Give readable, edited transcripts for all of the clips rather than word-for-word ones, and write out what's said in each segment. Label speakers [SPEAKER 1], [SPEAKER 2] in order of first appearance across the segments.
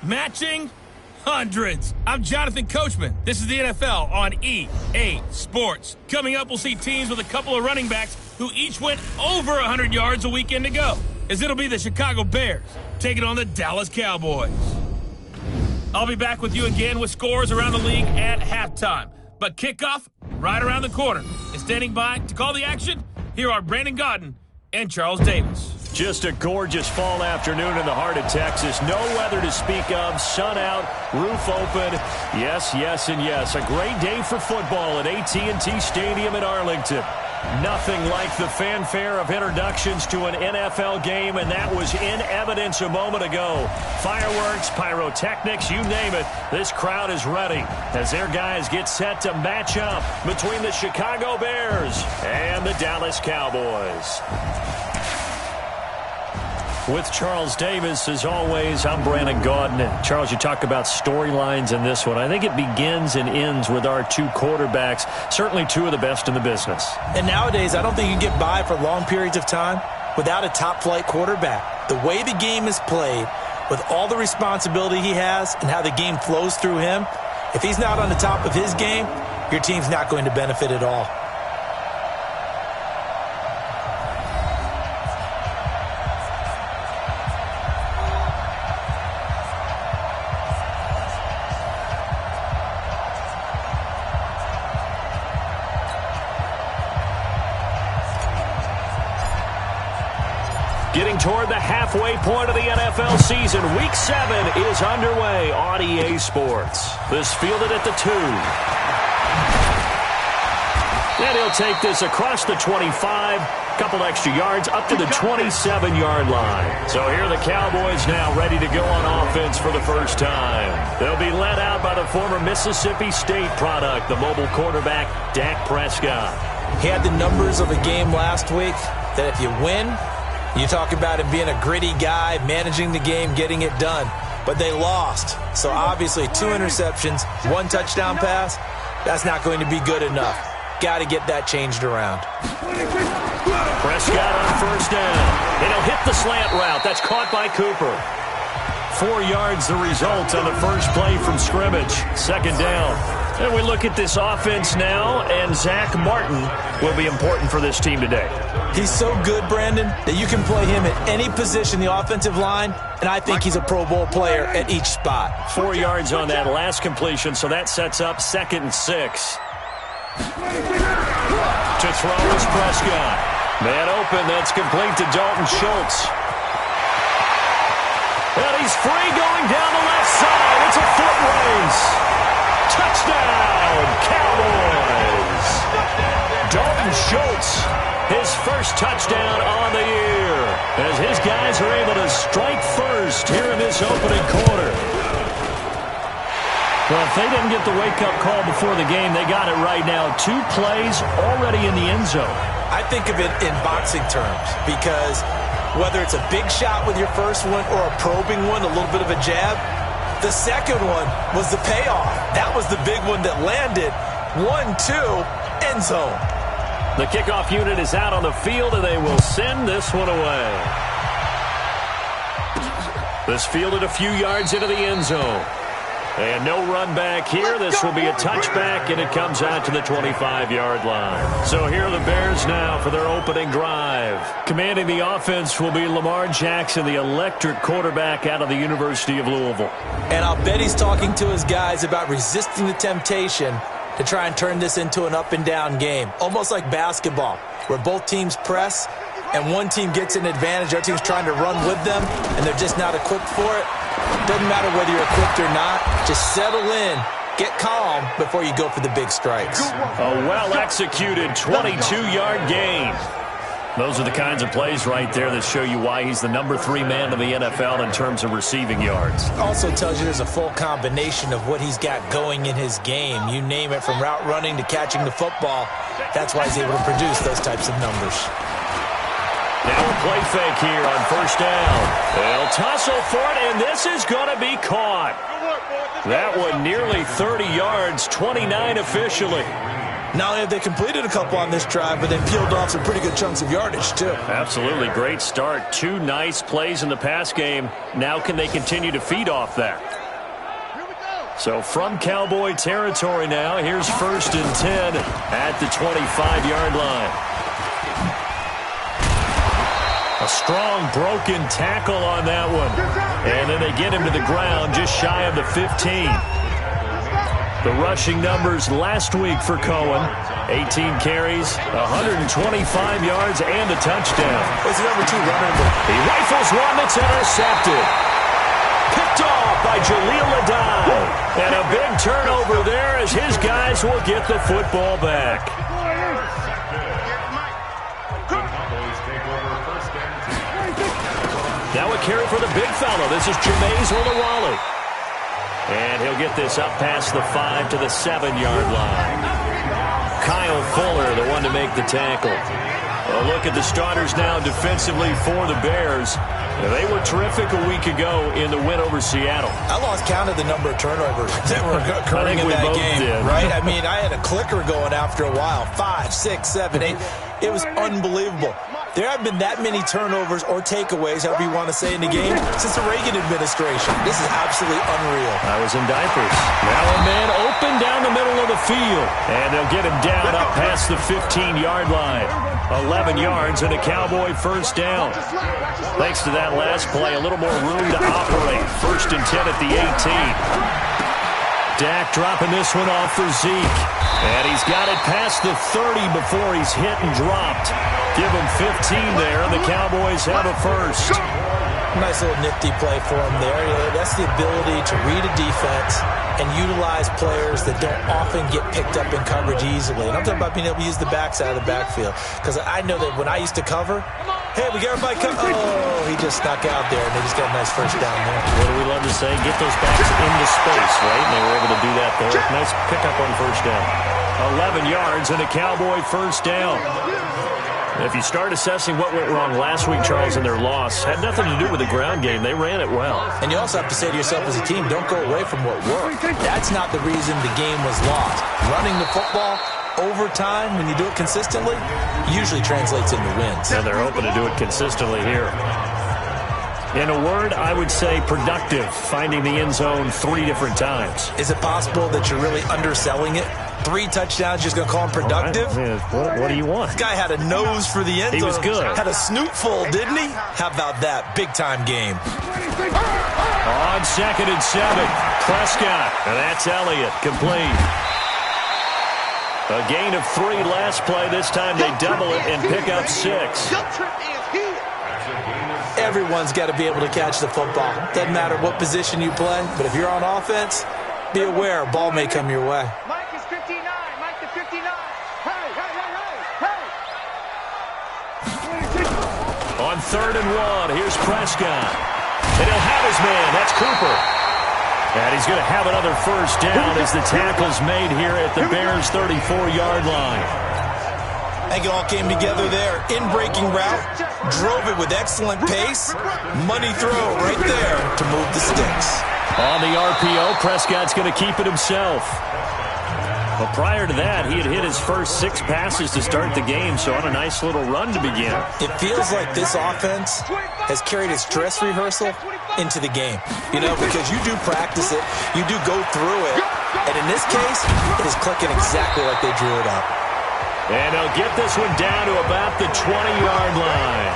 [SPEAKER 1] Matching hundreds. I'm Jonathan Coachman. This is the NFL on EA Sports. Coming up, we'll see teams with a couple of running backs who each went over 100 yards a weekend ago, as it'll be the Chicago Bears taking on the Dallas Cowboys. I'll be back with you again with scores around the league at halftime. But kickoff right around the corner. And standing by to call the action, here are Brandon Gaudin and Charles Davis.
[SPEAKER 2] Just a gorgeous fall afternoon in the heart of Texas. No weather to speak of. Sun out, roof open. Yes, yes, and yes. A great day for football at AT&T Stadium in Arlington. Nothing like the fanfare of introductions to an NFL game, and that was in evidence a moment ago. Fireworks, pyrotechnics, you name it. This crowd is ready as their guys get set to match up between the Chicago Bears and the Dallas Cowboys. With Charles Davis, as always, I'm Brandon Gaudin. Charles, you talk about storylines in this one. I think it begins and ends with our two quarterbacks, certainly two of the best in the business.
[SPEAKER 3] And nowadays, I don't think you get by for long periods of time without a top-flight quarterback. The way the game is played, with all the responsibility he has and how the game flows through him, if he's not on the top of his game, your team's not going to benefit at all.
[SPEAKER 2] Getting toward the halfway point of the NFL season. Week 7 is underway on EA Sports. This fielded at the 2. And he'll take this across the 25. Couple extra yards up to the 27-yard line. So here are the Cowboys now ready to go on offense for the first time. They'll be led out by the former Mississippi State product, the mobile quarterback, Dak Prescott.
[SPEAKER 3] He had the numbers of a game last week that if you win, you talk about him being a gritty guy, managing the game, getting it done. But they lost. So obviously 2 interceptions, 1 touchdown pass, that's not going to be good enough. Got to get that changed around.
[SPEAKER 2] Prescott on first down. And he'll hit the slant route. That's caught by Cooper. 4 yards the result on the first play from scrimmage. Second down. And we look at this offense now, and Zach Martin will be important for this team today.
[SPEAKER 3] He's so good, Brandon, that you can play him at any position, the offensive line, and I think he's a Pro Bowl player at each spot.
[SPEAKER 2] 4 yards on that last completion, so that sets up 2nd and 6. To throw is Prescott. Man open, that's complete to Dalton Schultz. And he's free going down the left side. It's a foot race. Touchdown, Cowboys! Dalton Schultz, his first touchdown on the year, as his guys are able to strike first here in this opening quarter. Well, if they didn't get the wake-up call before the game, they got it right now. 2 plays already in the end zone.
[SPEAKER 3] I think of it in boxing terms, because whether it's a big shot with your first one or a probing one, a little bit of a jab, the second one was the payoff. That was the big one that landed. 1-2, end zone.
[SPEAKER 2] The kickoff unit is out on the field, and they will send this one away. This fielded a few yards into the end zone. And no run back here. This will be a touchback, and it comes out to the 25-yard line. So here are the Bears now for their opening drive. Commanding the offense will be Lamar Jackson, the electric quarterback out of the University of Louisville.
[SPEAKER 3] And I'll bet he's talking to his guys about resisting the temptation to try and turn this into an up-and-down game, almost like basketball, where both teams press, and one team gets an advantage, the other team's trying to run with them, and they're just not equipped for it. Doesn't matter whether you're equipped or not. Just settle in, get calm before you go for the big strikes.
[SPEAKER 2] A well-executed 22-yard gain. Those are the kinds of plays right there that show you why he's the number 3 man in the NFL in terms of receiving yards.
[SPEAKER 3] Also tells you there's a full combination of what he's got going in his game. You name it, from route running to catching the football. That's why he's able to produce those types of numbers.
[SPEAKER 2] Now a play fake here on first down. They'll tussle for it, and this is going to be caught. That one nearly 30 yards, 29 officially.
[SPEAKER 3] Not only have they completed a couple on this drive, but they peeled off some pretty good chunks of yardage, too.
[SPEAKER 2] Absolutely great start. 2 nice plays in the pass game. Now can they continue to feed off that? So from Cowboy territory now, here's 1st and 10 at the 25-yard line. A strong broken tackle on that one. And then they get him to the ground just shy of the 15. The rushing numbers last week for Cohen. 18 carries, 125 yards, and a touchdown.
[SPEAKER 3] What's the number 2 runner?
[SPEAKER 2] He rifles one that's intercepted. Picked off by Jaleel Adai. And a big turnover there as his guys will get the football back. Now a carry for the big fellow. This is Jameis Olawale. And he'll get this up past the 5 to the 7-yard line. Kyle Fuller, the one to make the tackle. A look at the starters now defensively for the Bears. They were terrific a week ago in the win over Seattle.
[SPEAKER 3] I lost count of the number of turnovers that were occurring in that game, right? I mean, I had a clicker going after a while. 5, 6, 7, 8. It was unbelievable. There haven't been that many turnovers or takeaways, however you want to say, in the game since the Reagan administration. This is absolutely unreal.
[SPEAKER 2] I was in diapers. Now a man open down the middle of the field. And they'll get him down up past the 15-yard line. 11 yards and a Cowboy first down. Thanks to that last play, a little more room to operate. 1st and 10 at the 18. Dak dropping this one off for Zeke. And he's got it past the 30 before he's hit and dropped. Give him 15 there, and the Cowboys have a first.
[SPEAKER 3] Nice little nifty play for him there. That's the ability to read a defense and utilize players that don't often get picked up in coverage easily. And I'm talking about being able to use the backside of the backfield. Because I know that when I used to cover, hey, we got everybody covered. Oh, he just snuck out there, and they just got a nice first down there.
[SPEAKER 2] What do we love to say? Get those backs into space, right? And they were able to do that there. Nice pickup on first down. 11 yards and a Cowboy first down. If you start assessing what went wrong last week, Charles, in their loss, had nothing to do with the ground game. They ran it well.
[SPEAKER 3] And you also have to say to yourself as a team, don't go away from what worked. That's not the reason the game was lost. Running the football over time, when you do it consistently, usually translates into wins.
[SPEAKER 2] And they're hoping to do it consistently here. In a word, I would say productive, finding the end zone 3 different times.
[SPEAKER 3] Is it possible that you're really underselling it? 3 touchdowns, just going to call him productive?
[SPEAKER 2] Right. What do you want?
[SPEAKER 3] This guy had a nose for the end zone.
[SPEAKER 2] He was good.
[SPEAKER 3] Had a snoot full, didn't he? How about that? Big-time game.
[SPEAKER 2] On 2nd and 7, Prescott. And that's Elliott, complete. A gain of 3 last play. This time they double it and pick up 6.
[SPEAKER 3] Everyone's got to be able to catch the football. Doesn't matter what position you play, but if you're on offense, be aware a ball may come your way.
[SPEAKER 4] Mike is 59. Mike is 59. Hey, hey, hey, hey, hey.
[SPEAKER 2] On 3rd and 1, here's Prescott. And he'll have his man. That's Cooper. And he's going to have another first down as the tackle's made here at the Bears' 34-yard line.
[SPEAKER 3] I think it all came together there. In-breaking route, drove it with excellent pace. Money throw right there to move the sticks.
[SPEAKER 2] On the RPO, Prescott's going to keep it himself. Well, prior to that, he had hit his first 6 passes to start the game, so on a nice little run to begin.
[SPEAKER 3] It feels like this offense has carried its dress rehearsal into the game. You know, because you do practice it, you do go through it, and in this case, it is clicking exactly like they drew it up.
[SPEAKER 2] And they'll get this one down to about the 20-yard line.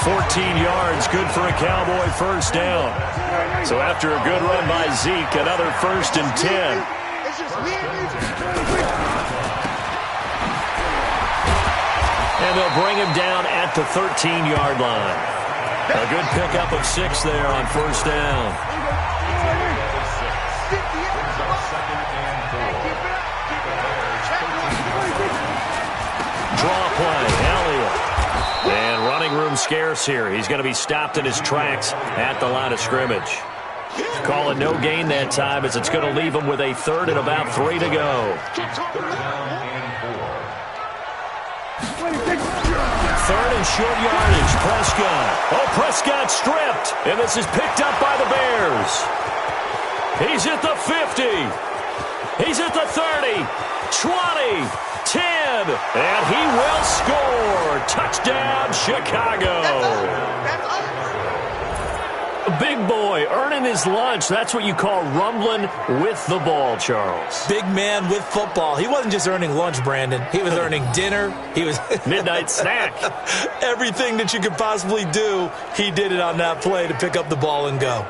[SPEAKER 2] 14 yards, good for a Cowboy first down. So after a good run by Zeke, another 1st and 10. And they'll bring him down at the 13-yard line. A good pickup of 6 there on first down. Draw play, Elliott. And running room scarce here. He's going to be stopped in his tracks at the line of scrimmage. Call it no gain that time as it's going to leave him with a 3rd and about 3 to go. 3rd and short yardage, Prescott. Oh, Prescott stripped. And this is picked up by the Bears. He's at the 50. He's at the 30, 20, 10, and he will score. Touchdown, Chicago.
[SPEAKER 4] That's over.
[SPEAKER 2] Big boy earning his lunch. That's what you call rumbling with the ball, Charles.
[SPEAKER 3] Big man with football. He wasn't just earning lunch, Brandon. He was earning dinner. He was
[SPEAKER 2] midnight snack.
[SPEAKER 3] Everything that you could possibly do, he did it on that play to pick up the ball and go.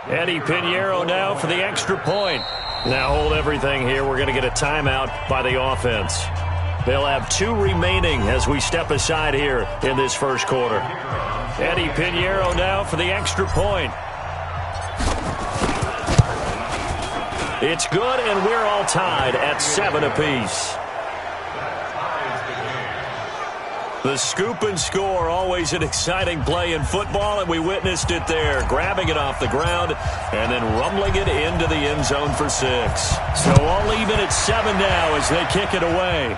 [SPEAKER 2] Eddie Pinheiro now for the extra point. Now hold everything here. We're going to get a timeout by the offense. They'll have 2 remaining as we step aside here in this first quarter. Eddie Pinheiro now for the extra point. It's good, and we're all tied at 7 apiece. The scoop and score, always an exciting play in football, and we witnessed it there, grabbing it off the ground and then rumbling it into the end zone for 6. So all even at 7 now as they kick it away.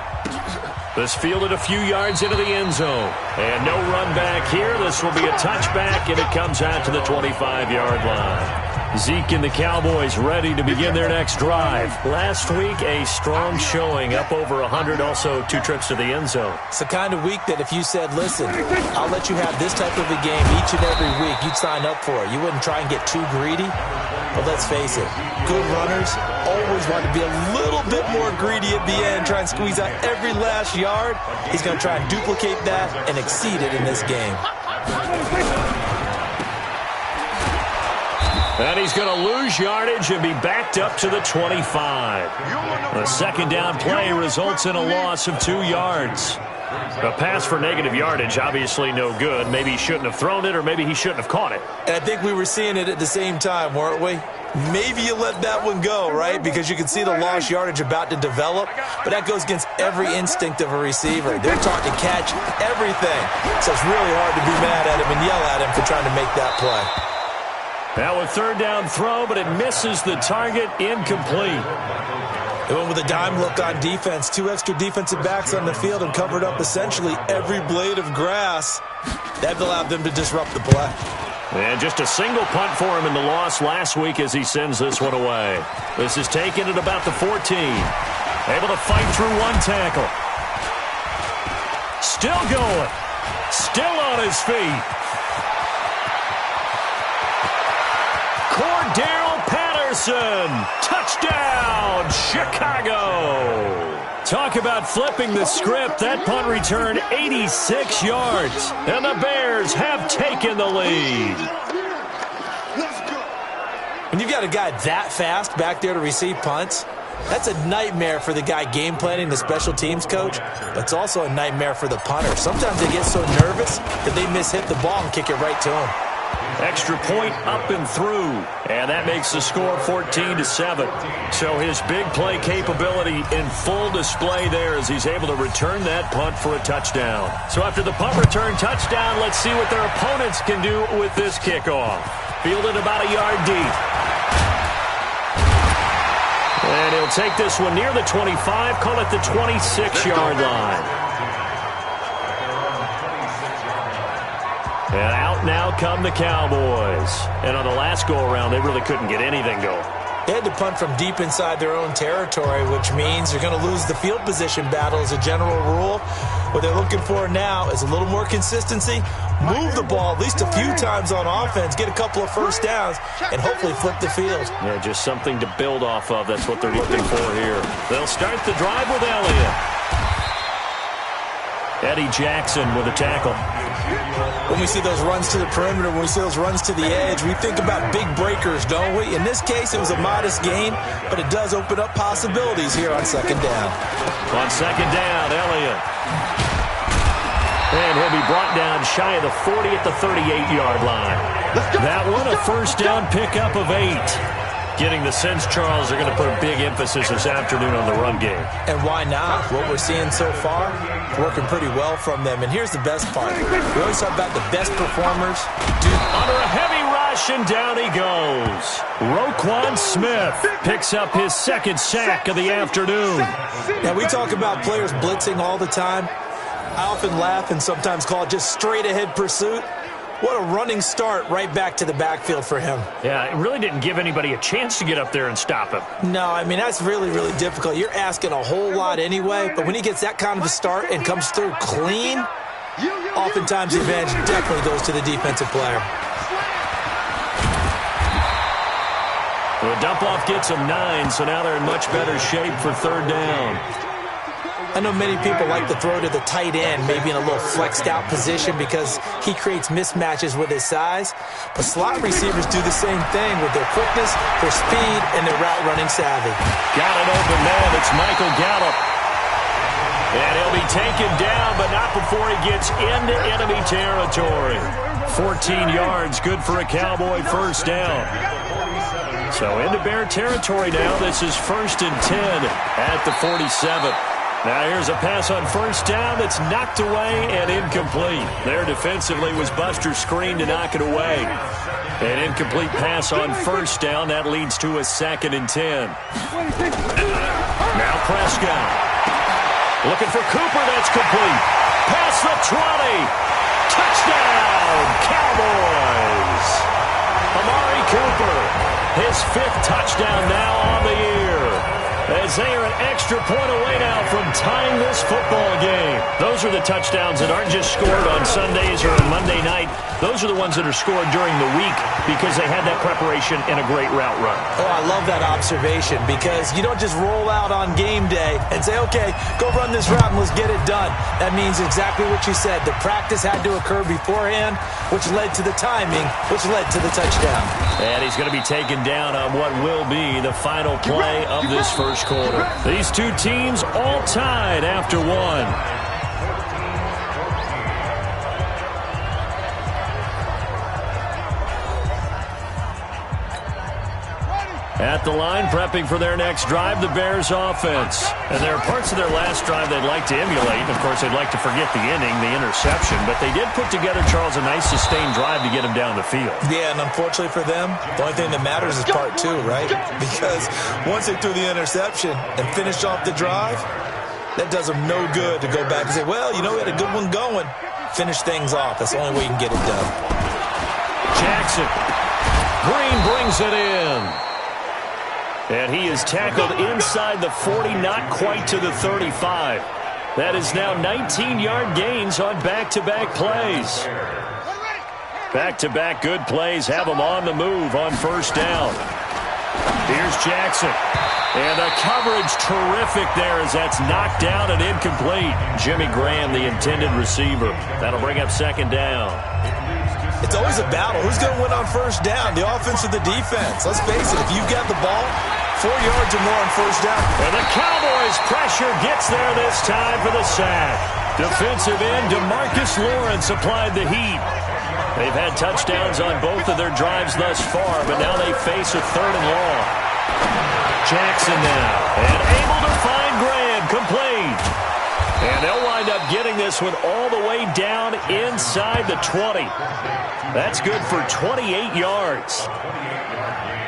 [SPEAKER 2] This fielded a few yards into the end zone. And no run back here. This will be a touchback, and it comes out to the 25-yard line. Zeke and the Cowboys ready to begin their next drive. Last week, a strong showing, up over 100, also 2 trips to the end zone.
[SPEAKER 3] It's the kind of week that if you said, listen, I'll let you have this type of a game each and every week, you'd sign up for it. You wouldn't try and get too greedy. But let's face it, good runners always want to be a little bit more greedy at the end, try and squeeze out every last yard. He's going to try and duplicate that and exceed it in this game.
[SPEAKER 2] And he's going to lose yardage and be backed up to the 25. The second down play results in a loss of 2 yards. A pass for negative yardage, obviously no good. Maybe he shouldn't have thrown it, or maybe he shouldn't have caught it.
[SPEAKER 3] And I think we were seeing it at the same time, weren't we? Maybe you let that one go, right? Because you can see the lost yardage about to develop. But that goes against every instinct of a receiver. They're taught to catch everything. So it's really hard to be mad at him and yell at him for trying to make that play.
[SPEAKER 2] Now a third down throw, but it misses the target, incomplete.
[SPEAKER 3] They went with a dime look on defense. 2 extra defensive backs on the field and covered up essentially every blade of grass. That allowed them to disrupt the play.
[SPEAKER 2] And just a single punt for him in the loss last week as he sends this one away. This is taken at about the 14. Able to fight through 1 tackle. Still going. Still on his feet. Cordell Patterson. Touchdown, Chicago. Talk about flipping the script. That punt return 86 yards. And the Bears have taken the lead.
[SPEAKER 3] When you've got a guy that fast back there to receive punts, that's a nightmare for the guy game planning, the special teams coach, but it's also a nightmare for the punter. Sometimes they get so nervous that they mishit the ball and kick it right to him.
[SPEAKER 2] Extra point up and through, and that makes the score 14-7. So his big play capability in full display there as he's able to return that punt for a touchdown. So after the punt return touchdown, let's see what their opponents can do with this kickoff. Fielded about a yard deep. And he'll take this one near the 25, call it the 26-yard line. And out now come the Cowboys. And on the last go-around, they really couldn't get anything going.
[SPEAKER 3] They had to punt from deep inside their own territory, which means they're going to lose the field position battle as a general rule. What they're looking for now is a little more consistency, move the ball at least a few times on offense, get a couple of first downs, and hopefully flip the field.
[SPEAKER 2] Yeah, just something to build off of. That's what they're looking for here. They'll start the drive with Elliott. Eddie Jackson with a tackle.
[SPEAKER 3] When we see those runs to the perimeter, when we see those runs to the edge, we think about big breakers, don't we? In this case, it was a modest gain, but it does open up possibilities here on second down.
[SPEAKER 2] On second down, Elliott. And he'll be brought down shy of the 40 at the 38-yard line. That one, a first down pickup of 8. Getting the sense, Charles, they're going to put a big emphasis this afternoon on the run game.
[SPEAKER 3] And why not? What we're seeing so far, working pretty well from them. And here's the best part. We always talk about the best performers.
[SPEAKER 2] Under a heavy rush, and down he goes. Roquan Smith picks up his second sack of the afternoon.
[SPEAKER 3] Now, we talk about players blitzing all the time. I often laugh and sometimes call it just straight-ahead pursuit. What a running start right back to the backfield for him.
[SPEAKER 2] Yeah, it really didn't give anybody a chance to get up there and stop him.
[SPEAKER 3] No, I mean, that's really, really difficult. You're asking a whole lot anyway, but when he gets that kind of a start and comes through clean, oftentimes the advantage definitely goes to the defensive player.
[SPEAKER 2] The dump-off gets them 9, so now they're in much better shape for third down.
[SPEAKER 3] I know many people like to throw to the tight end, maybe in a little flexed-out position because he creates mismatches with his size. But slot receivers do the same thing with their quickness, their speed, and their route-running savvy.
[SPEAKER 2] Got an open man. It's Michael Gallup. And he'll be taken down, but not before he gets into enemy territory. 14 yards, good for a Cowboy first down. So into Bear territory now. This is 1st and 10 at the 47. Now here's a pass on first down that's knocked away and incomplete. There defensively was Buster's screen to knock it away. An incomplete pass on first down. That leads to a 2nd and 10. Now Prescott. Looking for Cooper. That's complete. Past the 20. Touchdown, Cowboys. Amari Cooper. His 5th touchdown now on the year. As they are an extra point away now from tying this football game. Those are the touchdowns that aren't just scored on Sundays or on Monday night. Those are the ones that are scored during the week because they had that preparation and a great route run.
[SPEAKER 3] Oh, I love that observation because you don't just roll out on game day and say, okay, go run this route and let's get it done. That means exactly what you said. The practice had to occur beforehand, which led to the timing, which led to the touchdown.
[SPEAKER 2] And he's going to be taken down on what will be the final play of this first quarter. These two teams all tied after one. At the line, prepping for their next drive, the Bears offense. And there are parts of their last drive they'd like to emulate. Of course, they'd like to forget the inning, the interception. But they did put together, Charles, a nice sustained drive to get him down the field.
[SPEAKER 3] Yeah, and unfortunately for them, the only thing that matters is part 2, right? Because once they threw the interception and finished off the drive, that does them no good to go back and say, well, you know, we had a good one going. Finish things off. That's the only way you can get it done.
[SPEAKER 2] Jackson. Green brings it in. And he is tackled inside the 40, not quite to the 35. That is now 19-yard gains on back-to-back plays. Back-to-back good plays have him on the move on first down. Here's Jackson. And the coverage terrific there as that's knocked down and incomplete. Jimmy Graham, the intended receiver. That'll bring up second down.
[SPEAKER 3] It's always a battle. Who's going to win on first down, the offense or the defense? Let's face it, if you've got the ball, 4 yards or more on first down.
[SPEAKER 2] And the Cowboys' pressure gets there this time for the sack. Defensive end DeMarcus Lawrence applied the heat. They've had touchdowns on both of their drives thus far, but now they face a 3rd and long. Jackson now, and able to find Graham, complete. And they'll wind up getting this one all the way down inside the 20. That's good for 28 yards.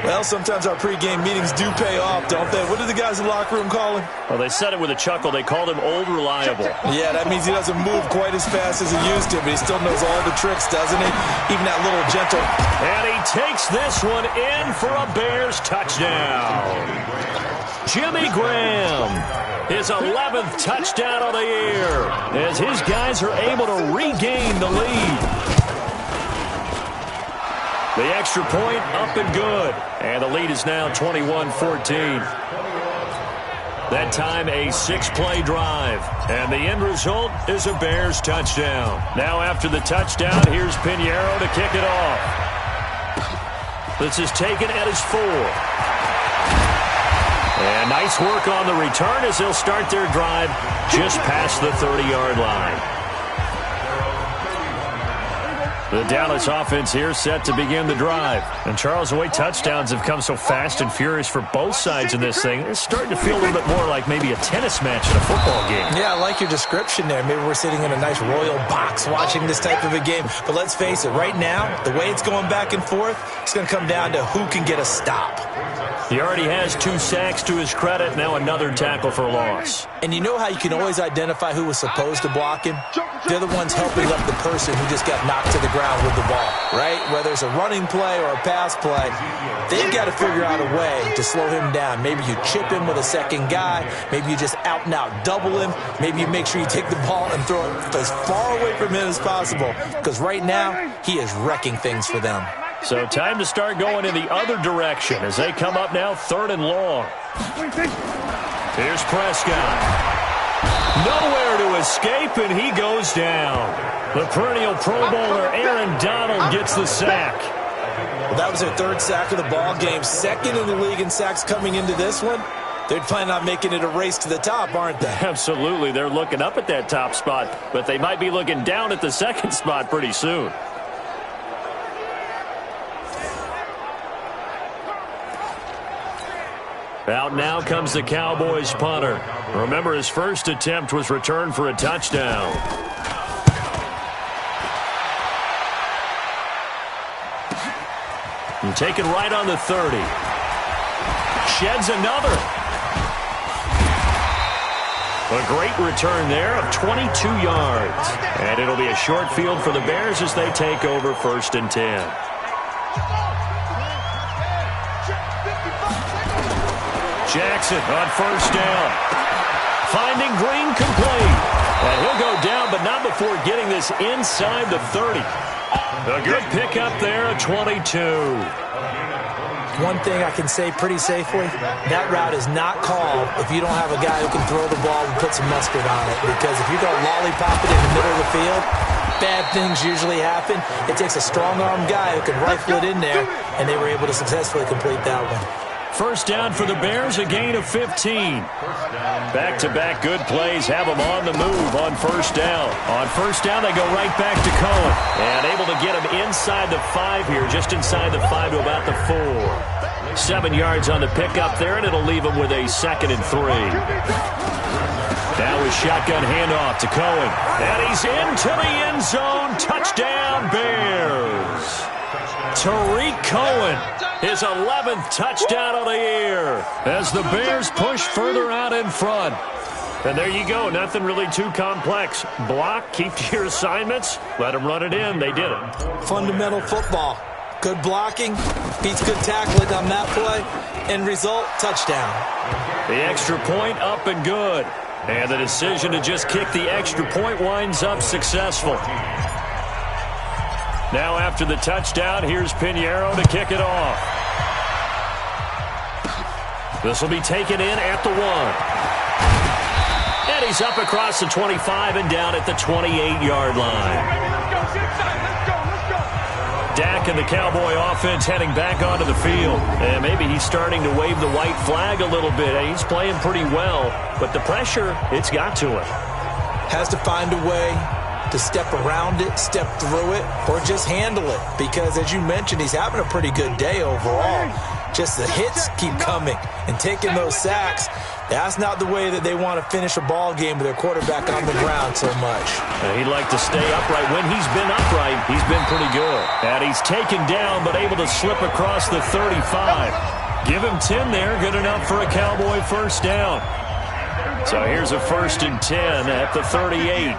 [SPEAKER 3] Well, sometimes our pregame meetings do pay off, don't they? What did the guys in the locker room call him?
[SPEAKER 2] Well, they said it with a chuckle. They called him Old Reliable.
[SPEAKER 3] Yeah, that means he doesn't move quite as fast as he used to, but he still knows all the tricks, doesn't he? Even that little gentle.
[SPEAKER 2] And he takes this one in for a Bears touchdown. Jimmy Graham, his 11th touchdown of the year, as his guys are able to regain the lead. The extra point up and good. And the lead is now 21-14. That time a 6-play drive. And the end result is a Bears touchdown. Now after the touchdown, here's Pinheiro to kick it off. This is taken at his 4. And nice work on the return as they'll start their drive just past the 30-yard line. The Dallas offense here set to begin the drive. And Charles, the way touchdowns have come so fast and furious for both sides in this thing, it's starting to feel a little bit more like maybe a tennis match in a football game.
[SPEAKER 3] Yeah, I like your description there. Maybe we're sitting in a nice royal box watching this type of a game. But let's face it, right now, the way it's going back and forth, it's going to come down to who can get a stop.
[SPEAKER 2] He already has 2 sacks to his credit, now another tackle for loss.
[SPEAKER 3] And you know how you can always identify who was supposed to block him? They're the ones helping up the person who just got knocked to the ground with the ball, right? Whether it's a running play or a pass play, they've got to figure out a way to slow him down. Maybe you chip him with a second guy. Maybe you just out and out double him. Maybe you make sure you take the ball and throw it as far away from him as possible. Because right now, he is wrecking things for them.
[SPEAKER 2] So time to start going in the other direction as they come up now 3rd and long. Here's Prescott. Nowhere to escape, and he goes down. The perennial Pro Bowler Aaron Donald gets the sack.
[SPEAKER 3] Well, that was their 3rd sack of the ball game. 2nd in the league in sacks coming into this one. They're planning on making it a race to the top, aren't they?
[SPEAKER 2] Absolutely. They're looking up at that top spot, but they might be looking down at the 2nd spot pretty soon. Out now comes the Cowboys punter. Remember, his first attempt was returned for a touchdown. And taken right on the 30. Sheds another. A great return there of 22 yards. And it'll be a short field for the Bears as they take over 1st and 10. Jackson on 1st down. Finding Green complete. And he'll go down, but not before getting this inside the 30. A good pickup there at 22.
[SPEAKER 3] One thing I can say pretty safely, that route is not called if you don't have a guy who can throw the ball and put some mustard on it. Because if you go lollipop it in the middle of the field, bad things usually happen. It takes a strong-arm guy who can rifle it in there, and they were able to successfully complete that one.
[SPEAKER 2] 1st down for the Bears, a gain of 15. Back-to-back good plays have them on the move on 1st down. On 1st down, they go right back to Cohen. And able to get him inside the 5 here, just inside the 5 to about the 4. 7 yards on the pickup there, and it'll leave him with a 2nd and 3. Now his shotgun handoff to Cohen. And he's into the end zone. Touchdown, Bears. Tariq Cohen, his 11th touchdown of the year as the Bears push further out in front. And there you go. Nothing really too complex. Block, keep to your assignments, let them run it in. They did it.
[SPEAKER 3] Fundamental football. Good blocking, beats good tackling on that play. End result, touchdown.
[SPEAKER 2] The extra point up and good. And the decision to just kick the extra point winds up successful. Now after the touchdown, here's Pinheiro to kick it off. This will be taken in at the 1. And he's up across the 25 and down at the 28-yard line. Dak and the Cowboy offense heading back onto the field. And maybe he's starting to wave the white flag a little bit. He's playing pretty well, but the pressure, it's got to him.
[SPEAKER 3] Has to find a way to step around it, step through it, or just handle it. Because, as you mentioned, he's having a pretty good day overall. Just the hits keep coming and taking those sacks. That's not the way that they want to finish a ball game with their quarterback on the ground so much.
[SPEAKER 2] He'd like to stay upright. When he's been upright, he's been pretty good. And he's taken down, but able to slip across the 35. Give him 10 there, good enough for a Cowboy 1st down. So here's a 1st and 10 at the 38.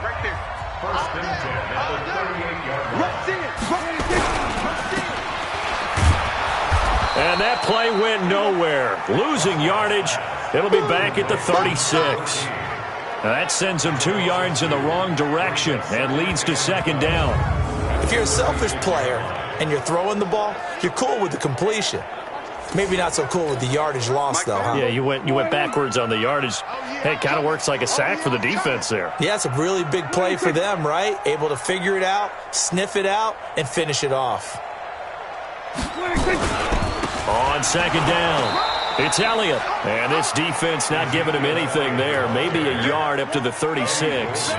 [SPEAKER 2] And that play went nowhere. Losing yardage. It'll be back at the 36. Now that sends him 2 yards in the wrong direction and leads to 2nd down.
[SPEAKER 3] If you're a selfish player and you're throwing the ball, you're cool with the completion. Maybe not so cool with the yardage loss, though, huh?
[SPEAKER 2] Yeah, you went backwards on the yardage. Hey, it kind of works like a sack for the defense there.
[SPEAKER 3] Yeah, it's a really big play for them, right? Able to figure it out, sniff it out, and finish it off.
[SPEAKER 2] On 2nd down, it's Elliott. And this defense not giving him anything there. Maybe a yard up to the 36.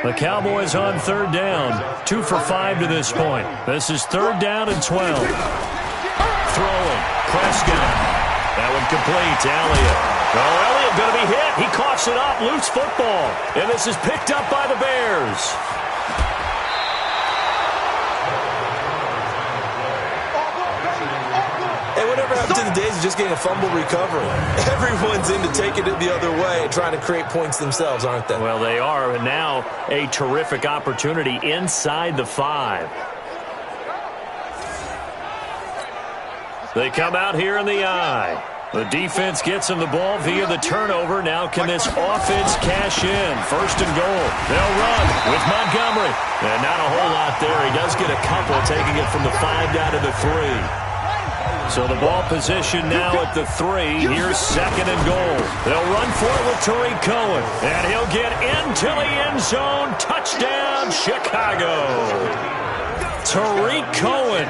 [SPEAKER 2] The Cowboys on third down. 2 for 5 to this point. This is third down and 12. Throwing. Prescott. That one complete to Elliott. Oh, Elliott going to be hit. He coughs it up. Loose football. And this is picked up by the Bears.
[SPEAKER 3] Hey, whatever happened to the days of just getting a fumble recovery? Everyone's into taking it the other way and trying to create points themselves, aren't they?
[SPEAKER 2] Well, they are, and now a terrific opportunity inside the 5. They come out here in the eye. The defense gets him the ball via the turnover. Now can this offense cash in? First and goal. They'll run with Montgomery. And not a whole lot there. He does get a couple, taking it from the 5 down to the 3. So the ball position now at the 3. Here's second and goal. They'll run for it with Tariq Cohen. And he'll get into the end zone. Touchdown, Chicago. Tariq Cohen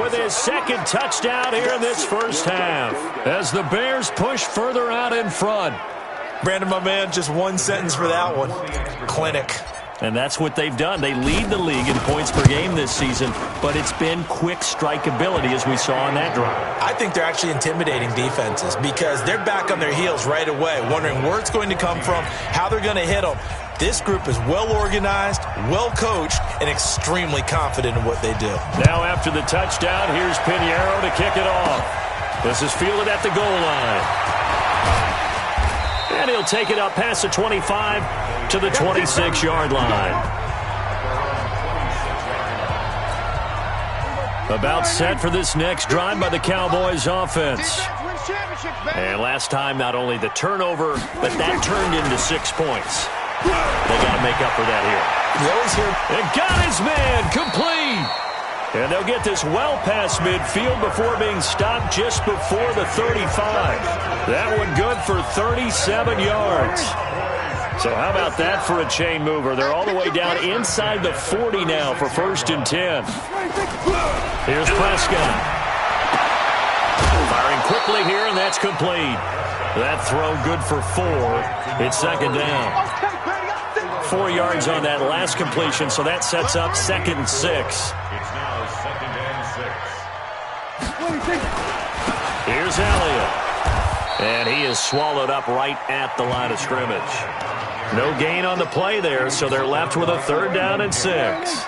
[SPEAKER 2] with his second touchdown here in this first half as the Bears push further out in front.
[SPEAKER 3] Brandon, my man, just one sentence for that one. Clinic.
[SPEAKER 2] And that's what they've done. They lead the league in points per game this season, but it's been quick strikeability as we saw on that drive.
[SPEAKER 3] I think they're actually intimidating defenses because they're back on their heels right away, wondering where it's going to come from, how they're going to hit them. This group is well organized, well coached, and extremely confident in what they do.
[SPEAKER 2] Now after the touchdown, here's Pinheiro to kick it off. This is fielded at the goal line. And he'll take it up past the 25 to the 26-yard line. About set for this next drive by the Cowboys offense. And last time, not only the turnover, but that turned into 6 points. They got to make up for that here.
[SPEAKER 3] You always hear...
[SPEAKER 2] And got his man complete. And they'll get this well past midfield before being stopped just before the 35. That one good for 37 yards. So how about that for a chain mover? They're all the way down inside the 40 now for first and 10. Here's Prescott. Firing quickly here, and that's complete. That throw good for 4. It's second down. 4 yards on that last completion, so that sets up second and 6. Here's Elliott. And he is swallowed up right at the line of scrimmage. No gain on the play there, so they're left with a third down and 6.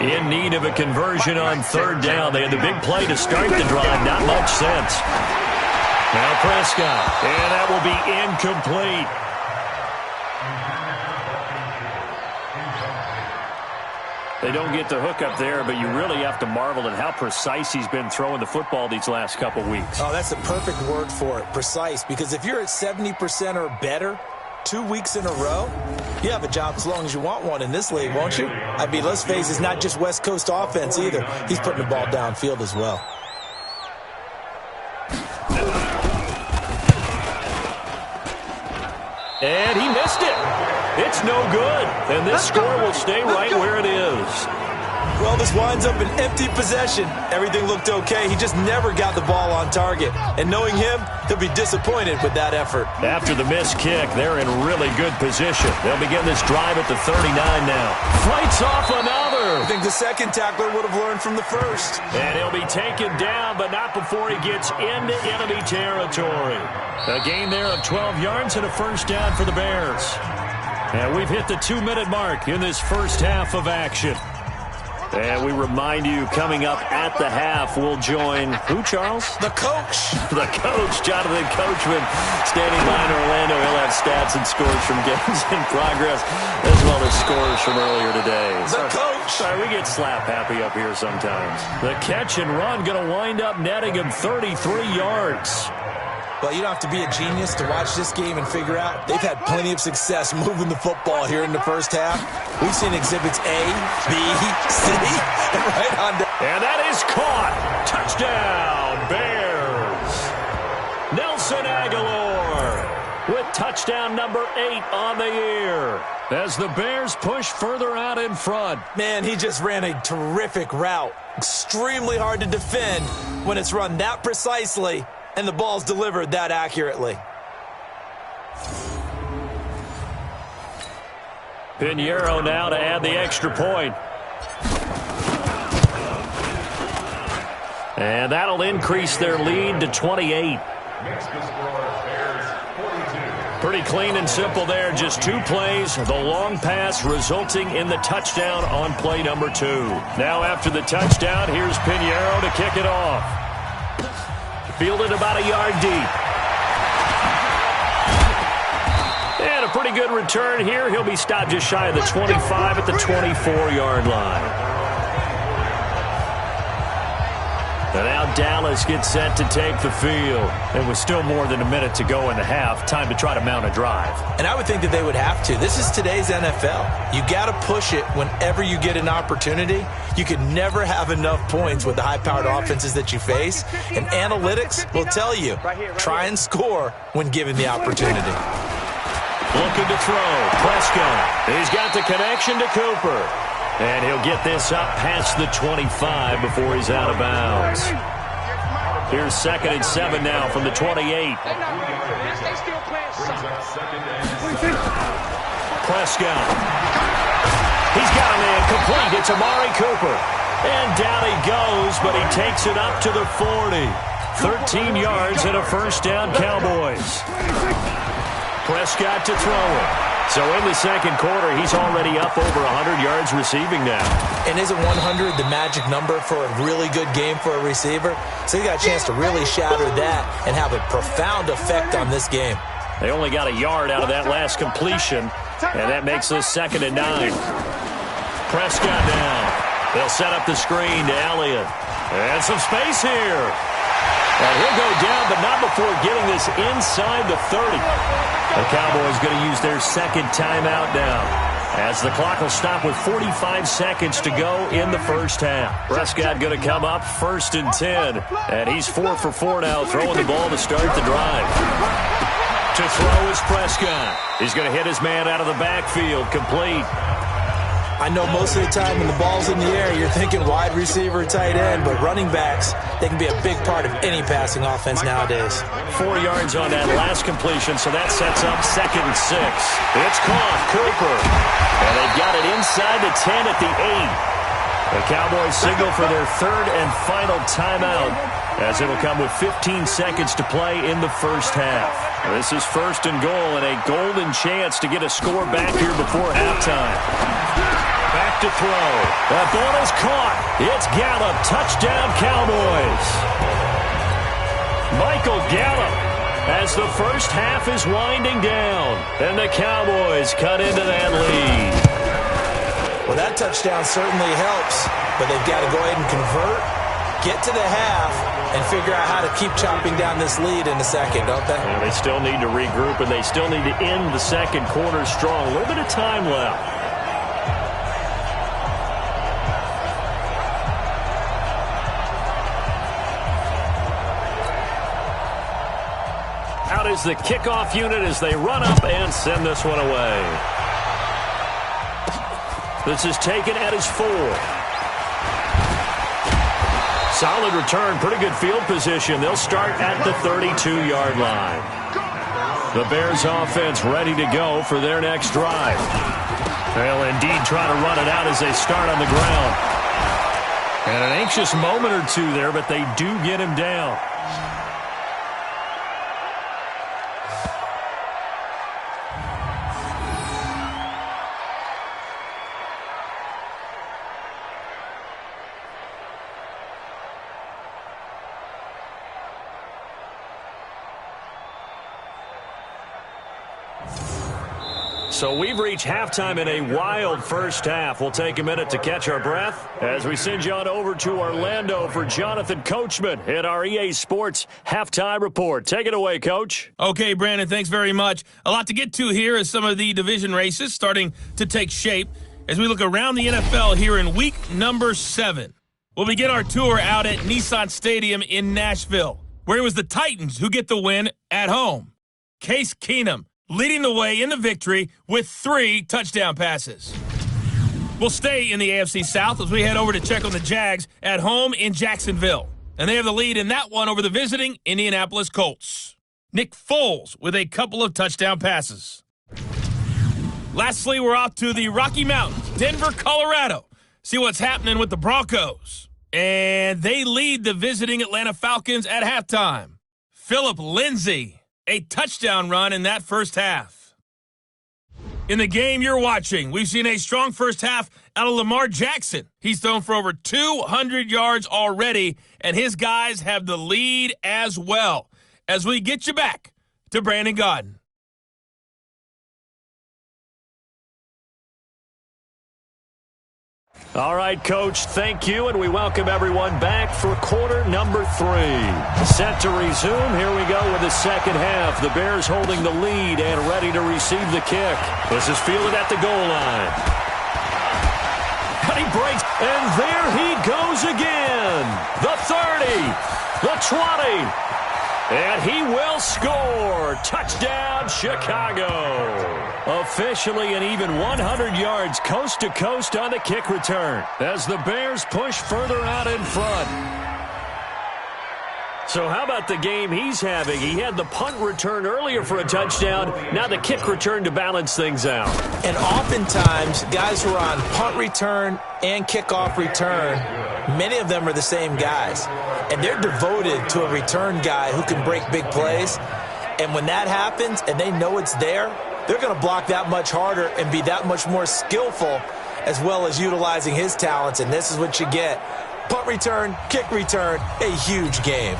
[SPEAKER 2] In need of a conversion on third down. They had the big play to start the drive. Not much sense. Now Prescott. And that will be incomplete. They don't get the hook up there, but you really have to marvel at how precise he's been throwing the football these last couple weeks.
[SPEAKER 3] Oh, that's the perfect word for it, precise, because if you're at 70% or better 2 weeks in a row, you have a job as long as you want one in this league, won't you? I mean, let's face it, it's not just West Coast offense either. He's putting the ball downfield as well.
[SPEAKER 2] And he missed it. It's no good. And this score will stay right where it is.
[SPEAKER 3] Well, this winds up an empty possession. Everything looked okay. He just never got the ball on target. And knowing him, he'll be disappointed with that effort.
[SPEAKER 2] After the missed kick, they're in really good position. They'll begin this drive at the 39 now. Fights off another.
[SPEAKER 3] I think the second tackler would have learned from the first.
[SPEAKER 2] And he'll be taken down, but not before he gets into enemy territory. A gain there of 12 yards and a first down for the Bears. And we've hit the 2-minute mark in this first half of action. And we remind you, coming up at the half, we'll join who, Charles?
[SPEAKER 3] The coach.
[SPEAKER 2] The coach, Jonathan Coachman, standing by in Orlando. He'll have stats and scores from games in progress, as well as scores from earlier today.
[SPEAKER 3] The coach.
[SPEAKER 2] Sorry, we get slap happy up here sometimes. The catch and run going to wind up netting him 33 yards.
[SPEAKER 3] Well, you don't have to be a genius to watch this game and figure out they've had plenty of success moving the football here in the first half. We've seen exhibits A, B, C, and right on down.
[SPEAKER 2] And that is caught. Touchdown, Bears. Nelson Aguilar with touchdown number 8 on the year as the Bears push further out in front.
[SPEAKER 3] Man, he just ran a terrific route. Extremely hard to defend when it's run that precisely and the ball's delivered that accurately.
[SPEAKER 2] Pinheiro now to add the extra point. And that'll increase their lead to 28. Pretty clean and simple there. Just 2 plays. The long pass resulting in the touchdown on play number 2. Now after the touchdown, here's Pinheiro to kick it off. Fielded about a yard deep. And a pretty good return here. He'll be stopped just shy of the 25 at the 24-yard line. And now Dallas gets set to take the field. And with still more than a minute to go in the half, time to try to mount a drive.
[SPEAKER 3] And I would think that they would have to. This is today's NFL. You got to push it whenever you get an opportunity. You can never have enough points with the high-powered offenses that you face. And analytics will tell you, try and score when given the opportunity.
[SPEAKER 2] Looking to throw. Prescott. He's got the connection to Cooper. And he'll get this up past the 25 before he's out of bounds. Here's 2nd and 7 now from the 28. Prescott. He's got a man complete. It's Amari Cooper. And down he goes, but he takes it up to the 40. 13 yards and a first down, Cowboys. Prescott to throw it. So in the second quarter, he's already up over 100 yards receiving now.
[SPEAKER 3] And isn't 100 the magic number for a really good game for a receiver? So he got a chance to really shatter that and have a profound effect on this game.
[SPEAKER 2] They only got a yard out of that last completion, and that makes this 2nd and 9. Prescott down. They'll set up the screen to Elliott. And some space here. And he'll go down, but not before getting this inside the 30. The Cowboys going to use their 2nd timeout now, as the clock will stop with 45 seconds to go in the first half. Prescott going to come up 1st and 10, and he's 4 for 4 now, throwing the ball to start the drive. To throw is Prescott. He's going to hit his man out of the backfield, complete.
[SPEAKER 3] I know most of the time when the ball's in the air, you're thinking wide receiver, tight end, but running backs, they can be a big part of any passing offense nowadays.
[SPEAKER 2] 4 yards on that last completion, so that sets up 2nd and 6. It's caught, Cooper. And they've got it inside the 10 at the 8. The Cowboys signal for their 3rd and final timeout, as it'll come with 15 seconds to play in the first half. This is 1st and goal, and a golden chance to get a score back here before halftime. Back to throw. That ball is caught. It's Gallup. Touchdown, Cowboys. Michael Gallup, as the first half is winding down, and the Cowboys cut into that lead.
[SPEAKER 3] Well, that touchdown certainly helps, but they've got to go ahead and convert, get to the half, and figure out how to keep chopping down this lead in the second, don't they?
[SPEAKER 2] Yeah, they still need to regroup, and they still need to end the second quarter strong. A little bit of time left. Out is the kickoff unit as they run up and send this one away. This is taken at his 4. Solid return, pretty good field position. They'll start at the 32-yard line. The Bears offense ready to go for their next drive. They'll indeed try to run it out as they start on the ground. And an anxious moment or two there, but they do get him down. So we've reached halftime in a wild first half. We'll take a minute to catch our breath as we send you on over to Orlando for Jonathan Coachman at our EA Sports Halftime Report. Take it away, Coach.
[SPEAKER 1] Okay, Brandon, thanks very much. A lot to get to here as some of the division races starting to take shape as we look around the NFL here in week number 7. We'll begin our tour out at Nissan Stadium in Nashville, where it was the Titans who get the win at home. Case Keenum leading the way in the victory with 3 touchdown passes. We'll stay in the AFC South as we head over to check on the Jags at home in Jacksonville. And they have the lead in that one over the visiting Indianapolis Colts. Nick Foles with a couple of touchdown passes. Lastly, we're off to the Rocky Mountains, Denver, Colorado. See what's happening with the Broncos. And they lead the visiting Atlanta Falcons at halftime. Phillip Lindsay, a touchdown run in that first half. In the game you're watching, we've seen a strong first half out of Lamar Jackson. He's thrown for over 200 yards already, and his guys have the lead as well. As we get you back to Brandon Gaudin.
[SPEAKER 2] All right, Coach, thank you, and we welcome everyone back for quarter number 3. Set to resume. Here we go with the second half. The Bears holding the lead and ready to receive the kick. This is fielded at the goal line. And he breaks, and there he goes again. The 30, the 20, and he will score. Touchdown, Chicago. Officially an even 100 yards coast to coast on the kick return as the Bears push further out in front. So how about the game he's having? He had the punt return earlier for a touchdown. Now the kick return to balance things out.
[SPEAKER 3] And oftentimes, guys who are on punt return and kickoff return, many of them are the same guys. And they're devoted to a return guy who can break big plays. And when that happens and they know it's there, they're going to block that much harder and be that much more skillful, as well as utilizing his talents. And this is what you get. Punt return, kick return, a huge game.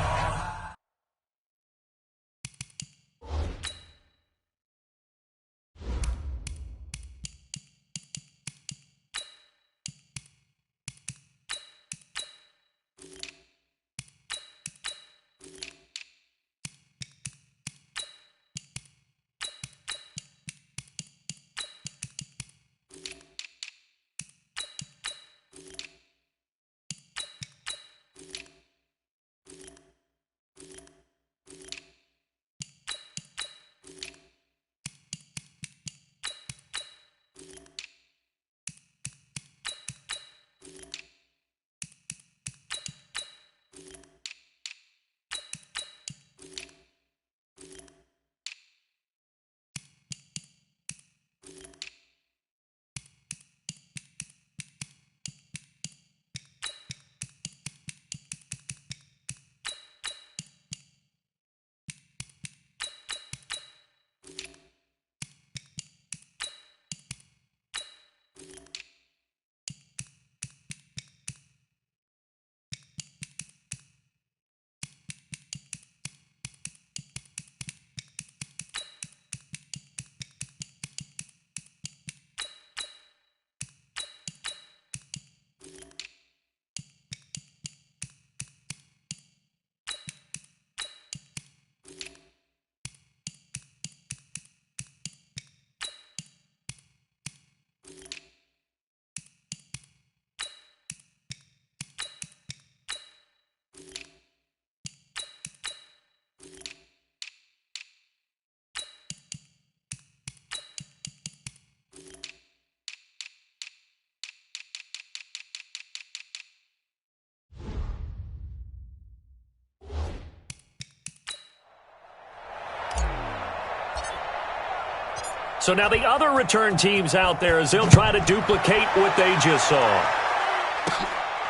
[SPEAKER 2] So now the other return teams out there as they'll try to duplicate what they just saw.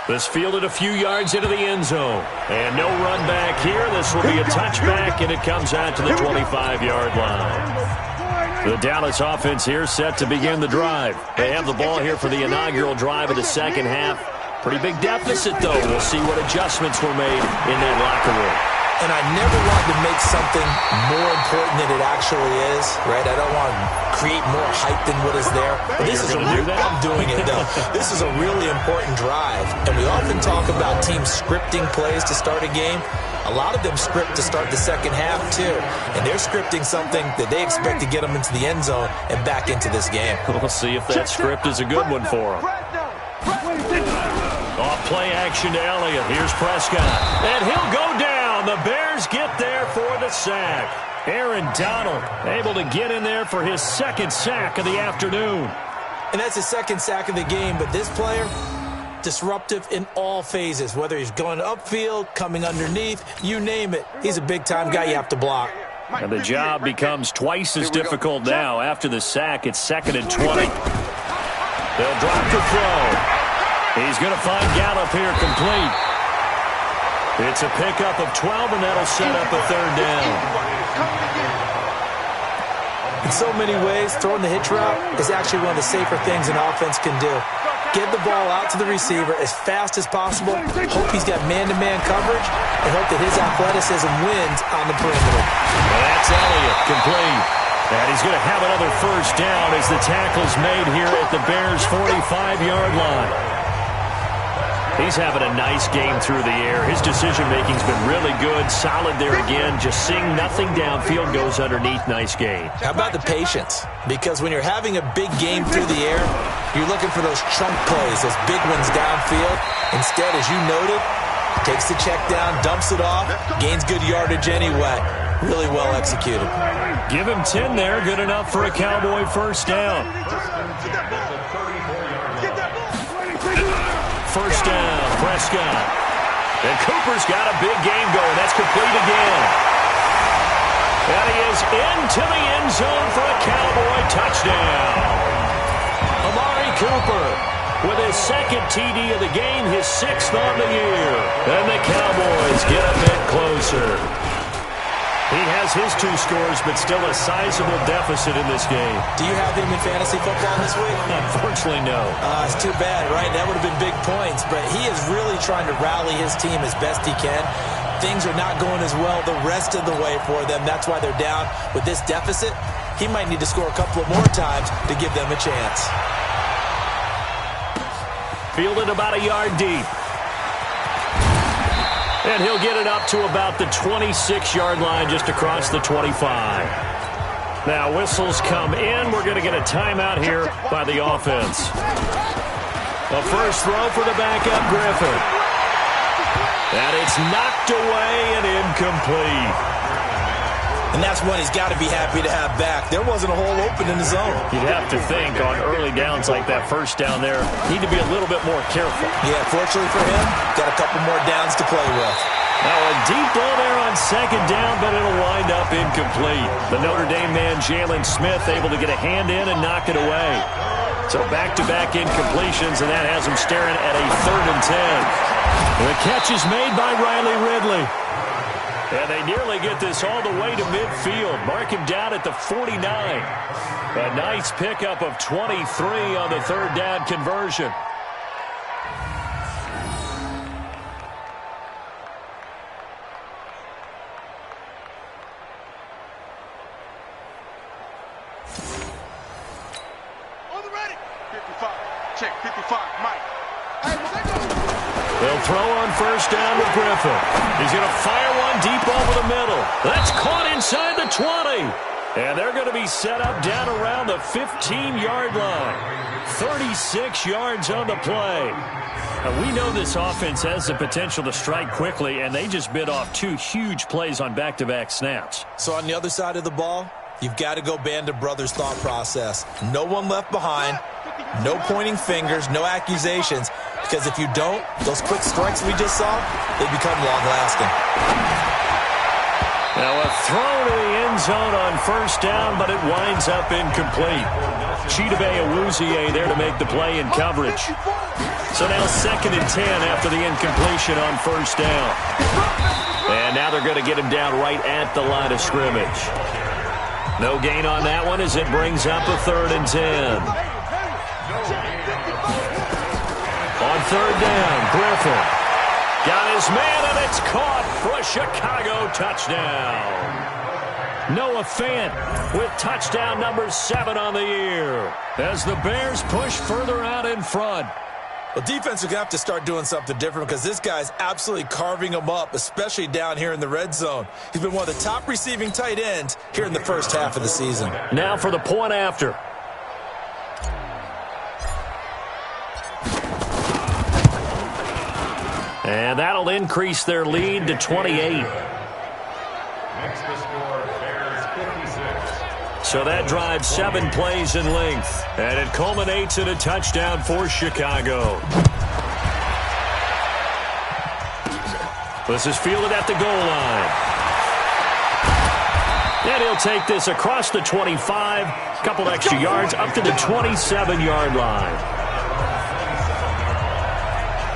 [SPEAKER 2] This fielded a few yards into the end zone. And no run back here. This will be a touchback, and it comes out to the 25-yard line. The Dallas offense here set to begin the drive. They have the ball here for the inaugural drive of the second half. Pretty big deficit, though. We'll see what adjustments were made in that locker room.
[SPEAKER 3] And I never wanted to make something more important than it actually is, right? I don't want to create more hype than what is there. But this is I'm doing it, though. This is a really important drive. And we often talk about teams scripting plays to start a game. A lot of them script to start the second half, too. And they're scripting something that they expect to get them into the end zone and back into this game.
[SPEAKER 2] We'll see if that script is a good one for them. Off play action to Elliott. Here's Prescott. And he'll go down. The Bears get there for the sack. Aaron Donald able to get in there for his second sack of the afternoon.
[SPEAKER 3] And that's his second sack of the game. But this player, disruptive in all phases, whether he's going upfield, coming underneath, you name it. He's a big-time guy you have to block.
[SPEAKER 2] And the job becomes twice as difficult now. After the sack, it's 2nd and 20. They'll drop the throw. He's going to find Gallup here complete. It's a pickup of 12, and that'll set up a 3rd down.
[SPEAKER 3] In so many ways, throwing the hitch route is actually one of the safer things an offense can do. Get the ball out to the receiver as fast as possible, hope he's got man-to-man coverage, and hope that his athleticism wins on the perimeter.
[SPEAKER 2] Well, that's Elliott, complete. And he's going to have another 1st down as the tackle's made here at the Bears' 45-yard line. He's having a nice game through the air. His decision-making's been really good. Solid there again. Just seeing nothing downfield, goes underneath. Nice gain.
[SPEAKER 3] How about the patience? Because when you're having a big game through the air, you're looking for those chunk plays, those big ones downfield. Instead, as you noted, takes the check down, dumps it off, gains good yardage anyway. Really well executed.
[SPEAKER 2] Give him 10 there. Good enough for a Cowboy 1st down. 1st down, Prescott. And Cooper's got a big game going. That's complete again. And he is into the end zone for a Cowboy touchdown. Amari Cooper with his 2nd TD of the game, his 6th on the year. And the Cowboys get a bit closer. He has his 2 scores, but still a sizable deficit in this game.
[SPEAKER 3] Do you have him in fantasy football this week?
[SPEAKER 2] Unfortunately, no.
[SPEAKER 3] It's too bad, right? That would have been big points, but he is really trying to rally his team as best he can. Things are not going as well the rest of the way for them. That's why they're down with this deficit. He might need to score a couple of more times to give them a chance.
[SPEAKER 2] Fielded about a yard deep. And he'll get it up to about the 26-yard line, just across the 25. Now whistles come in. We're going to get a timeout here by the offense. A 1st throw for the backup Griffin. And it's knocked away and incomplete.
[SPEAKER 3] And that's one he's got to be happy to have back. There wasn't a hole open in the zone.
[SPEAKER 2] You'd have to think on early downs like that 1st down there, need to be a little bit more careful.
[SPEAKER 3] Yeah, fortunately for him, got a couple more downs to play with.
[SPEAKER 2] Now a deep ball there on 2nd down, but it'll wind up incomplete. The Notre Dame man, Jalen Smith, able to get a hand in and knock it away. So back-to-back incompletions, and that has him staring at a 3rd and 10. The catch is made by Riley Ridley. And they nearly get this all the way to midfield. Mark him down at the 49. A nice pickup of 23 on the 3rd down conversion.
[SPEAKER 4] On the ready. 55. Check 55. Mike.
[SPEAKER 2] They'll throw on 1st down with Griffin. He's going to fire one deep over the middle. That's caught inside the 20. And they're going to be set up down around the 15-yard line. 36 yards on the play. And we know this offense has the potential to strike quickly, and they just bit off 2 huge plays on back-to-back snaps.
[SPEAKER 3] So on the other side of the ball, you've got to go Band of Brothers thought process. No one left behind. No pointing fingers, no accusations. Because if you don't, those quick strikes we just saw, they become long-lasting.
[SPEAKER 2] Now a throw to the end zone on 1st down, but it winds up incomplete. Chidobe Awuzie there to make the play in coverage. So now 2nd and 10 after the incompletion on 1st down. And now they're going to get him down right at the line of scrimmage. No gain on that one as it brings up a 3rd and 10. On 3rd down, Griffin got his man, and it's caught for a Chicago touchdown. Noah Fant with touchdown number 7 on the year as the Bears push further out in front.
[SPEAKER 3] Well, defense are going to have to start doing something different because this guy's absolutely carving them up, especially down here in the red zone. He's been one of the top receiving tight ends here in the first half of the season.
[SPEAKER 2] Now for the point after. And that'll increase their lead to 28. So that drives 7 plays in length. And it culminates in a touchdown for Chicago. This is fielded at the goal line. And he'll take this across the 25, a couple extra yards up to the 27-yard line.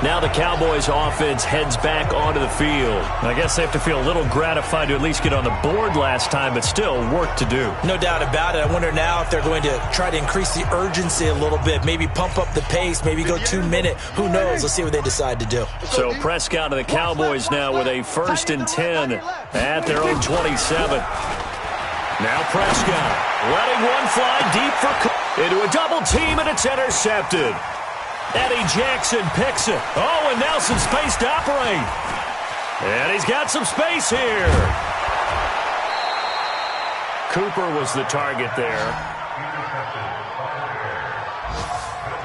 [SPEAKER 2] Now the Cowboys offense heads back onto the field. I guess they have to feel a little gratified to at least get on the board last time, but still work to do.
[SPEAKER 3] No doubt about it. I wonder now if they're going to try to increase the urgency a little bit, maybe pump up the pace, maybe go 2 minute. Who knows? Let's see what they decide to do.
[SPEAKER 2] So Prescott and the Cowboys now with a 1st and 10 at their own 27. Now Prescott letting one fly deep for into a double team, and it's intercepted. Eddie Jackson picks it. Oh, and now some space to operate. And he's got some space here. Cooper was the target there.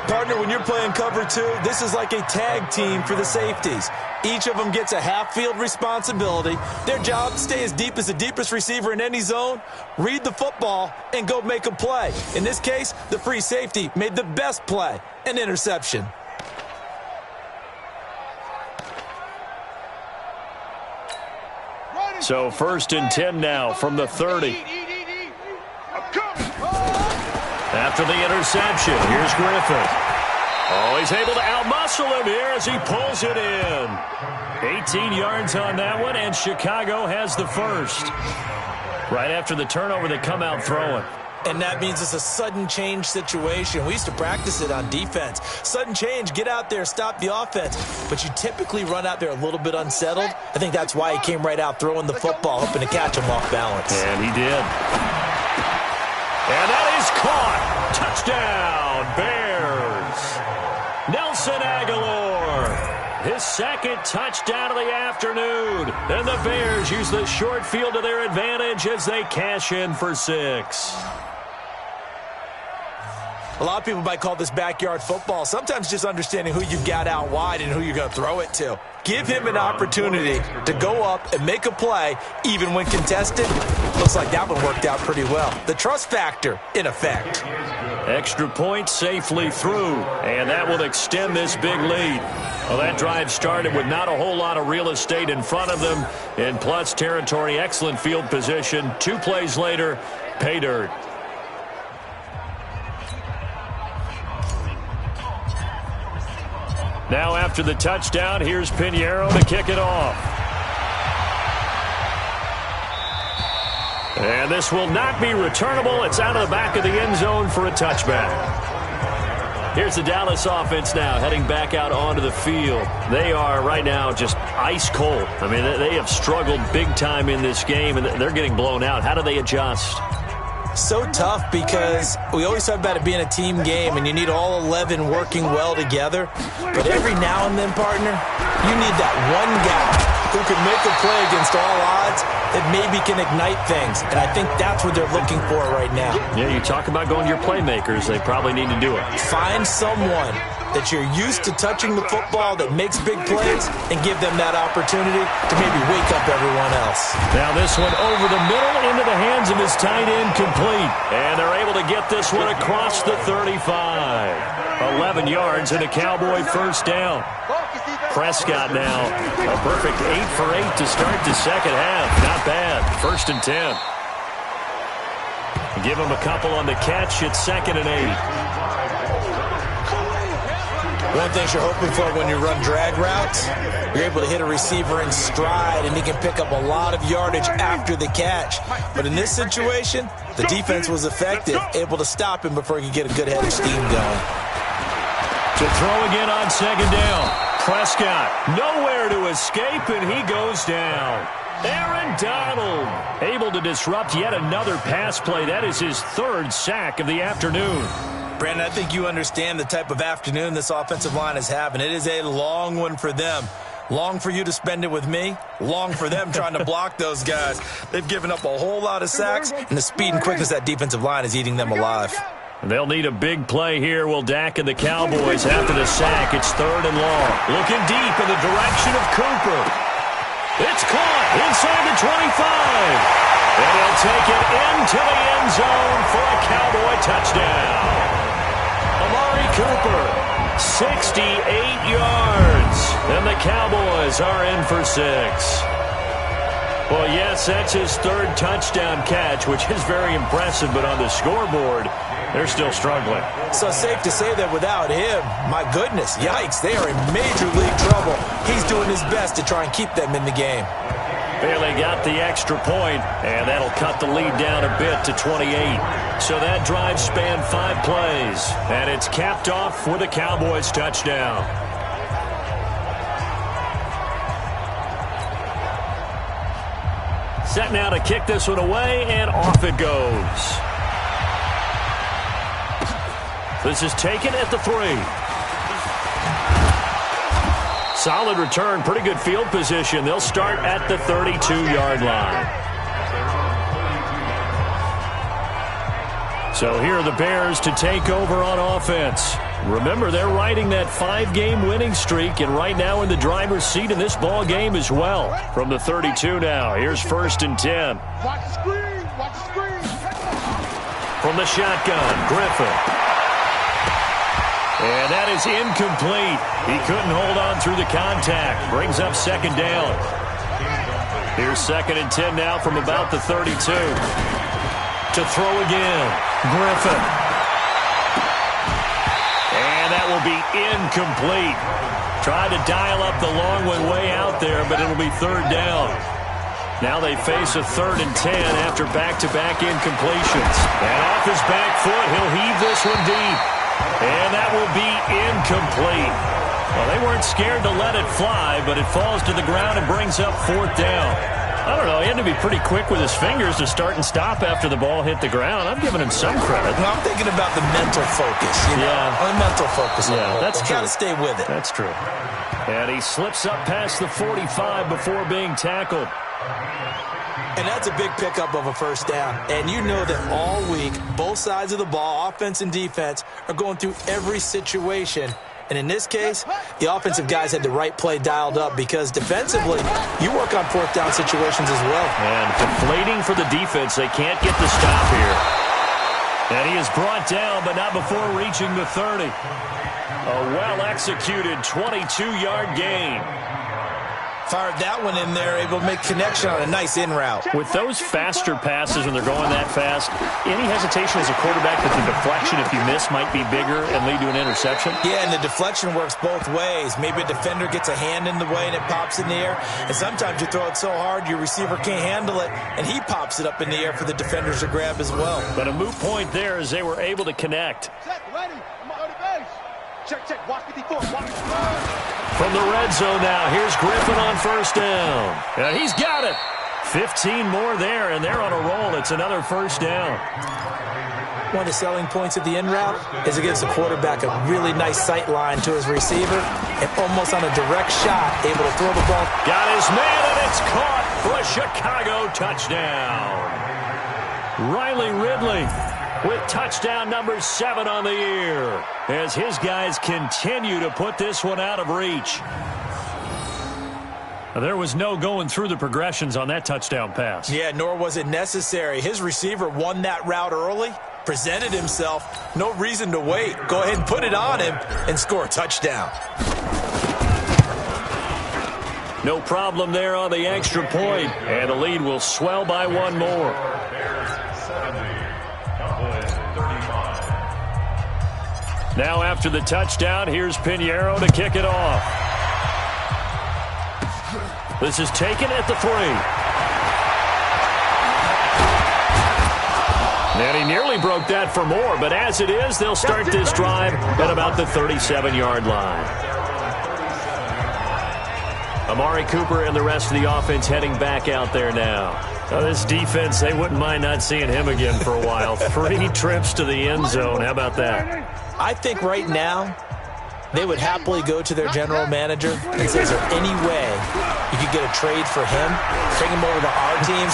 [SPEAKER 3] Partner, when you're playing cover 2, this is like a tag team for the safeties. Each of them gets a half-field responsibility. Their job, stay as deep as the deepest receiver in any zone, read the football, and go make a play. In this case, the free safety made the best play, an interception.
[SPEAKER 2] So 1st and 10 now from the 30. After the interception, here's Griffin. Oh, he's able to outmuscle him here as he pulls it in. 18 yards on that one, and Chicago has the first. Right after the turnover, they come out throwing.
[SPEAKER 3] And that means it's a sudden change situation. We used to practice it on defense. Sudden change, get out there, stop the offense. But you typically run out there a little bit unsettled. I think that's why he came right out throwing the football, hoping to catch him off balance.
[SPEAKER 2] And he did. And that is caught. Touchdown, Bears. Nelson Aguilar. His 2nd touchdown of the afternoon. And the Bears use the short field to their advantage as they cash in for 6.
[SPEAKER 3] A lot of people might call this backyard football. Sometimes just understanding who you've got out wide and who you're going to throw it to. Give him an opportunity to go up and make a play, even when contested. Looks like that one worked out pretty well. The trust factor, in effect.
[SPEAKER 2] Extra point safely through, and that will extend this big lead. Well, that drive started with not a whole lot of real estate in front of them. In plus territory, excellent field position. 2 plays later, pay dirt. Now after the touchdown, here's Pinheiro to kick it off. And this will not be returnable. It's out of the back of the end zone for a touchback. Here's the Dallas offense now heading back out onto the field. They are right now just ice cold. I mean, they have struggled big time in this game, and they're getting blown out. How do they adjust?
[SPEAKER 3] So tough because we always talk about it being a team game and you need all 11 working well together. But every now and then, partner, you need that one guy who can make a play against all odds that maybe can ignite things. And I think that's what they're looking for right now.
[SPEAKER 2] Yeah, you talk about going to your playmakers. They probably need to do it.
[SPEAKER 3] Find someone that you're used to touching the football that makes big plays and give them that opportunity to maybe wake up everyone else.
[SPEAKER 2] Now this one over the middle into the hands of his tight end, complete. And they're able to get this one across the 35. 11 yards and a Cowboy first down. Prescott now a perfect 8 for 8 to start the second half. Not bad. 1st and 10. Give him a couple on the catch. It's 2nd and 8.
[SPEAKER 3] One thing you're hoping for when you run drag routes, you're able to hit a receiver in stride, and he can pick up a lot of yardage after the catch. But in this situation, the defense was effective, able to stop him before he could get a good head of steam going.
[SPEAKER 2] To throw again on 2nd down. Prescott nowhere to escape, and he goes down. Aaron Donald able to disrupt yet another pass play. That is his 3rd sack of the afternoon.
[SPEAKER 3] Brandon, I think you understand the type of afternoon this offensive line is having. It is a long one for them. Long for you to spend it with me. Long for them trying to block those guys. They've given up a whole lot of sacks, and the speed and quickness of that defensive line is eating them alive.
[SPEAKER 2] They'll need a big play here. Will Dak and the Cowboys after the sack. It's 3rd and long. Looking deep in the direction of Cooper. It's caught inside the 25. And he'll take it into the end zone for a Cowboy touchdown. Amari Cooper, 68 yards. And the Cowboys are in for 6. Well, yes, that's his third touchdown catch, which is very impressive, but on the scoreboard, they're still struggling.
[SPEAKER 3] So safe to say that without him, my goodness, yikes, they are in major league trouble. He's doing his best to try and keep them in the game.
[SPEAKER 2] Bailey got the extra point, and that'll cut the lead down a bit to 28. So that drive spanned 5 plays, and it's capped off with a Cowboys touchdown. Set now to kick this one away, and off it goes. This is taken at the 3. Solid return, pretty good field position. They'll start at the 32-yard line. So here are the Bears to take over on offense. Remember, they're riding that 5-game winning streak, and right now in the driver's seat in this ball game as well. From the 32 now, here's 1st and 10.
[SPEAKER 4] Watch the screen. Watch the screen.
[SPEAKER 2] From the shotgun, Griffin. And that is incomplete. He couldn't hold on through the contact. Brings up 2nd down. Here's 2nd and 10 now from about the 32. To throw again, Griffin. And that will be incomplete. Tried to dial up the long one way out there, but it'll be 3rd down. Now they face a 3rd and 10 after back-to-back incompletions. And off his back foot, he'll heave this one deep. And that will be incomplete. Well, they weren't scared to let it fly, but it falls to the ground and brings up 4th down. I don't know. He had to be pretty quick with his fingers to start and stop after the ball hit the ground. I'm giving him some credit.
[SPEAKER 3] Well, I'm thinking about the mental focus. The mental focus.
[SPEAKER 2] Yeah, that's true.
[SPEAKER 3] Got to stay with it.
[SPEAKER 2] That's true. And he slips up past the 45 before being tackled.
[SPEAKER 3] And that's a big pickup of a 1st down. And you know that all week, both sides of the ball, offense and defense, are going through every situation. And in this case, the offensive guys had the right play dialed up because defensively, you work on 4th down situations as well.
[SPEAKER 2] And deflating for the defense. They can't get the stop here. And he is brought down, but not before reaching the 30. A well-executed 22-yard gain.
[SPEAKER 3] Fired that one in there, able to make connection on a nice in route.
[SPEAKER 2] With those faster passes when they're going that fast, any hesitation as a quarterback that the deflection, if you miss, might be bigger and lead to an interception?
[SPEAKER 3] Yeah, and the deflection works both ways. Maybe a defender gets a hand in the way and it pops in the air. And sometimes you throw it so hard your receiver can't handle it, and he pops it up in the air for the defenders to grab as well.
[SPEAKER 2] But a moot point there as they were able to connect.
[SPEAKER 4] Check, ready. I'm on the base. Check, check. Watch 54. Watch 54.
[SPEAKER 2] From the red zone now, here's Griffin on 1st down. And he's got it. 15 more there, and they're on a roll. It's another 1st down.
[SPEAKER 3] One of the selling points of the in route is it gives the quarterback a really nice sight line to his receiver and almost on a direct shot, able to throw the ball.
[SPEAKER 2] Got his man, and it's caught for a Chicago touchdown. Riley Ridley with touchdown number 7 on the year as his guys continue to put this one out of reach. There was no going through the progressions on that touchdown pass.
[SPEAKER 3] Yeah, nor was it necessary. His receiver won that route early, presented himself. No reason to wait. Go ahead and put it on him and score a touchdown.
[SPEAKER 2] No problem there on the extra point, and the lead will swell by 1 more. Now after the touchdown, here's Pinheiro to kick it off. This is taken at the 3. And he nearly broke that for more, but as it is, they'll start this drive at about the 37-yard line. Amari Cooper and the rest of the offense heading back out there now. Now this defense, they wouldn't mind not seeing him again for a while. 3 trips to the end zone. How about that?
[SPEAKER 3] I think right now they would happily go to their general manager and say, is there any way you could get a trade for him? Bring him over to our team.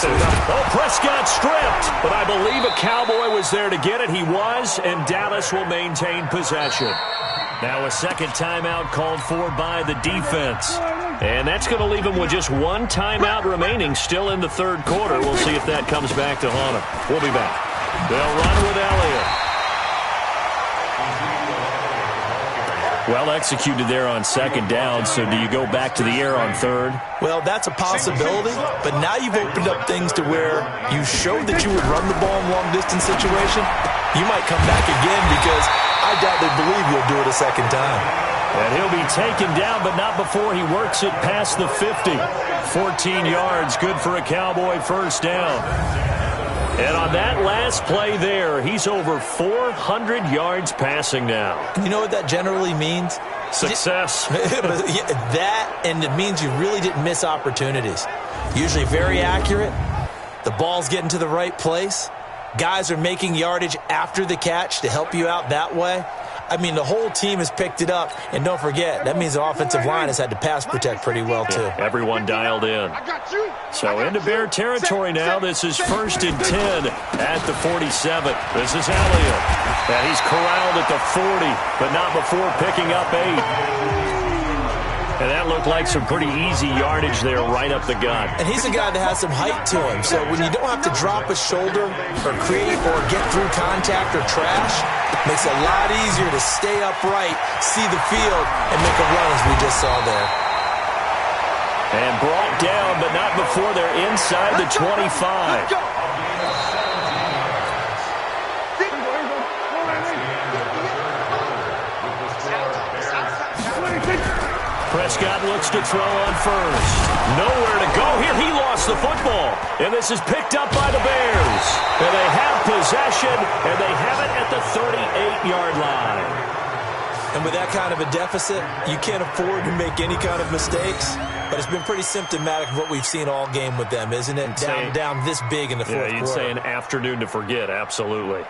[SPEAKER 2] Prescott stripped, but I believe a Cowboy was there to get it. He was, and Dallas will maintain possession. Now a second timeout called for by the defense. And that's going to leave him with just 1 timeout remaining still in the 3rd quarter. We'll see if that comes back to haunt him. We'll be back. They'll run with Elliott. Well executed there on second down, so do you go back to the air on third?
[SPEAKER 3] Well, that's a possibility, but now you've opened up things to where you showed that you would run the ball in long-distance situation. You might come back again because I doubt they believe you'll do it a second time.
[SPEAKER 2] And he'll be taken down, but not before he works it past the 50. 14 yards, good for a Cowboy first down. And on that last play there, he's over 400 yards passing now.
[SPEAKER 3] You know what that generally means?
[SPEAKER 2] Success.
[SPEAKER 3] That, and it means you really didn't miss opportunities. Usually very accurate. The ball's getting to the right place. Guys are making yardage after the catch to help you out that way. I mean, the whole team has picked it up. And don't forget, that means the offensive line has had to pass protect pretty well, too.
[SPEAKER 2] Yeah, everyone dialed in. So into Bear territory now. This is 1st and 10 at the 47. This is Elliott. And he's corralled at the 40, but not before picking up 8. And that looked like some pretty easy yardage there right up the gut.
[SPEAKER 3] And he's a guy that has some height to him. So when you don't have to drop a shoulder or create or get through contact or trash, it makes it a lot easier to stay upright, see the field, and make a run as we just saw there.
[SPEAKER 2] And brought down, but not before they're inside the 25. Prescott looks to throw on first. Nowhere to go here. He lost the football. And this is picked up by the Bears. And they have possession, and they have it at the 38-yard line.
[SPEAKER 3] And with that kind of a deficit, you can't afford to make any kind of mistakes. But it's been pretty symptomatic of what we've seen all game with them, isn't it? Down this big in the fourth quarter.
[SPEAKER 2] Yeah, you'd say an afternoon to forget, absolutely.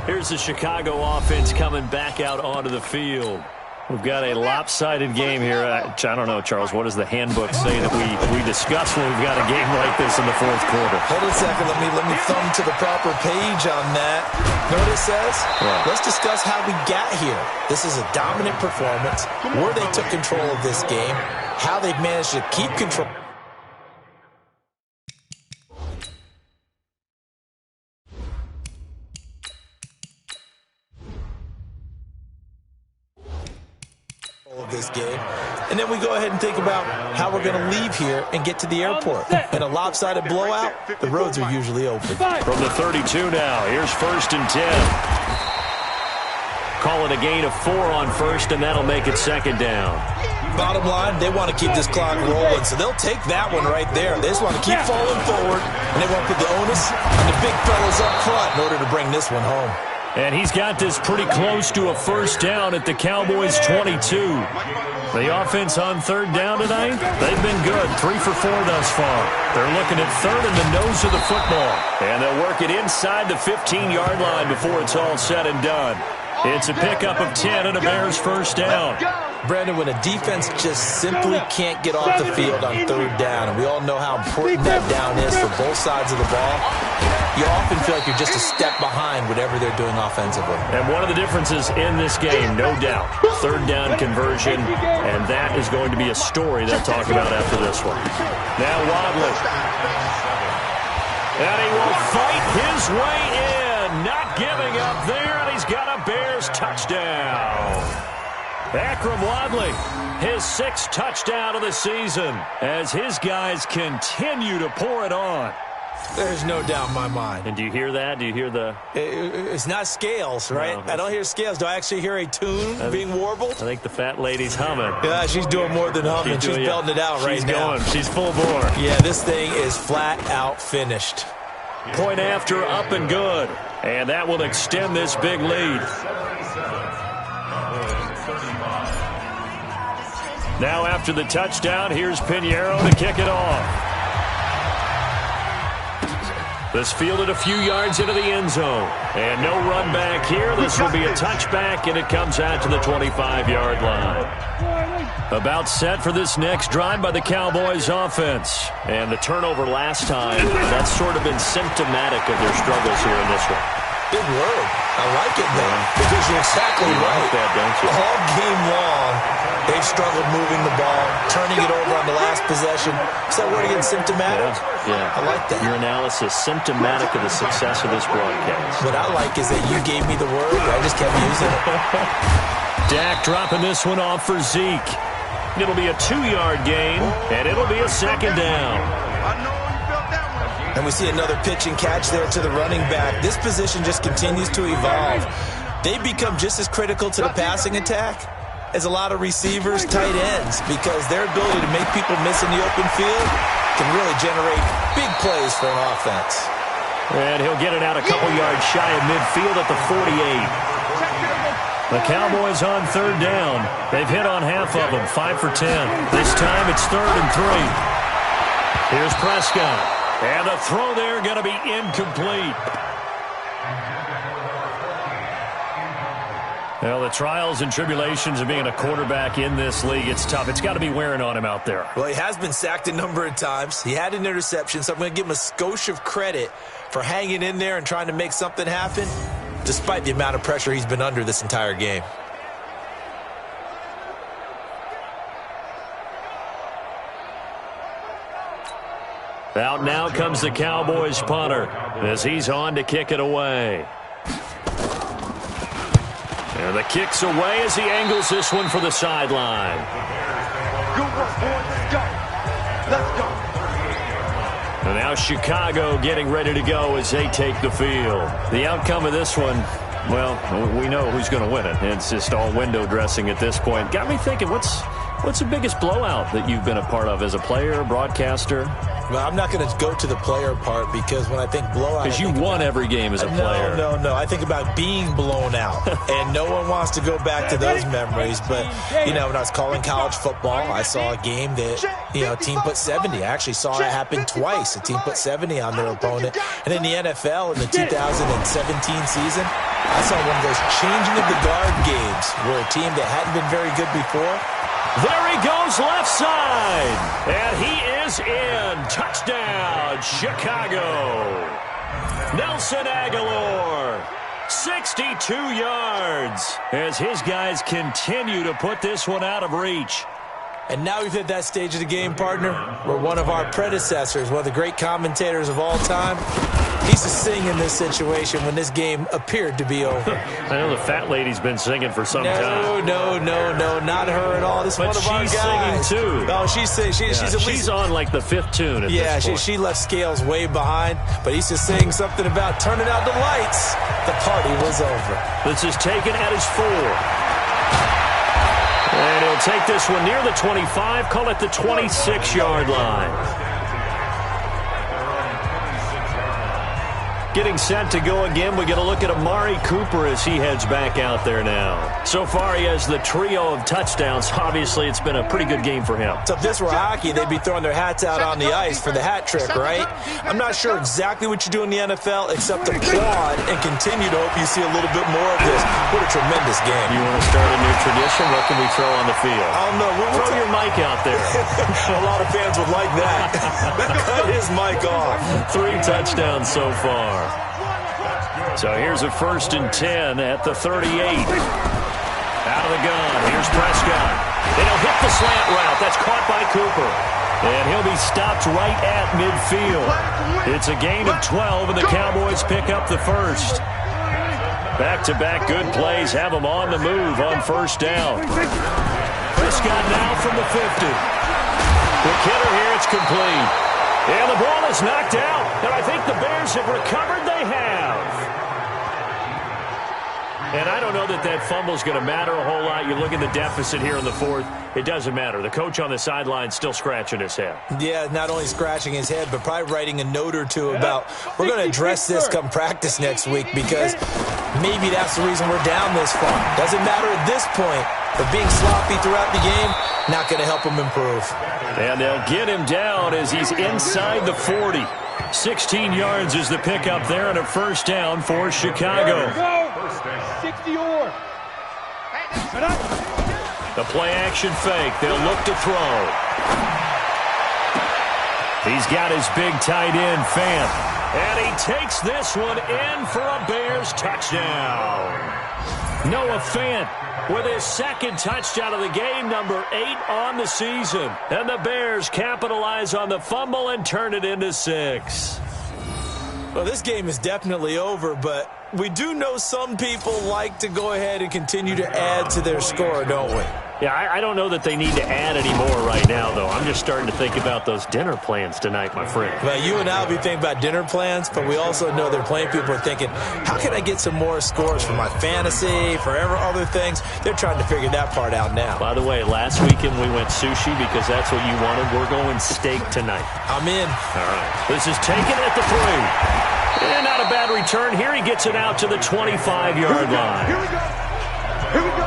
[SPEAKER 2] Here's the Chicago offense coming back out onto the field. We've got a lopsided game here. I don't know, Charles, what does the handbook say that we discuss when we've got a game like this in the fourth quarter?
[SPEAKER 3] Hold on a second. Let me thumb to the proper page on that. You know what it says?
[SPEAKER 2] Right.
[SPEAKER 3] Let's discuss how we got here. This is a dominant performance, where they took control of this game, how they've managed to keep control. Of this game, and then we go ahead and think about how we're going to leave here and get to the airport. In a lopsided blowout, the roads are usually open.
[SPEAKER 2] From the 32 now, here's 1st and 10. Call it a gain of 4 on first, and that'll make it 2nd down.
[SPEAKER 3] Bottom line, they want to keep this clock rolling, so they'll take that one right there. They just want to keep falling forward, and they want to put the onus on the big fellas up front in order to bring this one home.
[SPEAKER 2] And he's got this pretty close to a first down at the Cowboys' 22. The offense on 3rd down tonight, they've been good. 3 for 4 thus far. They're looking at 3rd in the nose of the football. And they'll work it inside the 15-yard line before it's all said and done. It's a pickup of 10 and a Bears first down.
[SPEAKER 3] Brandon, when a defense just simply can't get off the field on 3rd down, and we all know how important that down is for both sides of the ball, you often feel like you're just a step behind whatever they're doing offensively.
[SPEAKER 2] And one of the differences in this game, no doubt, 3rd down conversion, and that is going to be a story they'll talk about after this one. Now Wadley. And he will fight his way in, not giving up there, and he's got a Bears touchdown. Akram Wadley, his 6th touchdown of the season, as his guys continue to pour it on.
[SPEAKER 3] There's no doubt in my mind.
[SPEAKER 2] And do you hear that? Do you hear the...
[SPEAKER 3] It's not scales, right?
[SPEAKER 2] No.
[SPEAKER 3] I don't hear scales. Do I actually hear a tune being warbled?
[SPEAKER 2] I think the fat lady's humming.
[SPEAKER 3] Yeah, she's doing more than humming. She's belting it out right now.
[SPEAKER 2] She's going. She's full bore.
[SPEAKER 3] Yeah, this thing is flat out finished.
[SPEAKER 2] Point after, up and good. And that will extend this big lead. Now after the touchdown, here's Pinheiro to kick it off. This fielded a few yards into the end zone. And no run back here. This will be a touchback, and it comes out to the 25-yard line. About set for this next drive by the Cowboys offense. And the turnover last time, that's sort of been symptomatic of their struggles here in this one.
[SPEAKER 3] Big word. I like it, though, because you're exactly right.
[SPEAKER 2] Like that, don't you?
[SPEAKER 3] All game long, they've struggled moving the ball, turning it over on the last possession. Is that word again, symptomatic?
[SPEAKER 2] Yeah.
[SPEAKER 3] I like that.
[SPEAKER 2] Your analysis, symptomatic of the success of this broadcast.
[SPEAKER 3] What I like is that you gave me the word, I just kept using it.
[SPEAKER 2] Dak dropping this one off for Zeke. It'll be a 2-yard gain, and it'll be a second down.
[SPEAKER 3] And we see another pitch and catch there to the running back. This position just continues to evolve. They become just as critical to the passing attack as a lot of receivers, tight ends, because their ability to make people miss in the open field can really generate big plays for an offense.
[SPEAKER 2] And he'll get it out a couple yards shy of midfield at the 48. The Cowboys on third down. They've hit on half of them, 5 for 10. This time it's 3rd and 3. Here's Prescott. And the throw there going to be incomplete. Well, the trials and tribulations of being a quarterback in this league, it's tough. It's got to be wearing on him out there.
[SPEAKER 3] Well, he has been sacked a number of times. He had an interception, so I'm going to give him a skosh of credit for hanging in there and trying to make something happen, despite the amount of pressure he's been under this entire game.
[SPEAKER 2] Out now comes the Cowboys punter as he's on to kick it away. And the kick's away as he angles this one for the sideline.
[SPEAKER 4] Good work, boys. Let's go. Let's go.
[SPEAKER 2] And now Chicago getting ready to go as they take the field. The outcome of this one, well, we know who's going to win it. It's just all window dressing at this point. Got me thinking, what's the biggest blowout that you've been a part of as a player, broadcaster?
[SPEAKER 3] Well, I'm not going to go to the player part because when I think blowout...
[SPEAKER 2] Because you won every game as a player.
[SPEAKER 3] No. I think about being blown out. And no one wants to go back to those memories. But, when I was calling college football, I saw a game that, a team put 70. I actually saw it happen twice. A team put 70 on their opponent. And in the NFL, in the 2017 season, I saw one of those changing of the guard games where a team that hadn't been very good before...
[SPEAKER 2] There he goes left side. And he is in. Touchdown, Chicago. Nelson Aguilar, 62 yards as his guys continue to put this one out of reach.
[SPEAKER 3] And now we've hit that stage of the game, partner, where one of our predecessors, one of the great commentators of all time, he's to sing in this situation when this game appeared to be over.
[SPEAKER 2] I know the fat lady's been singing for some time.
[SPEAKER 3] No, not her at all. This is one of our guys.
[SPEAKER 2] But she's singing too.
[SPEAKER 3] Oh, she's singing. She's
[SPEAKER 2] on like the 5th tune at this point.
[SPEAKER 3] She left Scales way behind, but he's just saying something about turning out the lights. The party was over.
[SPEAKER 2] This is taken at his 4. And he'll take this one near the 25, call it the 26-yard line. Getting set to go again. We get a look at Amari Cooper as he heads back out there now. So far, he has the trio of touchdowns. Obviously, it's been a pretty good game for him.
[SPEAKER 3] So if this were hockey, they'd be throwing their hats out on the ice for the hat trick, right? I'm not sure exactly what you do in the NFL except applaud and continue to hope you see a little bit more of this. What a tremendous game.
[SPEAKER 2] You want to start a new tradition? What can we throw on the field?
[SPEAKER 3] I don't know.
[SPEAKER 2] Throw your mic out there.
[SPEAKER 3] A lot of fans would like that. Cut his mic off.
[SPEAKER 2] 3 touchdowns so far. So here's a 1st and 10 at the 38. Out of the gun. Here's Prescott. And he'll hit the slant route. That's caught by Cooper. And he'll be stopped right at midfield. It's a gain of 12, and the Cowboys pick up the first. Back-to-back good plays have them on the move on 1st down. Prescott now from the 50. The kidder here, it's complete. And the ball is knocked out. And I think the Bears have recovered. They have. And I don't know that that fumble is going to matter a whole lot. You look at the deficit here in the 4th. It doesn't matter. The coach on the sideline still scratching his head. Yeah,
[SPEAKER 3] not only scratching his head, but probably writing a note or two about we're going to address this come practice next week because maybe that's the reason we're down this far. Doesn't matter at this point, but being sloppy throughout the game, not going to help him improve.
[SPEAKER 2] And they'll get him down as he's inside the 40. 16 yards is the pickup there and a 1st down for Chicago.
[SPEAKER 4] 60 or.
[SPEAKER 2] The play action fake. They'll look to throw. He's got his big tight end, Fant. And he takes this one in for a Bears touchdown. Noah Fant with his second touchdown of the game, number 8 on the season. And the Bears capitalize on the fumble and turn it into 6.
[SPEAKER 3] Well, this game is definitely over, but we do know some people like to go ahead and continue to add to their score, don't we?
[SPEAKER 2] Yeah, I don't know that they need to add any more right now, though. I'm just starting to think about those dinner plans tonight, my friend.
[SPEAKER 3] Well, you and I will be thinking about dinner plans, but we also know there are plenty of people are thinking, how can I get some more scores for my fantasy, for other things? They're trying to figure that part out now.
[SPEAKER 2] By the way, last weekend we went sushi because that's what you wanted. We're going steak tonight.
[SPEAKER 3] I'm in.
[SPEAKER 2] All right. This is taken at the 3. And not a bad return. Here he gets it out to the 25-yard line.
[SPEAKER 4] Here we go. Here we go.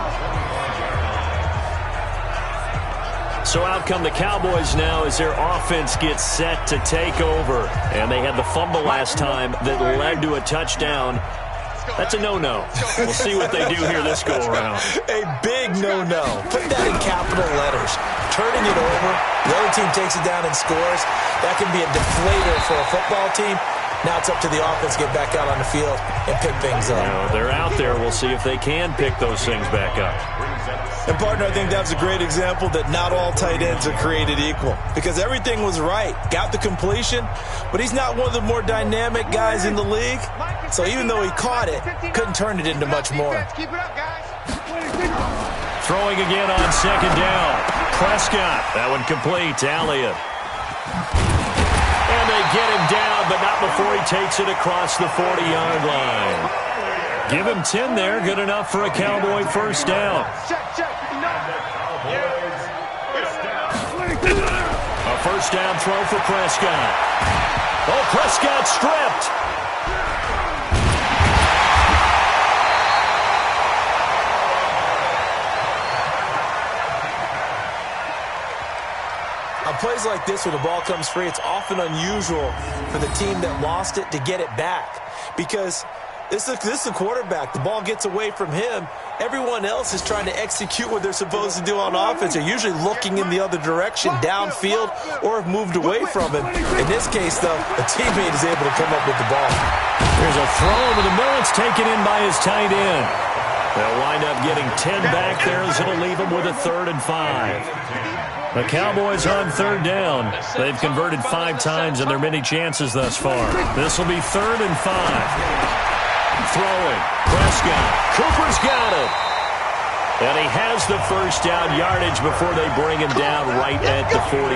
[SPEAKER 2] So out come the Cowboys now as their offense gets set to take over. And they had the fumble last time that led to a touchdown. That's a no-no. We'll see what they do here this go-around.
[SPEAKER 3] A big no-no. Put that in capital letters. Turning it over, the other team takes it down and scores. That can be a deflator for a football team. Now it's up to the offense to get back out on the field and pick things up.
[SPEAKER 2] They're out there. We'll see if they can pick those things back up.
[SPEAKER 3] And, partner, I think that's a great example that not all tight ends are created equal. Because everything was right. Got the completion, but he's not one of the more dynamic guys in the league. So even though he caught it, couldn't turn it into much more.
[SPEAKER 4] Keep it up, guys.
[SPEAKER 2] Throwing again on second down. Prescott. That one complete to Elliott. And they get him down, but not before he takes it across the 40-yard line. Give him 10 there. Good enough for a Cowboy first down. A first down throw for Prescott. Oh, Prescott stripped.
[SPEAKER 3] On plays like this, when the ball comes free, it's often unusual for the team that lost it to get it back. Because this is the quarterback. The ball gets away from him. Everyone else is trying to execute what they're supposed to do on offense. They're usually looking in the other direction, downfield, or have moved away from him. In this case, though, a teammate is able to come up with the ball.
[SPEAKER 2] There's a throw over the middle. It's taken in by his tight end. They'll wind up getting 10 back there as it'll leave them with a 3rd and 5. The Cowboys on 3rd down. They've converted 5 times in their many chances thus far. This will be 3rd and 5. Throwing. Prescott. Cooper's got it. And he has the first down yardage before they bring him down right at the 45.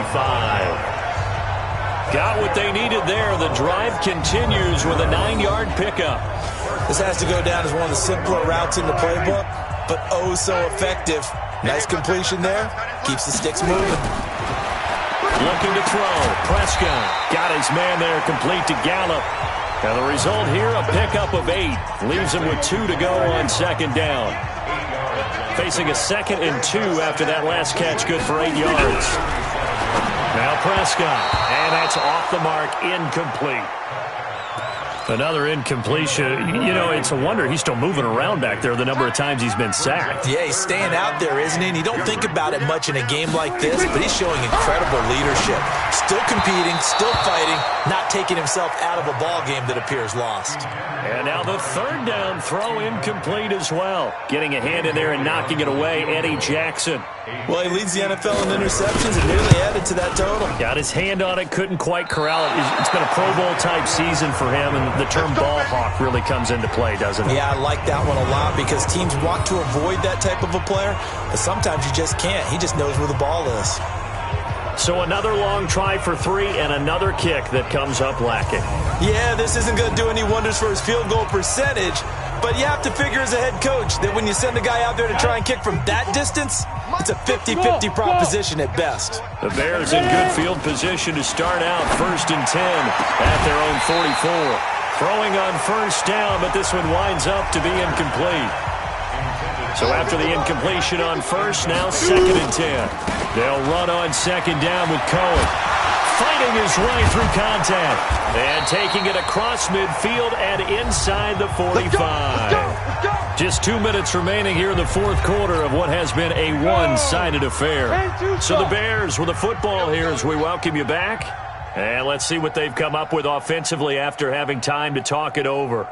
[SPEAKER 2] Got what they needed there. The drive continues with a 9-yard pickup.
[SPEAKER 3] This has to go down as one of the simpler routes in the playbook, but oh so effective. Nice completion there. Keeps the sticks moving.
[SPEAKER 2] Looking to throw. Prescott got his man there, complete to Gallup. And the result here, a pickup of 8. Leaves him with 2 to go on second down. Facing a 2nd and 2 after that last catch, good for 8 yards. Now Prescott, and that's off the mark, incomplete. Another incompletion. You know, it's a wonder he's still moving around back there the number of times he's been sacked.
[SPEAKER 3] Yeah, he's staying out there, isn't he? And you don't think about it much in a game like this, but he's showing incredible leadership. Still competing, still fighting, not taking himself out of a ball game that appears lost.
[SPEAKER 2] And now the 3rd down throw incomplete as well. Getting a hand in there and knocking it away, Eddie Jackson.
[SPEAKER 3] Well, he leads the NFL in interceptions and nearly added to that total.
[SPEAKER 2] Got his hand on it, couldn't quite corral it. It's been a Pro Bowl-type season for him, and the term ball hawk really comes into play, doesn't it?
[SPEAKER 3] Yeah, I like that one a lot because teams want to avoid that type of a player, but sometimes you just can't. He just knows where the ball is.
[SPEAKER 2] So another long try for 3 and another kick that comes up lacking.
[SPEAKER 3] Yeah, this isn't going to do any wonders for his field goal percentage, but you have to figure as a head coach that when you send a guy out there to try and kick from that distance, it's a 50-50 proposition at best.
[SPEAKER 2] The Bears in good field position to start out 1st and 10 at their own 44. Throwing on first down, but this one winds up to be incomplete. So after the incompletion on first, now 2nd and 10. They'll run on second down with Cohen. Fighting his way through contact. And taking it across midfield and inside the 45. Just 2 minutes remaining here in the 4th quarter of what has been a one-sided affair. So the Bears with the football here as we welcome you back And let's see what they've come up with offensively after having time to talk it over.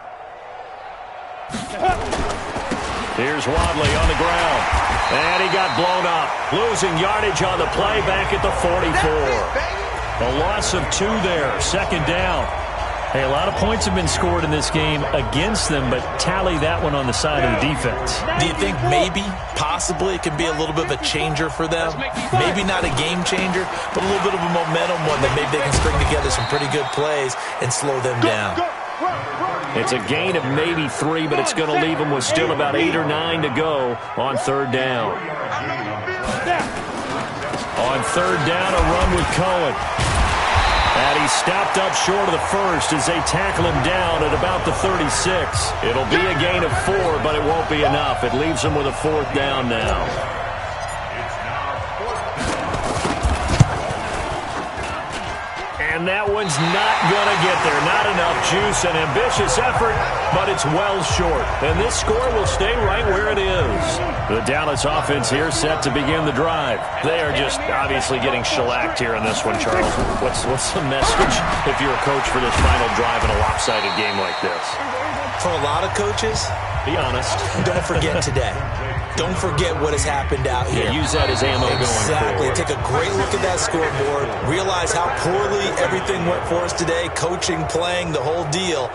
[SPEAKER 2] Here's Wadley on the ground. And he got blown up. Losing yardage on the play back at the 44. A loss of 2 there. 2nd down.
[SPEAKER 5] Hey, a lot of points have been scored in this game against them, but tally that one on the side of the defense.
[SPEAKER 3] Do you think maybe, possibly, it could be a little bit of a changer for them? Maybe not a game changer, but a little bit of a momentum one that maybe they can string together some pretty good plays and slow them down.
[SPEAKER 2] It's a gain of maybe 3, but it's going to leave them with still about 8 or 9 to go on 3rd down. On 3rd down, a run with Cohen. And he stopped up short of the first as they tackle him down at about the 36. It'll be a gain of 4, but it won't be enough. It leaves him with a 4th down now. And that one's not going to get there. Not enough juice. An ambitious effort, but it's well short. And this score will stay right where it is. The Dallas offense here set to begin the drive. They are just obviously getting shellacked here in this one, Charles. What's the message if you're a coach for this final drive in a lopsided game like this?
[SPEAKER 3] For a lot of coaches,
[SPEAKER 2] be honest.
[SPEAKER 3] Don't forget today. Don't forget what has happened out here.
[SPEAKER 2] Yeah, use that as ammo going forward.
[SPEAKER 3] Take a great look at that scoreboard. Realize how poorly everything went for us today. Coaching, playing, the whole deal.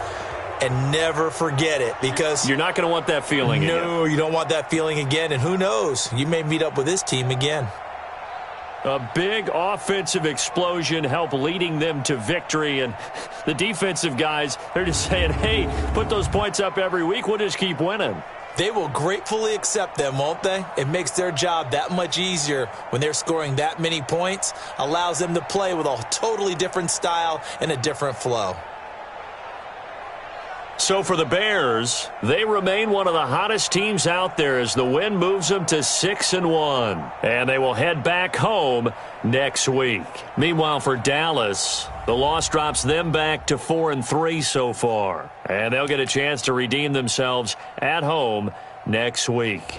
[SPEAKER 3] And never forget it, because
[SPEAKER 2] you're not going to want that feeling again.
[SPEAKER 3] No, you don't want that feeling again. And who knows? You may meet up with this team again.
[SPEAKER 2] A big offensive explosion helped leading them to victory. And the defensive guys, they're just saying, hey, put those points up every week. We'll just keep winning.
[SPEAKER 3] They will gratefully accept them, won't they? It makes their job that much easier when they're scoring that many points. Allows them to play with a totally different style and a different flow.
[SPEAKER 2] So for the Bears, they remain one of the hottest teams out there as the win moves them to 6-1. And they will head back home next week. Meanwhile, for Dallas, the loss drops them back to 4-3 so far. And they'll get a chance to redeem themselves at home next week.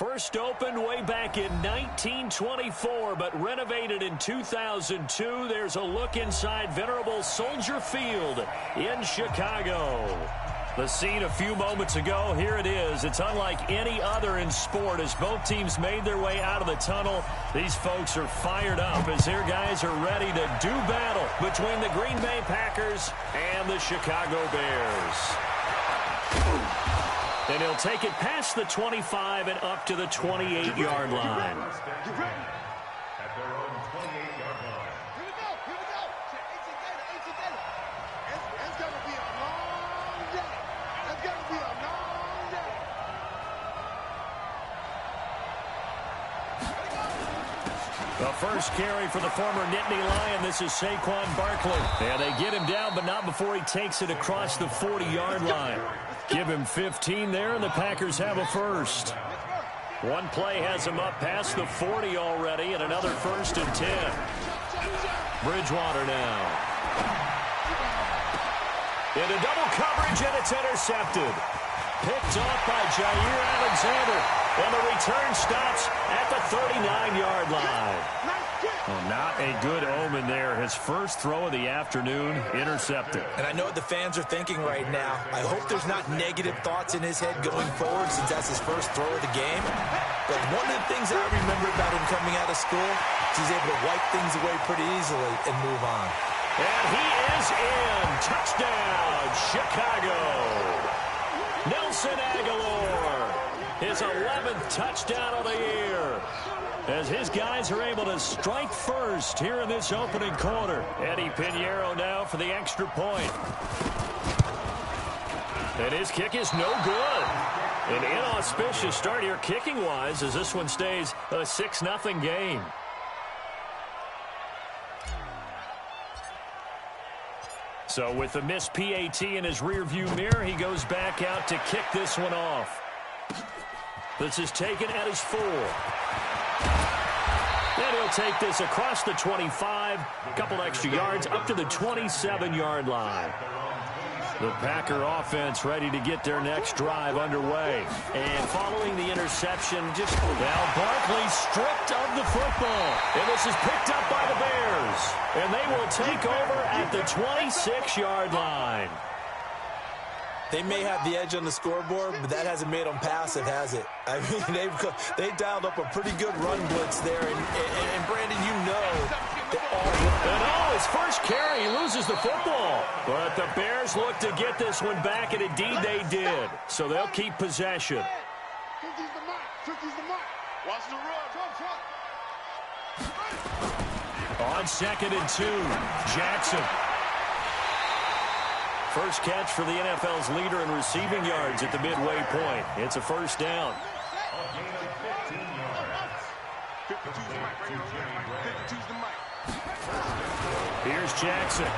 [SPEAKER 2] First opened way back in 1924, but renovated in 2002. There's a look inside venerable Soldier Field in Chicago. The scene a few moments ago, here it is. It's unlike any other in sport as both teams made their way out of the tunnel. These folks are fired up as their guys are ready to do battle between the Green Bay Packers and the Chicago Bears. And he'll take it past the 25 and up to the 28-yard line.
[SPEAKER 4] At their own 28-yard line. Here we go. It's going to be a long day. It's going to be a long day.
[SPEAKER 2] The first carry for the former Nittany Lion. This is Saquon Barkley. And they get him down, but not before he takes it across the 40-yard line. Give him 15 there, and the Packers have a first. One play has him up past the 40 already, and another 1st and 10. Bridgewater now. Into double coverage, and it's intercepted. Picked off by Jair Alexander, and the return stops at the 39-yard line. Well, not a good omen there. His first throw of the afternoon intercepted.
[SPEAKER 3] And I know what the fans are thinking right now. I hope there's not negative thoughts in his head going forward since that's his first throw of the game. But one of the things I remember about him coming out of school is he's able to wipe things away pretty easily and move on.
[SPEAKER 2] And he is in. Touchdown, Chicago. Nelson Aguilar, his 11th touchdown of the year. As his guys are able to strike first here in this opening quarter. Eddie Pinheiro now for the extra point. And his kick is no good. An inauspicious start here kicking-wise as this one stays a 6-0 game. So with the missed PAT in his rearview mirror, he goes back out to kick this one off. This is taken at his 4. And he'll take this across the 25, a couple extra yards, up to the 27-yard line. The Packer offense ready to get their next drive underway. And following the interception, now Barkley stripped of the football. And this is picked up by the Bears. And they will take over at the 26-yard line.
[SPEAKER 3] They may have the edge on the scoreboard, but that hasn't made them passive, has it? I mean, they dialed up a pretty good run blitz there. And Brandon, you know that
[SPEAKER 2] his first carry, he loses the football. But the Bears look to get this one back, and indeed they did. So they'll keep possession.
[SPEAKER 4] 50's the mark. 50's the mark. Watch the run.
[SPEAKER 2] On 2nd and 2, Jackson. First catch for the NFL's leader in receiving yards at the midway point. It's a first down. Here's Jackson.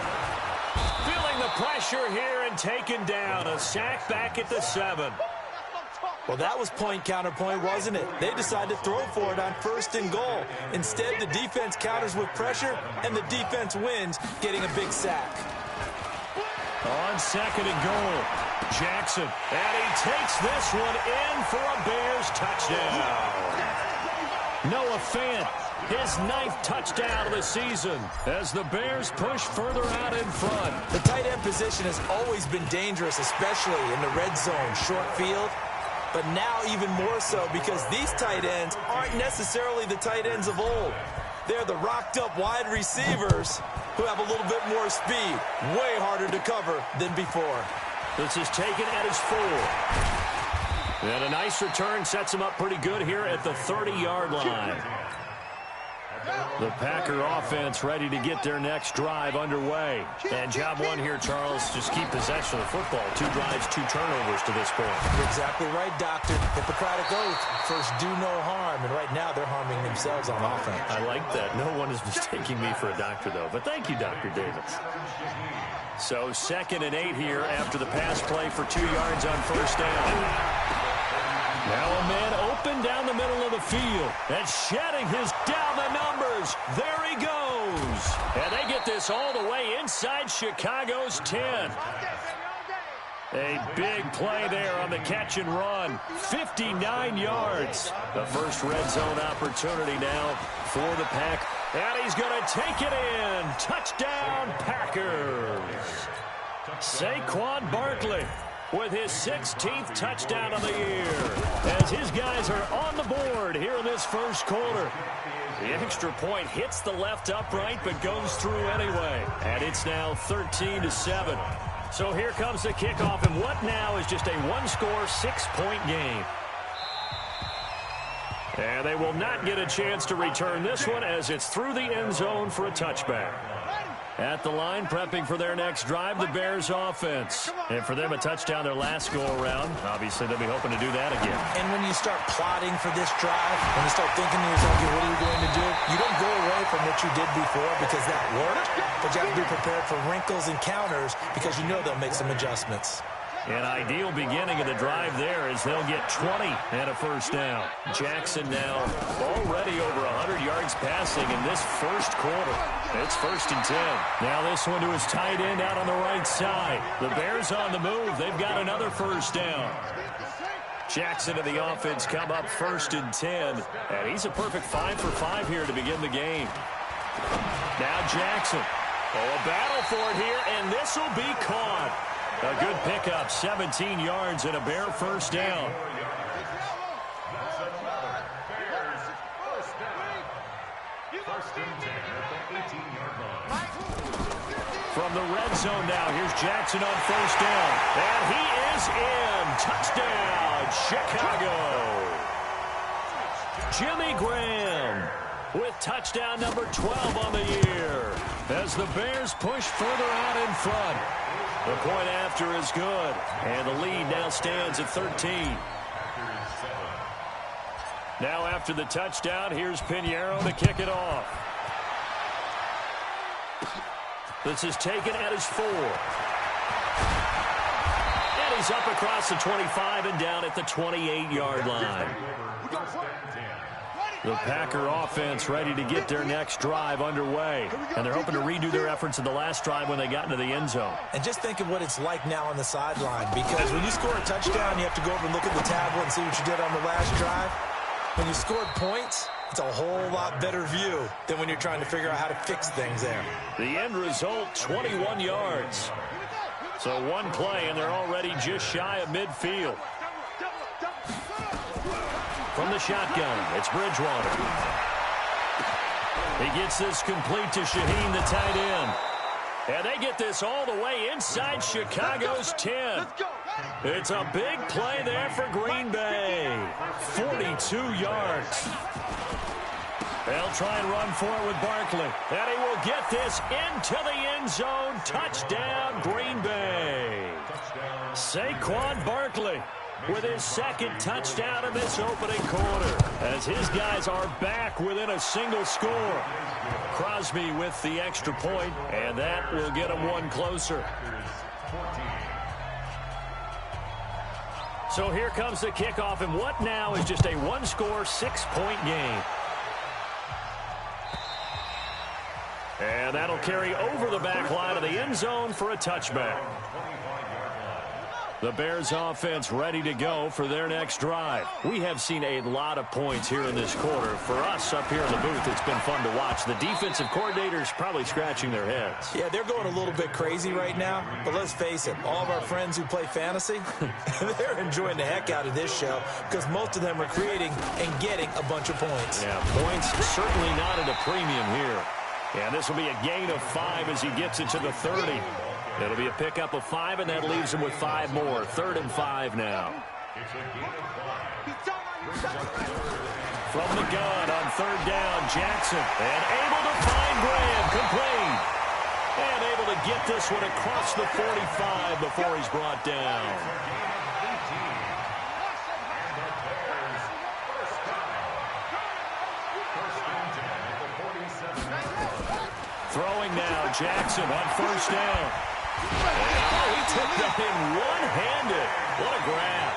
[SPEAKER 2] Feeling the pressure here and taken down. A sack back at the 7.
[SPEAKER 3] Well, that was point counterpoint, wasn't it? They decided to throw for it on 1st and goal. Instead, the defense counters with pressure, and the defense wins, getting a big sack.
[SPEAKER 2] On 2nd and goal, Jackson. And he takes this one in for a Bears touchdown. Noah Fant, his 9th touchdown of the season as the Bears push further out in front.
[SPEAKER 3] The tight end position has always been dangerous, especially in the red zone, short field. But now even more so because these tight ends aren't necessarily the tight ends of old. They're the rocked-up wide receivers who have a little bit more speed. Way harder to cover than before.
[SPEAKER 2] This is taken at his 4. And a nice return sets him up pretty good here at the 30-yard line. The Packer offense ready to get their next drive underway. And job one here, Charles, just keep possession of the football. 2 drives, 2 turnovers to this point.
[SPEAKER 3] You're exactly right, Doctor. Hippocratic oath. First, do no harm. And right now, they're harming themselves on offense.
[SPEAKER 2] I like that. No one is mistaking me for a doctor, though. But thank you, Dr. Davis. So 2nd and 8 here after the pass play for 2 yards on 1st down. Now a man open down the middle of the field. And shedding his down the numbers. There he goes. And they get this all the way inside Chicago's 10. A big play there on the catch and run. 59 yards. The first red zone opportunity now for the Pack. And he's going to take it in. Touchdown, Packers. Saquon Barkley with his 16th touchdown of the year, as his guys are on the board here in this first quarter. The extra point hits the left upright but goes through anyway. And it's now 13-7. So here comes the kickoff, and what now is just a one-score, 6-point game. And they will not get a chance to return this one as it's through the end zone for a touchback. At the line, prepping for their next drive, the Bears offense. And for them, a touchdown their last go-around. Obviously, they'll be hoping to do that again.
[SPEAKER 3] And when you start plotting for this drive, when you start thinking to yourself, okay, what are you going to do? You don't go away from what you did before because that worked, but you have to be prepared for wrinkles and counters because you know they'll make some adjustments.
[SPEAKER 2] An ideal beginning of the drive there as they'll get 20 and a first down. Jackson now already over 100 yards passing in this first quarter. It's 1st and 10. Now this one to his tight end out on the right side. The Bears on the move. They've got another first down. Jackson and the offense come up 1st and 10. And he's a perfect 5 for 5 here to begin the game. Now Jackson. Oh, a battle for it here, and this will be caught. A good pickup, 17 yards and a Bear first down. From the red zone now, here's Jackson on first down. And he is in. Touchdown, Chicago. Jimmy Graham with touchdown number 12 on the year as the Bears push further out in front. The point after is good, and the lead now stands at 13. Now after the touchdown, here's Pinheiro to kick it off. This is taken at his 4. And he's up across the 25 and down at the 28-yard line. The Packer offense ready to get their next drive underway. And they're hoping to redo their efforts in the last drive when they got into the end zone.
[SPEAKER 3] And just think of what it's like now on the sideline. Because when you score a touchdown, you have to go over and look at the tablet and see what you did on the last drive. When you scored points, it's a whole lot better view than when you're trying to figure out how to fix things there.
[SPEAKER 2] The end result, 21 yards. So one play, and they're already just shy of midfield. From the shotgun, it's Bridgewater. He gets this complete to Shaheen, the tight end. And they get this all the way inside Chicago's 10. It's a big play there for Green Bay. 42 yards. They'll try and run for it with Barkley. And he will get this into the end zone. Touchdown, Green Bay. Saquon Barkley with his second touchdown in this opening quarter, as his guys are back within a single score. Crosby with the extra point, and that will get them one closer. So here comes the kickoff, and what now is just a one-score, 6-point game. And that'll carry over the back line of the end zone for a touchback. The Bears offense ready to go for their next drive. We have seen a lot of points here in this quarter. For us up here in the booth, it's been fun to watch. The defensive coordinators probably scratching their heads.
[SPEAKER 3] Yeah, they're going a little bit crazy right now. But let's face it, all of our friends who play fantasy, they're enjoying the heck out of this show because most of them are creating and getting a bunch of points.
[SPEAKER 2] Yeah, points certainly not at a premium here. And this will be a gain of 5 as he gets it to the 30. It'll be a pickup of 5, and that leaves him with 5 more. 3rd and 5 now. From the gun on 3rd down, Jackson. And able to find Graham, complete. And able to get this one across the 45 before he's brought down. Throwing now, Jackson on 1st down. Oh, he took that in one-handed. What a grab.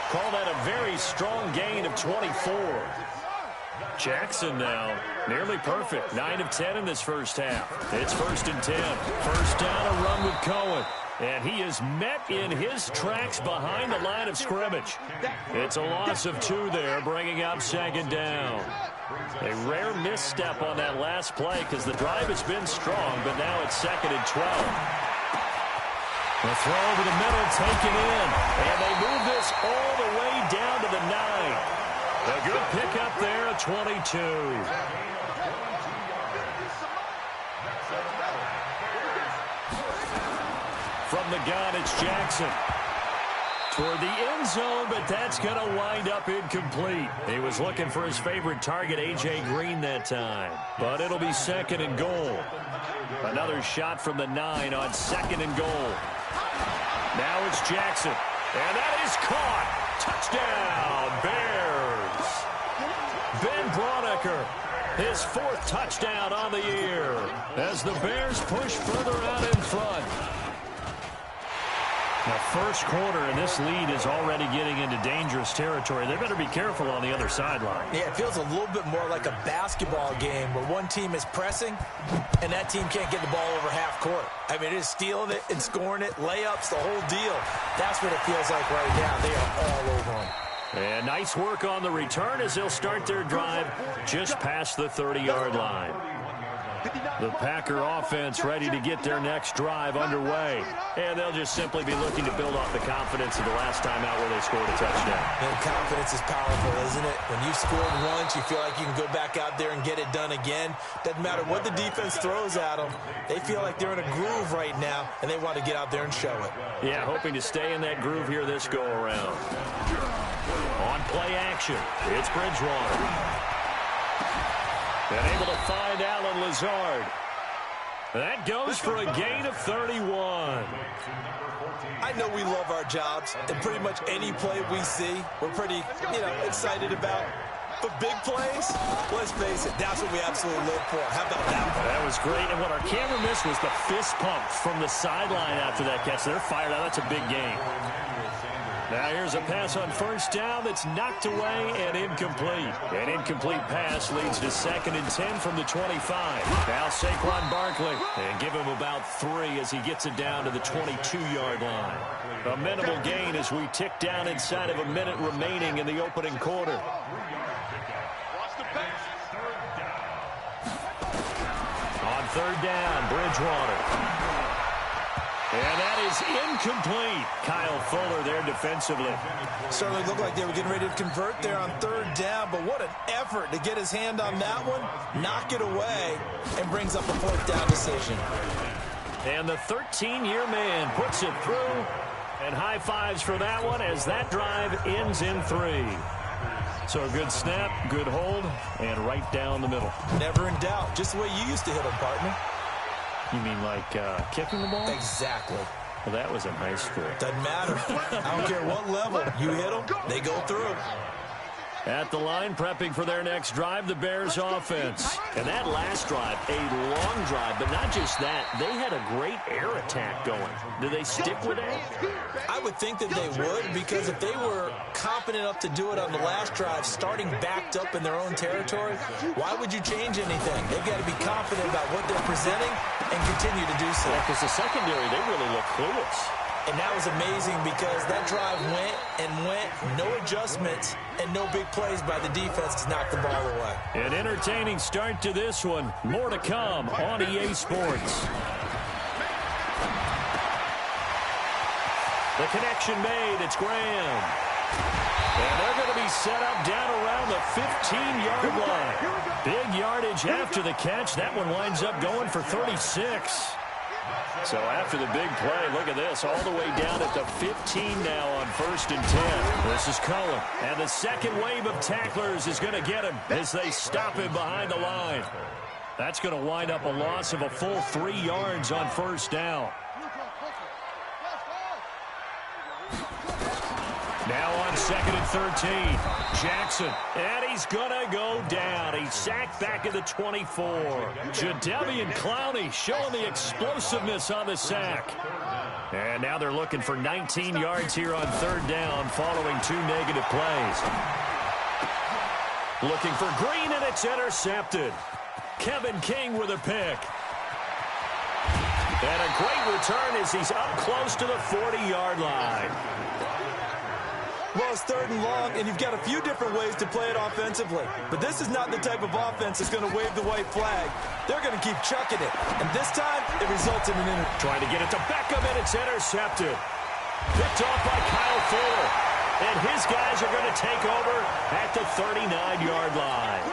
[SPEAKER 2] Call that a very strong gain of 24. Jackson now nearly perfect. 9 of 10 in this first half. It's 1st and 10. First down, a run with Cohen. And he is met in his tracks behind the line of scrimmage. It's a loss of 2 there, bringing up second down. A rare misstep on that last play because the drive has been strong, but now it's 2nd and 12. The throw over the middle, taken in. And they move this all the way down to the 9. A good pickup there at 22. From the gun, it's Jackson. Toward the end zone, but that's going to wind up incomplete. He was looking for his favorite target, A.J. Green, that time. But it'll be 2nd and goal. Another shot from the 9 on 2nd and goal. Now it's Jackson. And that is caught. Touchdown, Bears. Ben Braunecker, his 4th touchdown on the year as the Bears push further out in front. The first quarter, and this lead is already getting into dangerous territory. They better be careful on the other sideline.
[SPEAKER 3] Yeah, it feels a little bit more like a basketball game where one team is pressing and that team can't get the ball over half court. I mean, it is stealing it and scoring it, layups, the whole deal. That's what it feels like right now. They are all over them.
[SPEAKER 2] And nice work on the return as they'll start their drive just past the 30-yard line. The Packer offense ready to get their next drive underway. And they'll just simply be looking to build off the confidence of the last time out where they scored a touchdown.
[SPEAKER 3] And confidence is powerful, isn't it? When you've scored once, you feel like you can go back out there and get it done again. Doesn't matter what the defense throws at them. They feel like they're in a groove right now, and they want to get out there and show it.
[SPEAKER 2] Yeah, hoping to stay in that groove here this go-around. On play action, it's Bridgewater. And able to find Alan Lazard. That goes for a gain of 31.
[SPEAKER 3] I know we love our jobs, and pretty much any play we see, we're pretty, excited about. But big plays, let's face it, that's what we absolutely live for. How about that one?
[SPEAKER 2] That was great, and what our camera missed was the fist pump from the sideline after that catch. They're fired out. That's a big game. Now here's a pass on first down that's knocked away and incomplete. An incomplete pass leads to 2nd and 10 from the 25. Now Saquon Barkley, and give him about 3 as he gets it down to the 22-yard line. A minimal gain as we tick down inside of a minute remaining in the opening quarter. On 3rd down, Bridgewater. And that is incomplete. Kyle Fuller there defensively.
[SPEAKER 3] Certainly looked like they were getting ready to convert there on 3rd down, but what an effort to get his hand on that one, knock it away, and brings up a 4th down decision.
[SPEAKER 2] And the 13-year man puts it through, and high fives for that one as that drive ends in 3. So a good snap, good hold, and right down the middle.
[SPEAKER 3] Never in doubt, just the way you used to hit them, partner.
[SPEAKER 2] You mean like kicking the ball?
[SPEAKER 3] Exactly.
[SPEAKER 2] Well, that was in high school.
[SPEAKER 3] Doesn't matter. I don't care what level. You hit them, they go through.
[SPEAKER 2] At the line, prepping for their next drive, the Bears offense. And that last drive, a long drive, but not just that. They had a great air attack going. Do they stick with that?
[SPEAKER 3] I would think that they would, because if they were confident enough to do it on the last drive, starting backed up in their own territory, why would you change anything? They've got to be confident about what they're presenting and continue to do so.
[SPEAKER 2] Because the secondary, they really look clueless.
[SPEAKER 3] And that was amazing because that drive went, no adjustments, and no big plays by the defense to knock the ball away.
[SPEAKER 2] An entertaining start to this one. More to come on EA Sports. The connection made. It's Graham. And they're going to be set up down around the 15-yard line. Big yardage after the catch. That one winds up going for 36. So after the big play, look at this, all the way down at the 15 now on 1st and 10. This is Cullen. And the second wave of tacklers is going to get him as they stop him behind the line. That's going to wind up a loss of a full 3 yards on 1st down. Now on 2nd and 13, Jackson, and he's going to go down. He's sacked back at the 24. Jadeveon Clowney showing the explosiveness on the sack. And now they're looking for 19 yards here on 3rd down following 2 negative plays. Looking for Green, and it's intercepted. Kevin King with a pick. And a great return as he's up close to the 40-yard line.
[SPEAKER 3] Well, it's 3rd and long, and you've got a few different ways to play it offensively. But this is not the type of offense that's going to wave the white flag. They're going to keep chucking it. And this time, it results in an interception.
[SPEAKER 2] Trying to get it to Beckham, and it's intercepted. Picked off by Kyle Fuller. And his guys are going to take over at the 39-yard line.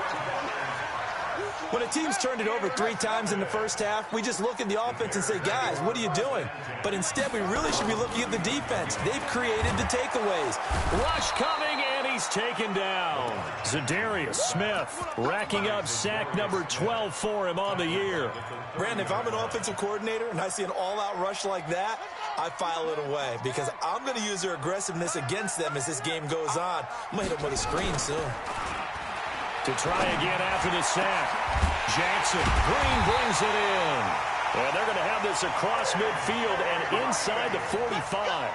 [SPEAKER 3] When a team's turned it over 3 times in the first half, we just look at the offense and say, guys, what are you doing? But instead, we really should be looking at the defense. They've created the takeaways.
[SPEAKER 2] Rush coming, and he's taken down. Zadarius Smith racking up sack number 12 for him on the year.
[SPEAKER 3] Brandon, if I'm an offensive coordinator and I see an all-out rush like that, I file it away because I'm going to use their aggressiveness against them as this game goes on. I'm going to hit them with a screen soon.
[SPEAKER 2] To try again after the sack. Jackson, Green brings it in. And they're going to have this across midfield and inside the 45.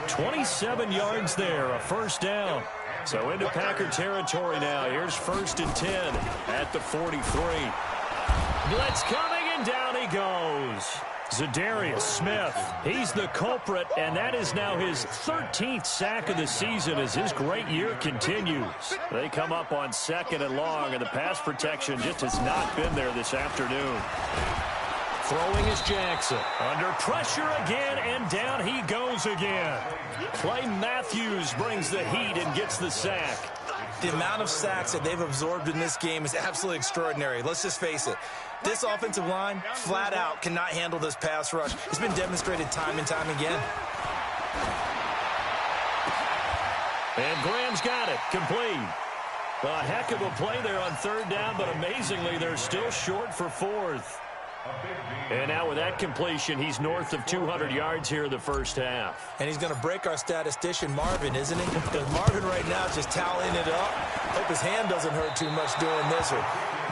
[SPEAKER 2] 27 yards there, a first down. So into Packer territory now. Here's 1st and 10 at the 43. Blitz coming, and down he goes. Zadarius Smith, he's the culprit, and that is now his 13th sack of the season as his great year continues. They come up on 2nd and long, and the pass protection just has not been there this afternoon. Throwing is Jackson. Under pressure again, and down he goes again. Clay Matthews brings the heat and gets the sack.
[SPEAKER 3] The amount of sacks that they've absorbed in this game is absolutely extraordinary. Let's just face it. This offensive line, flat out, cannot handle this pass rush. It's been demonstrated time and time again.
[SPEAKER 2] And Graham's got it. Complete. A heck of a play there on 3rd down, but amazingly, they're still short for 4th. And now with that completion, he's north of 200 yards here in the first half.
[SPEAKER 3] And he's going to break our statistician, Marvin, isn't he? Because Marvin right now is just tallying it up. Hope his hand doesn't hurt too much doing this, or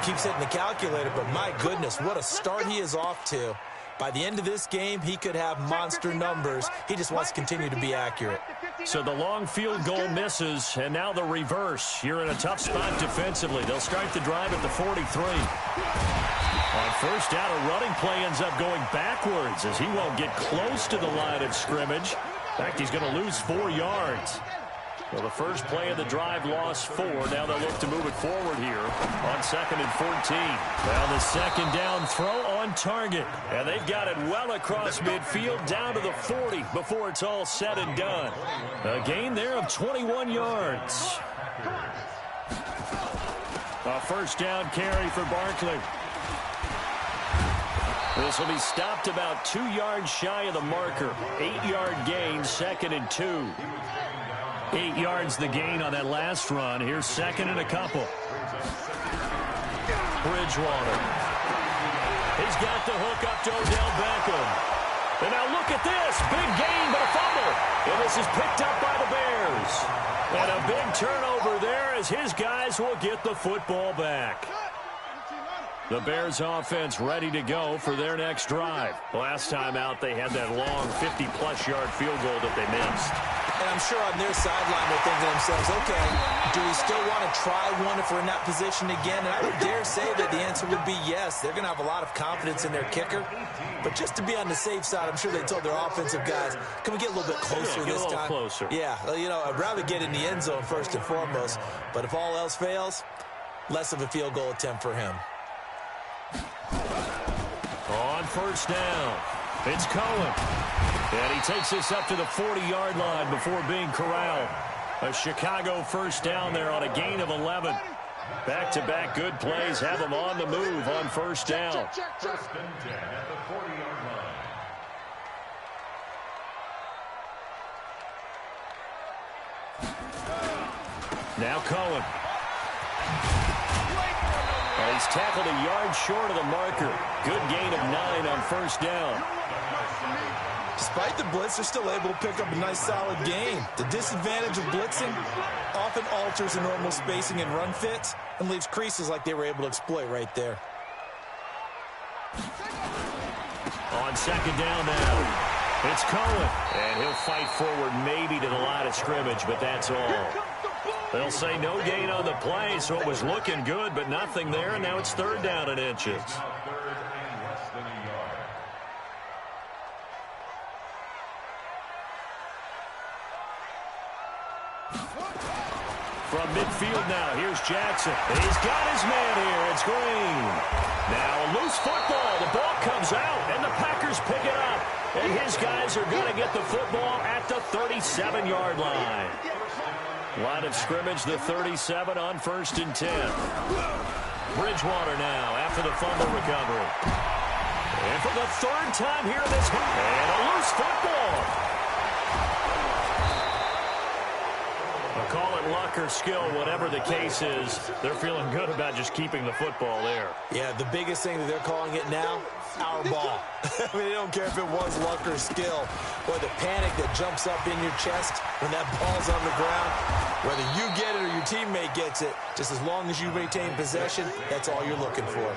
[SPEAKER 3] keeps hitting the calculator. But my goodness, what a start he is off to. By the end of this game, he could have monster numbers. He just wants to continue to be accurate.
[SPEAKER 2] So the long field goal misses, and now the reverse. You're in a tough spot defensively. They'll start the drive at the 43. On 1st down, a running play ends up going backwards as he won't get close to the line of scrimmage. In fact, he's going to lose 4 yards. Well, the first play of the drive lost 4. Now they'll look to move it forward here on 2nd and 14. Now the 2nd down throw on target. And they've got it well across midfield down to the 40 before it's all said and done. A gain there of 21 yards. A 1st down carry for Barkley. This will be stopped about 2 yards shy of the marker. 8-yard gain, 2nd and 2. 8 yards the gain on that last run. Here's 2nd and a couple. Bridgewater. He's got the hook up to Odell Beckham. And now look at this. Big gain, but a fumble. And this is picked up by the Bears. And a big turnover there as his guys will get the football back. The Bears offense ready to go for their next drive. Last time out, they had that long 50-plus yard field goal that they missed.
[SPEAKER 3] And I'm sure on their sideline they're thinking to themselves, okay, do we still want to try one if we're in that position again? And I would dare say that the answer would be yes. They're going to have a lot of confidence in their kicker. But just to be on the safe side, I'm sure they told their offensive guys, can we get a little bit closer this time?
[SPEAKER 2] Closer.
[SPEAKER 3] Yeah, you know, I'd rather get in the end zone first and foremost. But if all else fails, less of a field goal attempt for him.
[SPEAKER 2] On 1st down, it's Cohen. And he takes this up to the 40-yard line before being corralled. A Chicago 1st down there on a gain of 11. Back-to-back good plays have them on the move on 1st down. 1st and 10 at the 40-yard line. Now Cohen. And he's tackled a yard short of the marker. Good gain of 9 on 1st down.
[SPEAKER 3] Despite the blitz, they're still able to pick up a nice solid gain. The disadvantage of blitzing often alters the normal spacing and run fits and leaves creases like they were able to exploit right there.
[SPEAKER 2] On 2nd down now, it's Cohen. And he'll fight forward maybe to the line of scrimmage, but that's all. They'll say no gain on the play, so it was looking good, but nothing there, and now it's 3rd down and inches. From midfield now, here's Jackson. He's got his man here. It's Green. Now a loose football. The ball comes out, and the Packers pick it up. And his guys are going to get the football at the 37-yard line. Line of scrimmage, the 37 on 1st and 10. Bridgewater now after the fumble recovery. And for the 3rd time here in this game, and a loose football. Call it luck or skill, whatever the case is. They're feeling good about just keeping the football there.
[SPEAKER 3] Yeah, the biggest thing that they're calling it now, our ball. I mean, they don't care if it was luck or skill, or the panic that jumps up in your chest when that ball's on the ground. Whether you get it or your teammate gets it, just as long as you retain possession, that's all you're looking for.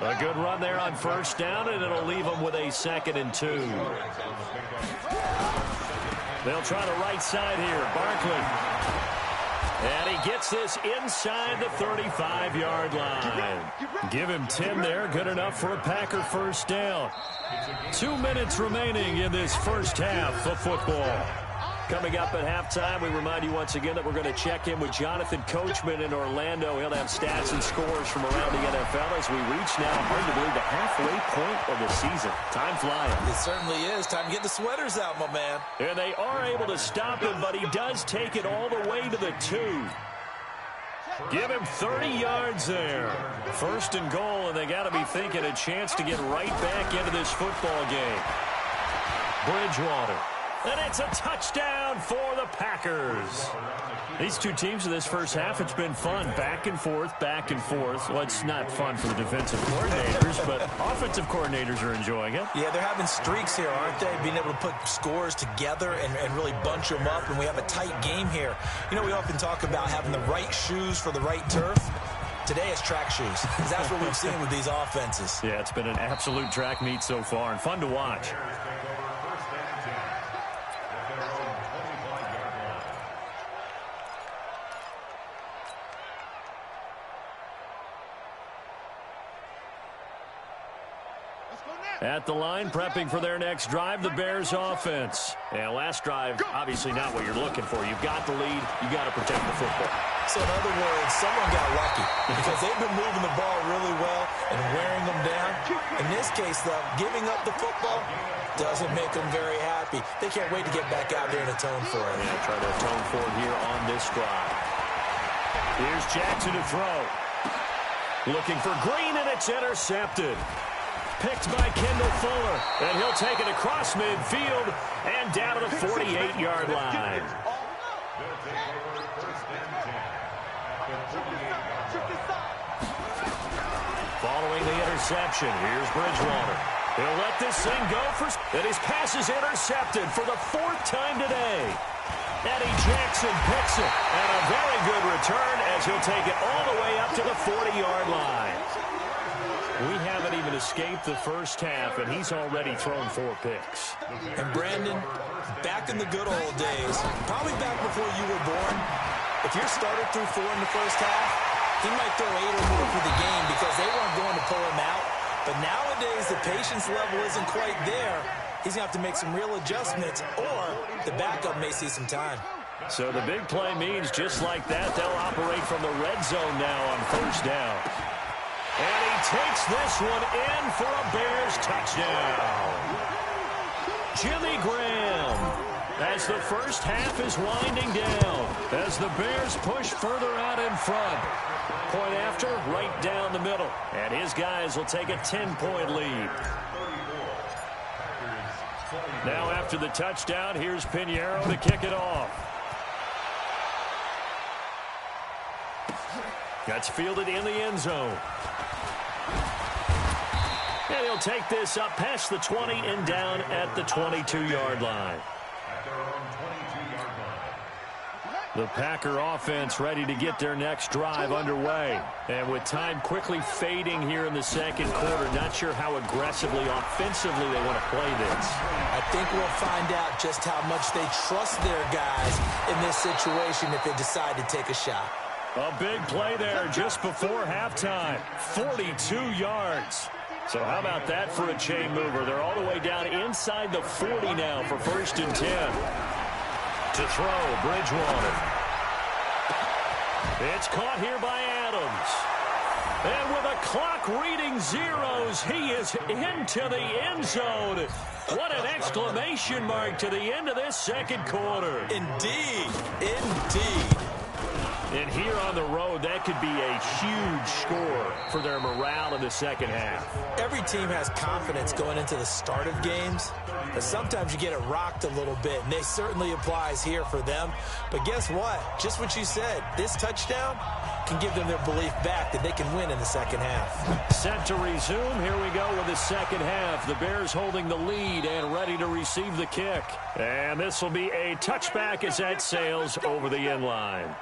[SPEAKER 2] A good run there on 1st down, and it'll leave them with a 2nd and 2. They'll try the right side here. Barkley. And he gets this inside the 35-yard line. Give him 10 there. Good enough for a Packer 1st down. 2 minutes remaining in this first half of football. Coming up at halftime, we remind you once again that we're going to check in with Jonathan Coachman in Orlando. He'll have stats and scores from around the NFL as we reach now, hard to believe, the halfway point of the season. Time flying.
[SPEAKER 3] It certainly is. Time to get the sweaters out, my man.
[SPEAKER 2] And they are able to stop him, but he does take it all the way to the 2. Give him 30 yards there. 1st and goal, and they got to be thinking a chance to get right back into this football game. Bridgewater. And it's a touchdown for the Packers. These two teams in this first half, it's been fun. Back and forth, back and forth. Well, it's not fun for the defensive coordinators, but offensive coordinators are enjoying it.
[SPEAKER 3] Yeah, they're having streaks here, aren't they? Being able to put scores together and really bunch them up, and we have a tight game here. You know, we often talk about having the right shoes for the right turf. Today it's track shoes. That's what we've seen with these offenses.
[SPEAKER 2] Yeah, it's been an absolute track meet so far, and fun to watch. At the line, prepping for their next drive, the Bears offense. And last drive, obviously not what you're looking for. You've got the lead. You've got to protect the football.
[SPEAKER 3] So in other words, someone got lucky because they've been moving the ball really well and wearing them down. In this case, though, giving up the football doesn't make them very happy. They can't wait to get back out there and atone for it.
[SPEAKER 2] Yeah, try to atone for it here on this drive. Here's Jackson to throw. Looking for Green, and it's intercepted. Picked by Kendall Fuller, and he'll take it across midfield and down to the 48-yard line. Following the interception, here's Bridgewater. He'll let this thing go and his pass is intercepted for the 4th time today. Eddie Jackson picks it, and a very good return as he'll take it all the way up to the 40-yard line. We haven't even escaped the first half, and he's already thrown 4 picks.
[SPEAKER 3] And Brandon, back in the good old days, probably back before you were born, if your starter threw 4 in the first half, he might throw 8 or more for the game because they weren't going to pull him out. But nowadays, the patience level isn't quite there. He's going to have to make some real adjustments, or the backup may see some time.
[SPEAKER 2] So the big play means just like that, they'll operate from the red zone now on 1st down. And he takes this one in for a Bears touchdown. Jimmy Graham, as the first half is winding down, as the Bears push further out in front. Point after, right down the middle. And his guys will take a 10-point lead. Now after the touchdown, here's Pinheiro to kick it off. That's fielded in the end zone. And he'll take this up past the 20 and down at the 22-yard line. The Packer offense ready to get their next drive underway. And with time quickly fading here in the second quarter, not sure how aggressively, offensively they want to play this.
[SPEAKER 3] I think we'll find out just how much they trust their guys in this situation if they decide to take a shot.
[SPEAKER 2] A big play there just before halftime. 42 yards. So how about that for a chain mover? They're all the way down inside the 40 now for 1st and 10. To throw, Bridgewater. It's caught here by Adams. And with a clock reading zeros, he is into the end zone. What an exclamation mark to the end of this second quarter.
[SPEAKER 3] Indeed. Indeed.
[SPEAKER 2] And here on the road, that could be a huge score for their morale in the second half.
[SPEAKER 3] Every team has confidence going into the start of games, but sometimes you get it rocked a little bit, and it certainly applies here for them. But guess what? Just what you said, this touchdown can give them their belief back that they can win in the second half.
[SPEAKER 2] Set to resume. Here we go with the second half. The Bears holding the lead and ready to receive the kick. And this will be a touchback as that sails over the end line.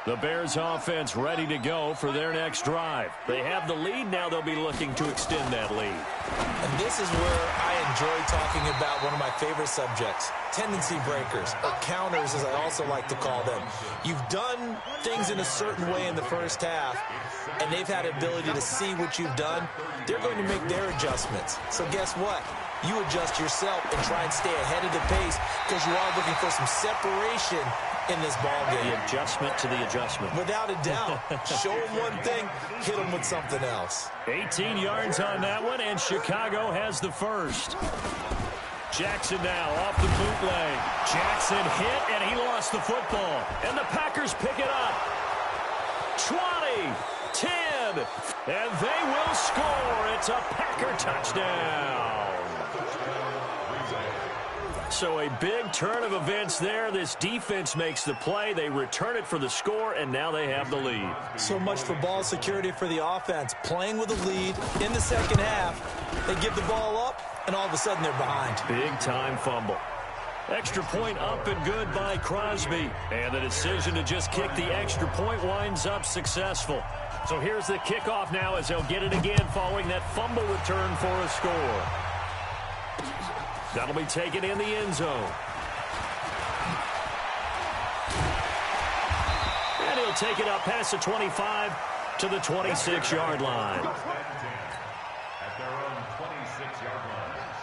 [SPEAKER 2] The Bears offense ready to go for their next drive. They have the lead. Now they'll be looking to extend that lead.
[SPEAKER 3] And this is where I enjoy talking about one of my favorite subjects, tendency breakers, or counters as I also like to call them. You've done things in a certain way in the first half, and they've had the ability to see what you've done. They're going to make their adjustments. So guess what? You adjust yourself and try and stay ahead of the pace because you are looking for some separation in this ball game.
[SPEAKER 2] The adjustment to the adjustment.
[SPEAKER 3] Without a doubt. Show them one thing, hit them with something else.
[SPEAKER 2] 18 yards on that one, and Chicago has the first. Jackson now off the bootleg. Jackson hit, and he lost the football. And the Packers pick it up. 20, 10, and they will score. It's a Packer touchdown. So a big turn of events there. This defense makes the play. They return it for the score, and now they have the lead.
[SPEAKER 3] So much for ball security for the offense. Playing with a lead in the second half. They give the ball up, and all of a sudden they're behind.
[SPEAKER 2] Big-time fumble. Extra point up and good by Crosby. And the decision to just kick the extra point winds up successful. So here's the kickoff now as they'll get it again following that fumble return for a score. That'll be taken in the end zone. And he'll take it up past the 25 to the 26-yard line.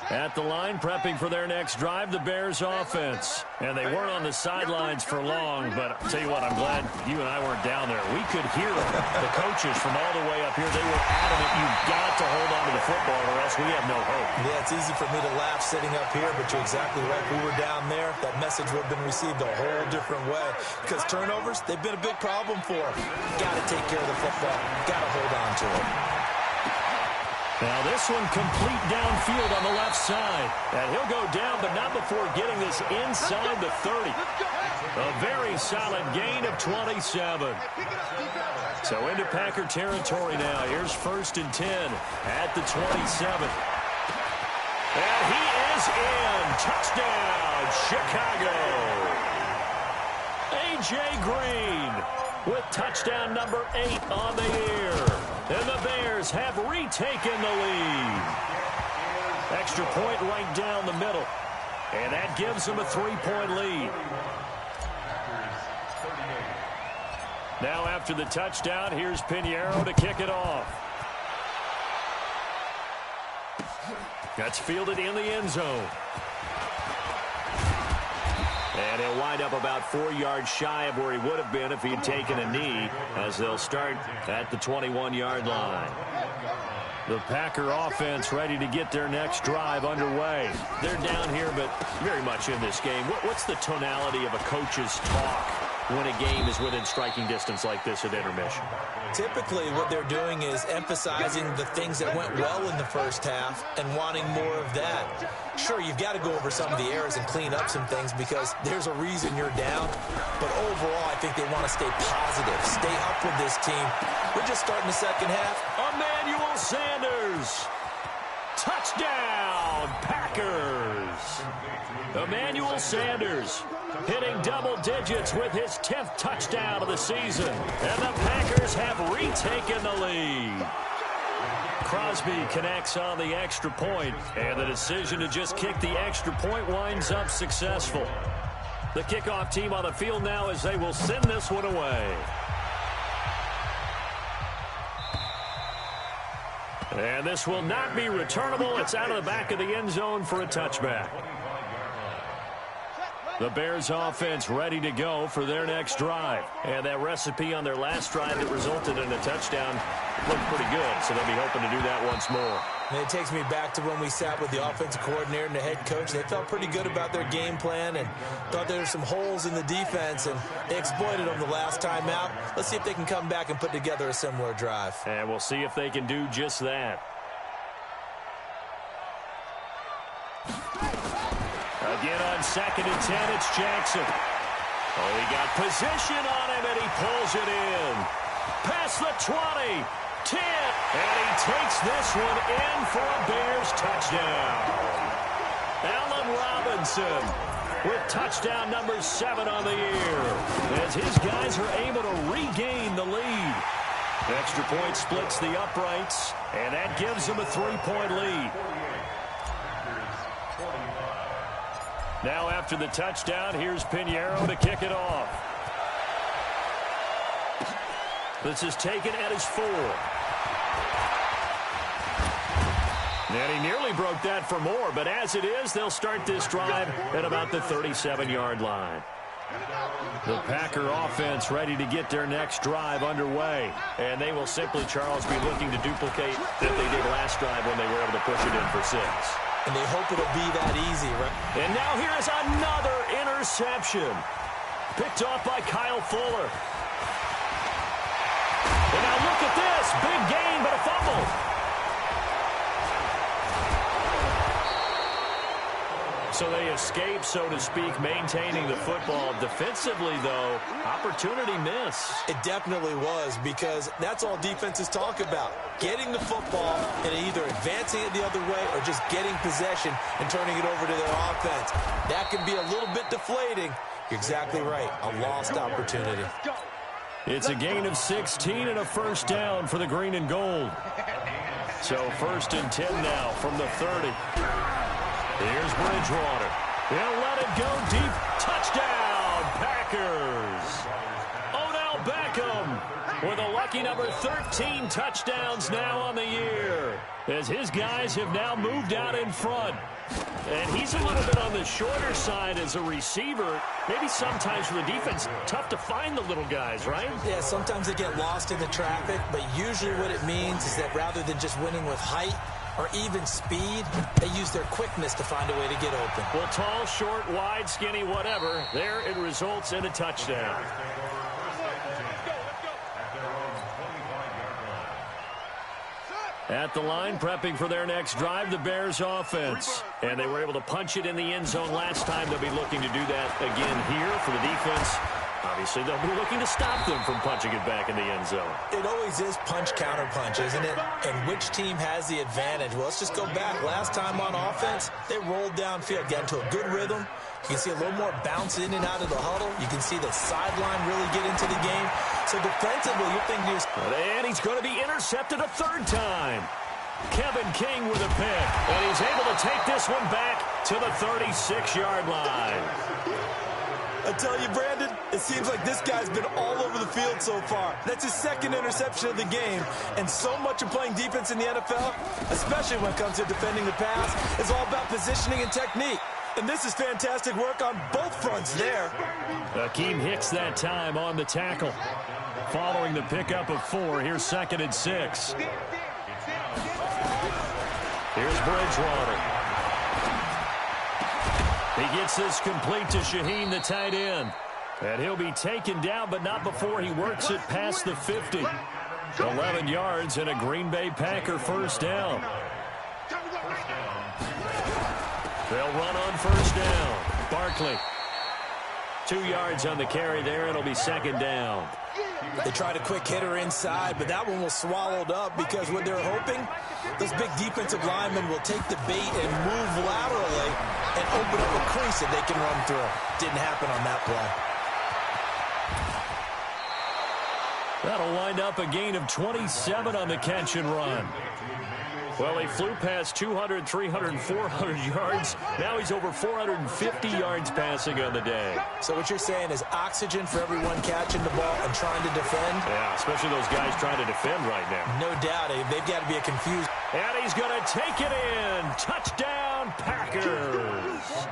[SPEAKER 2] At the line, prepping for their next drive, the Bears offense. And they weren't on the sidelines for long, but I'll tell you what, I'm glad you and I weren't down there. We could hear them. The coaches from all the way up here, they were adamant, you've got to hold on to the football or else we have no hope.
[SPEAKER 3] Yeah, it's easy for me to laugh sitting up here, but you're exactly right. We were down there. That message would have been received a whole different way. Because turnovers, they've been a big problem for them. Got to take care of the football. Got to hold on to it.
[SPEAKER 2] Now this one complete downfield on the left side. And he'll go down, but not before getting this inside the 30. A very solid gain of 27. So into Packer territory now. Here's 1st and 10 at the 27. And he is in. Touchdown, Chicago. A.J. Green with touchdown number 8 on the year. And the Bears have retaken the lead. Extra point right down the middle. And that gives them a 3-point lead. Now after the touchdown, here's Pinheiro to kick it off. That's fielded in the end zone. And he'll wind up about 4 yards shy of where he would have been if he'd taken a knee, as they'll start at the 21-yard line. The Packer offense ready to get their next drive underway. They're down here, but very much in this game. What's the tonality of a coach's talk when a game is within striking distance like this at intermission?
[SPEAKER 3] Typically, what they're doing is emphasizing the things that went well in the first half and wanting more of that. Sure, you've got to go over some of the errors and clean up some things because there's a reason you're down. But overall, I think they want to stay positive, stay up with this team. We're just starting the second half.
[SPEAKER 2] Emmanuel Sanders. Touchdown, Packers. Emmanuel Sanders hitting double digits with his 10th touchdown of the season. And the Packers have retaken the lead. Crosby connects on the extra point, and the decision to just kick the extra point winds up successful. The kickoff team on the field now as they will send this one away. And this will not be returnable. It's out of the back of the end zone for a touchback. The Bears offense ready to go for their next drive.
[SPEAKER 5] And that recipe on their last drive that resulted in a touchdown looked pretty good, so they'll be hoping to do that once more.
[SPEAKER 3] And it takes me back to when we sat with the offensive coordinator and the head coach. They felt pretty good about their game plan and thought there were some holes in the defense, and they exploited them the last time out. Let's see if they can come back and put together a similar drive.
[SPEAKER 2] And we'll see if they can do just that. Again on 2nd and 10, it's Jackson. Oh, he got position on him, and he pulls it in. Past the 20, 10, and he takes this one in for a Bears touchdown. Allen Robinson with touchdown number 7 on the year, as his guys are able to regain the lead. Extra point splits the uprights, and that gives them a 3-point lead. Now after the touchdown, here's Pinheiro to kick it off. This is taken at his 4. And he nearly broke that for more, but as it is, they'll start this drive at about the 37-yard line. The Packer offense ready to get their next drive underway. And they will simply, Charles, be looking to duplicate what they did last drive when they were able to push it in for 6.
[SPEAKER 3] And they hope it'll be that easy, right?
[SPEAKER 2] And now here is another interception. Picked off by Kyle Fuller. And now look at this. Big gain, but a fumble. So they escape, so to speak, maintaining the football. Defensively, though, opportunity miss.
[SPEAKER 3] It definitely was, because that's all defenses talk about. Getting the football and either advancing it the other way or just getting possession and turning it over to their offense. That can be a little bit deflating. You're exactly right. A lost opportunity.
[SPEAKER 2] It's a gain of 16 and a first down for the green and gold. So 1st and 10 now from the 30. Here's Bridgewater. He'll let it go deep. Touchdown, Packers. Odell Beckham with a lucky number 13 touchdowns now on the year, as his guys have now moved out in front. And he's a little bit on the shorter side as a receiver. Maybe sometimes for the defense, tough to find the little guys, right?
[SPEAKER 3] Yeah, sometimes they get lost in the traffic, but usually what it means is that rather than just winning with height or even speed, they use their quickness to find a way to get open.
[SPEAKER 2] Well, tall, short, wide, skinny, whatever, there it results in a touchdown. At the line, prepping for their next drive, the Bears offense. And they were able to punch it in the end zone last time. They'll be looking to do that again here for the defense. Obviously, they'll be looking to stop them from punching it back in the end zone.
[SPEAKER 3] It always is punch-counter-punch, isn't it? And which team has the advantage? Well, let's just go back. Last time on offense, they rolled downfield, got into a good rhythm. You can see a little more bounce in and out of the huddle. You can see the sideline really get into the game. So defensively, you're thinking...
[SPEAKER 2] And he's going to be intercepted a 3rd time. Kevin King with a pick. And he's able to take this one back to the 36-yard line.
[SPEAKER 3] I tell you, Brandon, it seems like this guy's been all over the field so far. That's his 2nd interception of the game. And so much of playing defense in the NFL, especially when it comes to defending the pass, is all about positioning and technique. And this is fantastic work on both fronts there.
[SPEAKER 2] Akeem Hicks that time on the tackle. Following the pickup of 4, here's 2nd and 6. Here's Bridgewater. He gets this complete to Shaheen, the tight end. And he'll be taken down, but not before he works it past the 50. 11 yards and a Green Bay Packer first down. They'll run on first down. Barkley. 2 yards on the carry there. It'll be 2nd down.
[SPEAKER 3] They tried a quick hitter inside, but that one was swallowed up because what they're hoping, those big defensive linemen will take the bait and move laterally and open up a crease that they can run through. Didn't happen on that play.
[SPEAKER 2] That'll wind up a gain of 27 on the catch and run. Well, he flew past 200, 300, 400 yards. Now he's over 450 yards passing on the day.
[SPEAKER 3] So what you're saying is oxygen for everyone catching the ball and trying to defend?
[SPEAKER 2] Yeah, especially those guys trying to defend right now.
[SPEAKER 3] No doubt. They've got to be a confused.
[SPEAKER 2] And he's going to take it in. Touchdown, Packers.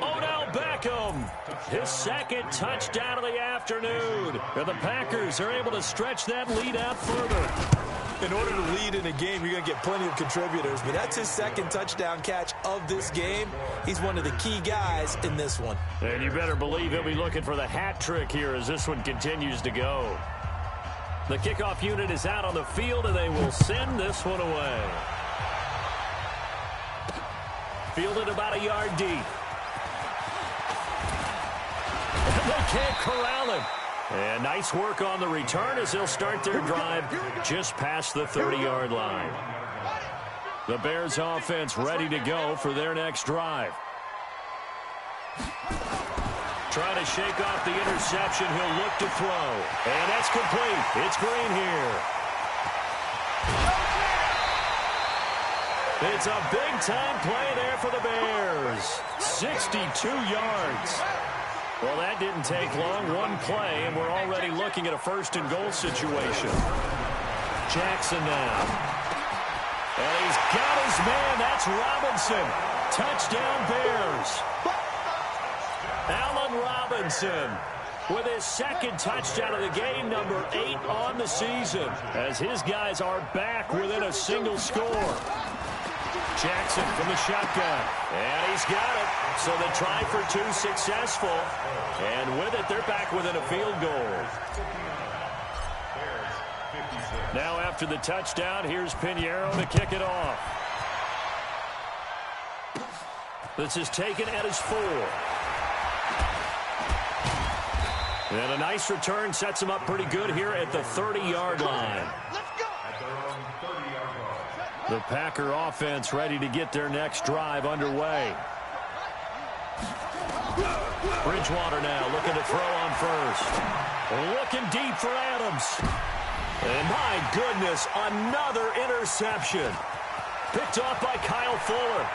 [SPEAKER 2] Odell Beckham Beckham. His second touchdown of the afternoon. And the Packers are able to stretch that lead out further.
[SPEAKER 3] In order to lead in a game, you're going to get plenty of contributors, but that's his second touchdown catch of this game. He's one of the key guys in this one.
[SPEAKER 2] And you better believe he'll be looking for the hat trick here as this one continues to go. The kickoff unit is out on the field, and they will send this one away. Fielded about a yard deep. And they can't corral him. And nice work on the return as they'll start their drive just past the 30-yard line. The Bears offense ready to go for their next drive. Trying to shake off the interception. He'll look to throw. And that's complete. It's Green here. It's a big-time play there for the Bears. 62 yards. Well, that didn't take long. One play, and we're already looking at a first-and-goal situation. Jackson now. And he's got his man. That's Robinson. Touchdown, Bears. Allen Robinson with his second touchdown of the game, number 8 on the season, as his guys are back within a single score. Jackson from the shotgun, and he's got it. So the try for 2 successful, and with it, they're back within a field goal. Now after the touchdown, here's Pinheiro to kick it off. This is taken at his 4. And a nice return sets him up pretty good here at the 30-yard line. The Packer offense ready to get their next drive underway. Bridgewater now looking to throw on first. Looking deep for Adams. And my goodness, another interception. Picked off by Kyle Fuller.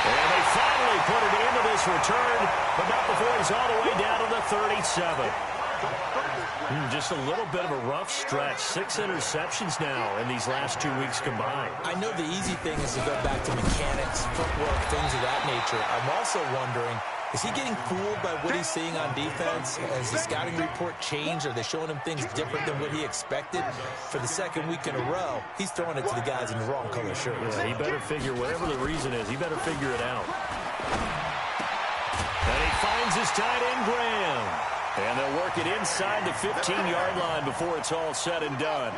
[SPEAKER 2] And they finally put it into this return, but not before he's all the way down to the 37. Just a little bit of a rough stretch. 6 interceptions now in these last 2 weeks combined.
[SPEAKER 3] I know the easy thing is to go back to mechanics, footwork, things of that nature. I'm also wondering, is he getting fooled by what he's seeing on defense? Has the scouting report changed? Are they showing him things different than what he expected? For the second week in a row, he's throwing it to the guys in the wrong color shirts.
[SPEAKER 2] Yeah, he better figure, whatever the reason is, he better figure it out. And he finds his tight end, Graham. And they'll work it inside the 15-yard line before it's all said and done.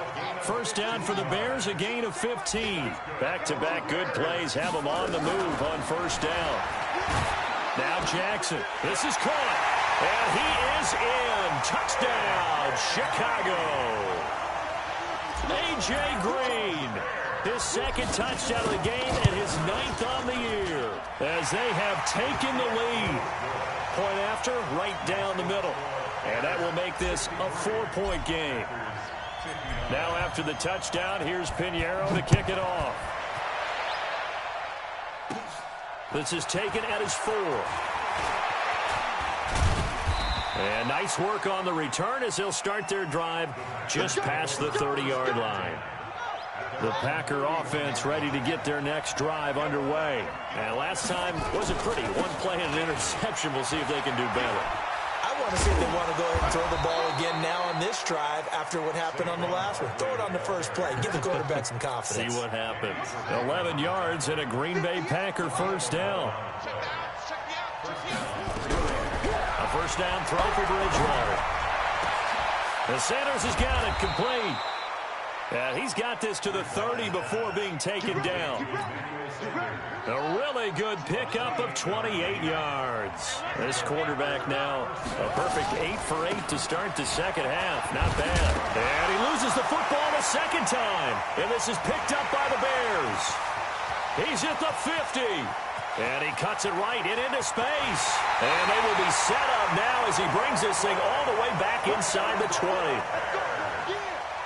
[SPEAKER 2] First down for the Bears, a gain of 15. Back-to-back good plays have them on the move on first down. Now Jackson. This is caught. And he is in. Touchdown, Chicago. A.J. Green. His second touchdown of the game and his 9th on the year. As they have taken the lead. Point after, right down the middle. And that will make this a 4-point game. Now after the touchdown, here's Pinheiro to kick it off. This is taken at his 4. And nice work on the return as they'll start their drive just past the 30-yard line. The Packer offense ready to get their next drive underway. And last time wasn't pretty. One play and an interception. We'll see if they can do better.
[SPEAKER 3] I want to see if they want to go ahead and throw the ball again now on this drive after what happened on the last one. Throw it on the first play. Give the quarterback some confidence.
[SPEAKER 2] See what happens. 11 yards and a Green Bay Packer first down. A first down throw for Bridgewater. And Sanders has got it complete. He's got this to the 30 before being taken down. A really good pickup of 28 yards. This quarterback now a perfect 8 for 8 to start the second half. Not bad. And he loses the football a second time. And this is picked up by the Bears. He's at the 50. And he cuts it right into space. And they will be set up now as he brings this thing all the way back inside the 20.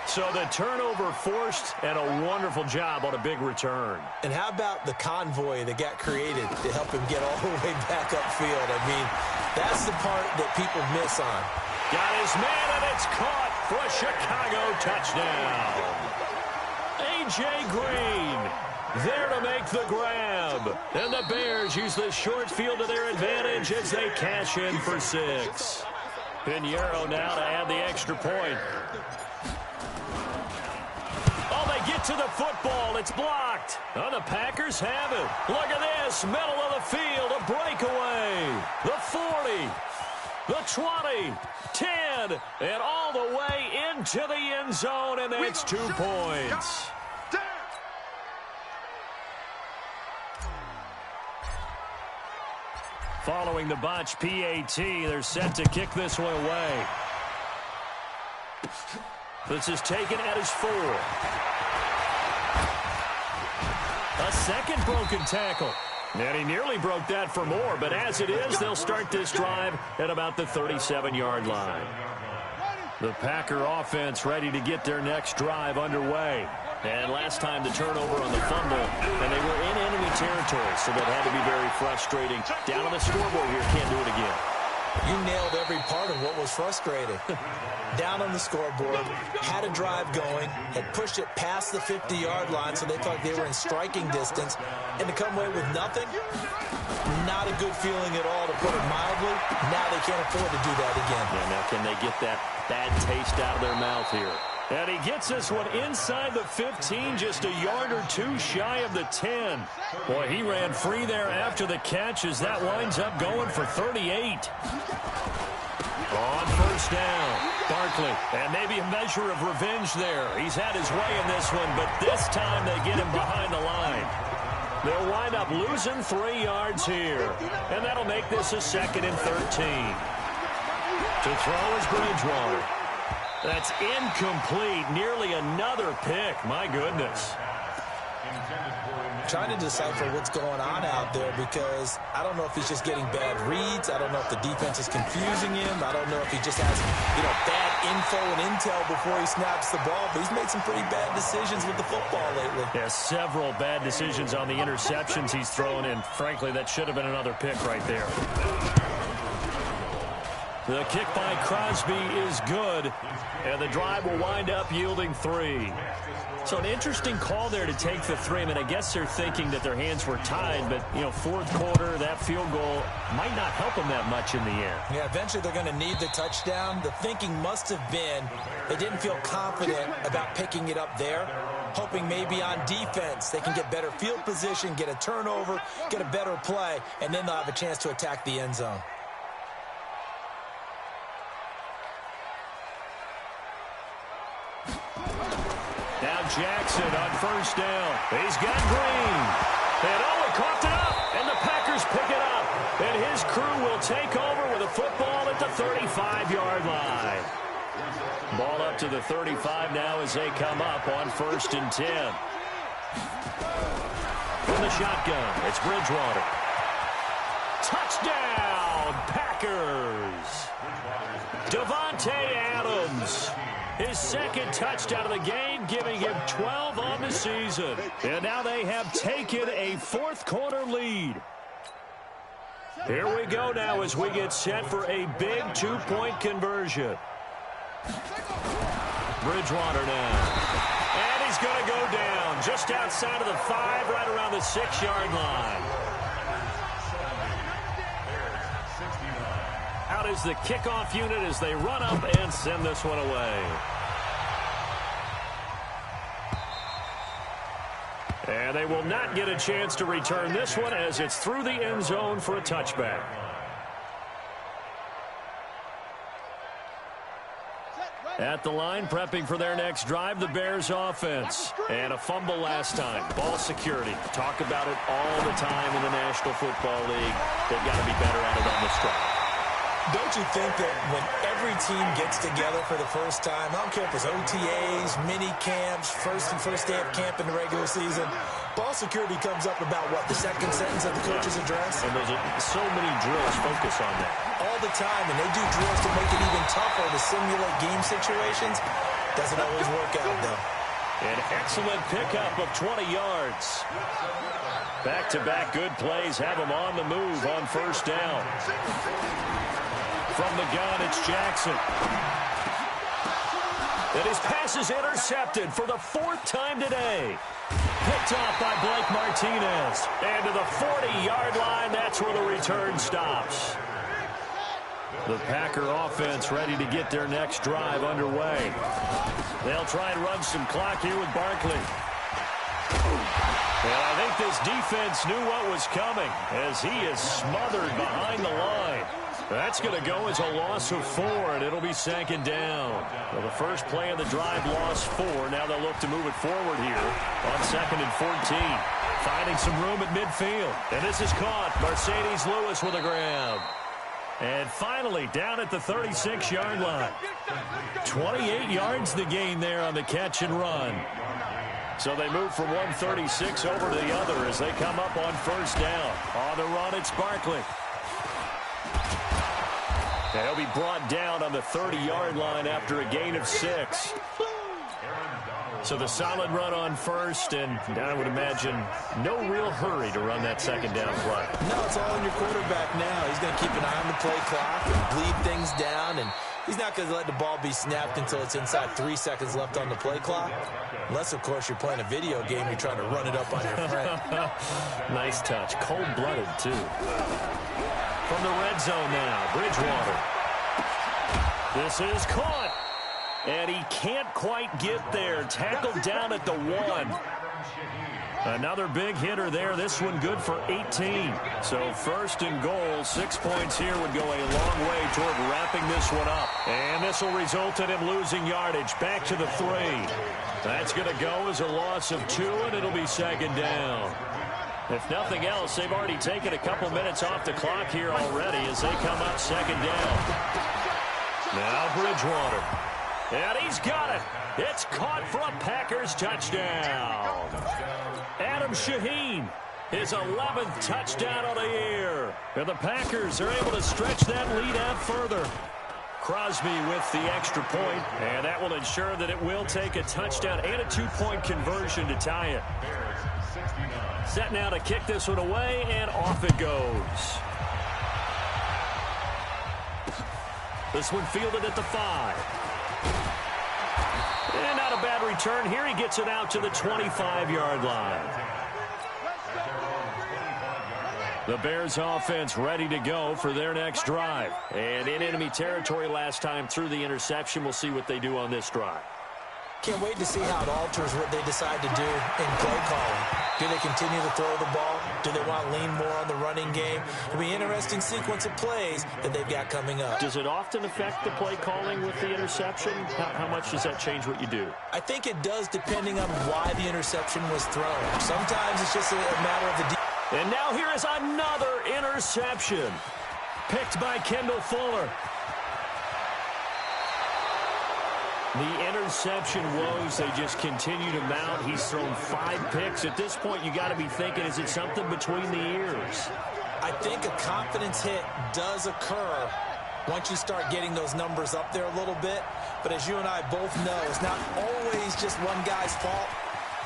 [SPEAKER 2] So the turnover forced and a wonderful job on a big return.
[SPEAKER 3] And how about the convoy that got created to help him get all the way back upfield? I mean, that's the part that people miss on.
[SPEAKER 2] Got his man, and it's caught for a Chicago touchdown. A.J. Green. there to make the grab. And the Bears use the short field to their advantage as they cash in for 6. Pinheiro now to add the extra point. Oh, they get to the football. It's blocked. Oh, the Packers have it. Look at this. Middle of the field. A breakaway. The 40. The 20. 10. And all the way into the end zone. And that's 2 points. Following the botch PAT, they're set to kick this one away. This is taken at his 4. A second broken tackle. And he nearly broke that for more, but as it is, they'll start this drive at about the 37-yard line. The Packer offense ready to get their next drive underway. And last time the turnover on the fumble, and they were in enemy territory, so that had to be very frustrating. Down on the scoreboard here, can't do it again.
[SPEAKER 3] You nailed every part of what was frustrating. Down on the scoreboard, had a drive going, had pushed it past the 50-yard line, so they thought they were in striking distance, and to come away with nothing, not a good feeling at all, to put it mildly. Now they can't afford to do that again.
[SPEAKER 2] Yeah, now can they get that bad taste out of their mouth here? And he gets this one inside the 15, just a yard or 2 shy of the 10. Boy, he ran free there after the catch as that winds up going for 38. On first down, Barkley, and maybe a measure of revenge there. He's had his way in this one, but this time they get him behind the line. They'll wind up losing 3 yards here, and that'll make this a 2nd and 13. To throw is Bridgewater. That's incomplete. Nearly another pick. My goodness.
[SPEAKER 3] Trying to decipher what's going on out there, because I don't know if he's just getting bad reads. I don't know if the defense is confusing him. I don't know if he just has, bad info and intel before he snaps the ball. But he's made some pretty bad decisions with the football lately.
[SPEAKER 2] Yeah, several bad decisions on the interceptions he's thrown in. Frankly, that should have been another pick right there. The kick by Crosby is good, and the drive will wind up yielding 3. So an interesting call there to take the 3. I mean, I guess they're thinking that their hands were tied, but, fourth quarter, that field goal might not help them that much in the end.
[SPEAKER 3] Yeah, eventually they're going to need the touchdown. The thinking must have been they didn't feel confident about picking it up there, hoping maybe on defense they can get better field position, get a turnover, get a better play, and then they'll have a chance to attack the end zone.
[SPEAKER 2] Now Jackson on first down. He's got Green. And he coughed it up. And the Packers pick it up. And his crew will take over with a football at the 35-yard line. Ball up to the 35 now as they come up on 1st and 10. From the shotgun, it's Bridgewater. Touchdown, Packers. Davante Adams. His 2nd touchdown of the game, giving him 12 on the season. And now they have taken a 4th quarter lead. Here we go now as we get set for a big 2-point conversion. Bridgewater now. And he's going to go down just outside of the 5, right around the 6-yard line. Out is the kickoff unit as they run up and send this one away. And they will not get a chance to return this one as it's through the end zone for a touchback. At the line, prepping for their next drive, the Bears offense. And a fumble last time. Ball security. Talk about it all the time in the National Football League. They've got to be better at it on this drive.
[SPEAKER 3] Don't you think that when every team gets together for the first time, I don't care if it's OTAs, mini camps, first day of camp in the regular season, ball security comes up about what, the second sentence of the coach's address?
[SPEAKER 2] And there's so many drills focus on that.
[SPEAKER 3] All the time, and they do drills to make it even tougher to simulate game situations. Doesn't always work out, though.
[SPEAKER 2] An excellent pickup of 20 yards. Back-to-back good plays have them on the move on first down. From the gun, it's Jackson. And his pass is intercepted for the 4th time today. Picked off by Blake Martinez. And to the 40-yard line, that's where the return stops. The Packer offense ready to get their next drive underway. They'll try and run some clock here with Barkley. And I think this defense knew what was coming as he is smothered behind the line. That's going to go as a loss of 4, and it'll be 2nd down. Well, the first play of the drive lost 4. Now they'll look to move it forward here on 2nd and 14. Finding some room at midfield. And this is caught. Mercedes Lewis with a grab. And finally, down at the 36-yard line. 28 yards the gain there on the catch and run. So they move from 136 over to the other as they come up on 1st down. On the run, it's Barkley. And he'll be brought down on the 30-yard line after a gain of 6. So the solid run on 1st, and I would imagine no real hurry to run that 2nd down play.
[SPEAKER 3] No, it's all on your quarterback now. He's going to keep an eye on the play clock and bleed things down, and he's not going to let the ball be snapped until it's inside 3 seconds left on the play clock. Unless, of course, you're playing a video game, you're trying to run it up on your friend.
[SPEAKER 2] Nice touch. Cold-blooded, too. From the red zone now, Bridgewater. This is caught. And he can't quite get there. Tackled down at the 1. Another big hitter there. This one good for 18. So 1st and goal. 6 points here would go a long way toward wrapping this one up. And this will result in him losing yardage. Back to the 3. That's going to go as a loss of 2, and it'll be 2nd down. If nothing else, they've already taken a couple minutes off the clock here already as they come up 2nd down. Now Bridgewater. And he's got it. It's caught for a Packers touchdown. Adam Shaheen, his 11th touchdown of the year. And the Packers are able to stretch that lead out further. Crosby with the extra point, and that will ensure that it will take a touchdown and a 2-point conversion to tie it. Set now to kick this one away, and off it goes. This one fielded at the 5. And not a bad return here. He gets it out to the 25-yard line. The Bears offense ready to go for their next drive. And in enemy territory last time through the interception. We'll see what they do on this drive.
[SPEAKER 3] Can't wait to see how it alters what they decide to do in play calling. Do they continue to throw the ball? Do they want to lean more on the running game? It'll be an interesting sequence of plays that they've got coming up.
[SPEAKER 2] Does it often affect the play calling with the interception? How much does that change what you do?
[SPEAKER 3] I think it does, depending on why the interception was thrown. Sometimes it's just a matter of the...
[SPEAKER 2] And now here is another interception. Picked by Kendall Fuller. The interception woes, they just continue to mount. He's thrown 5 picks. At this point, you got to be thinking, is it something between the ears?
[SPEAKER 3] I think a confidence hit does occur once you start getting those numbers up there a little bit. But as you and I both know, it's not always just one guy's fault.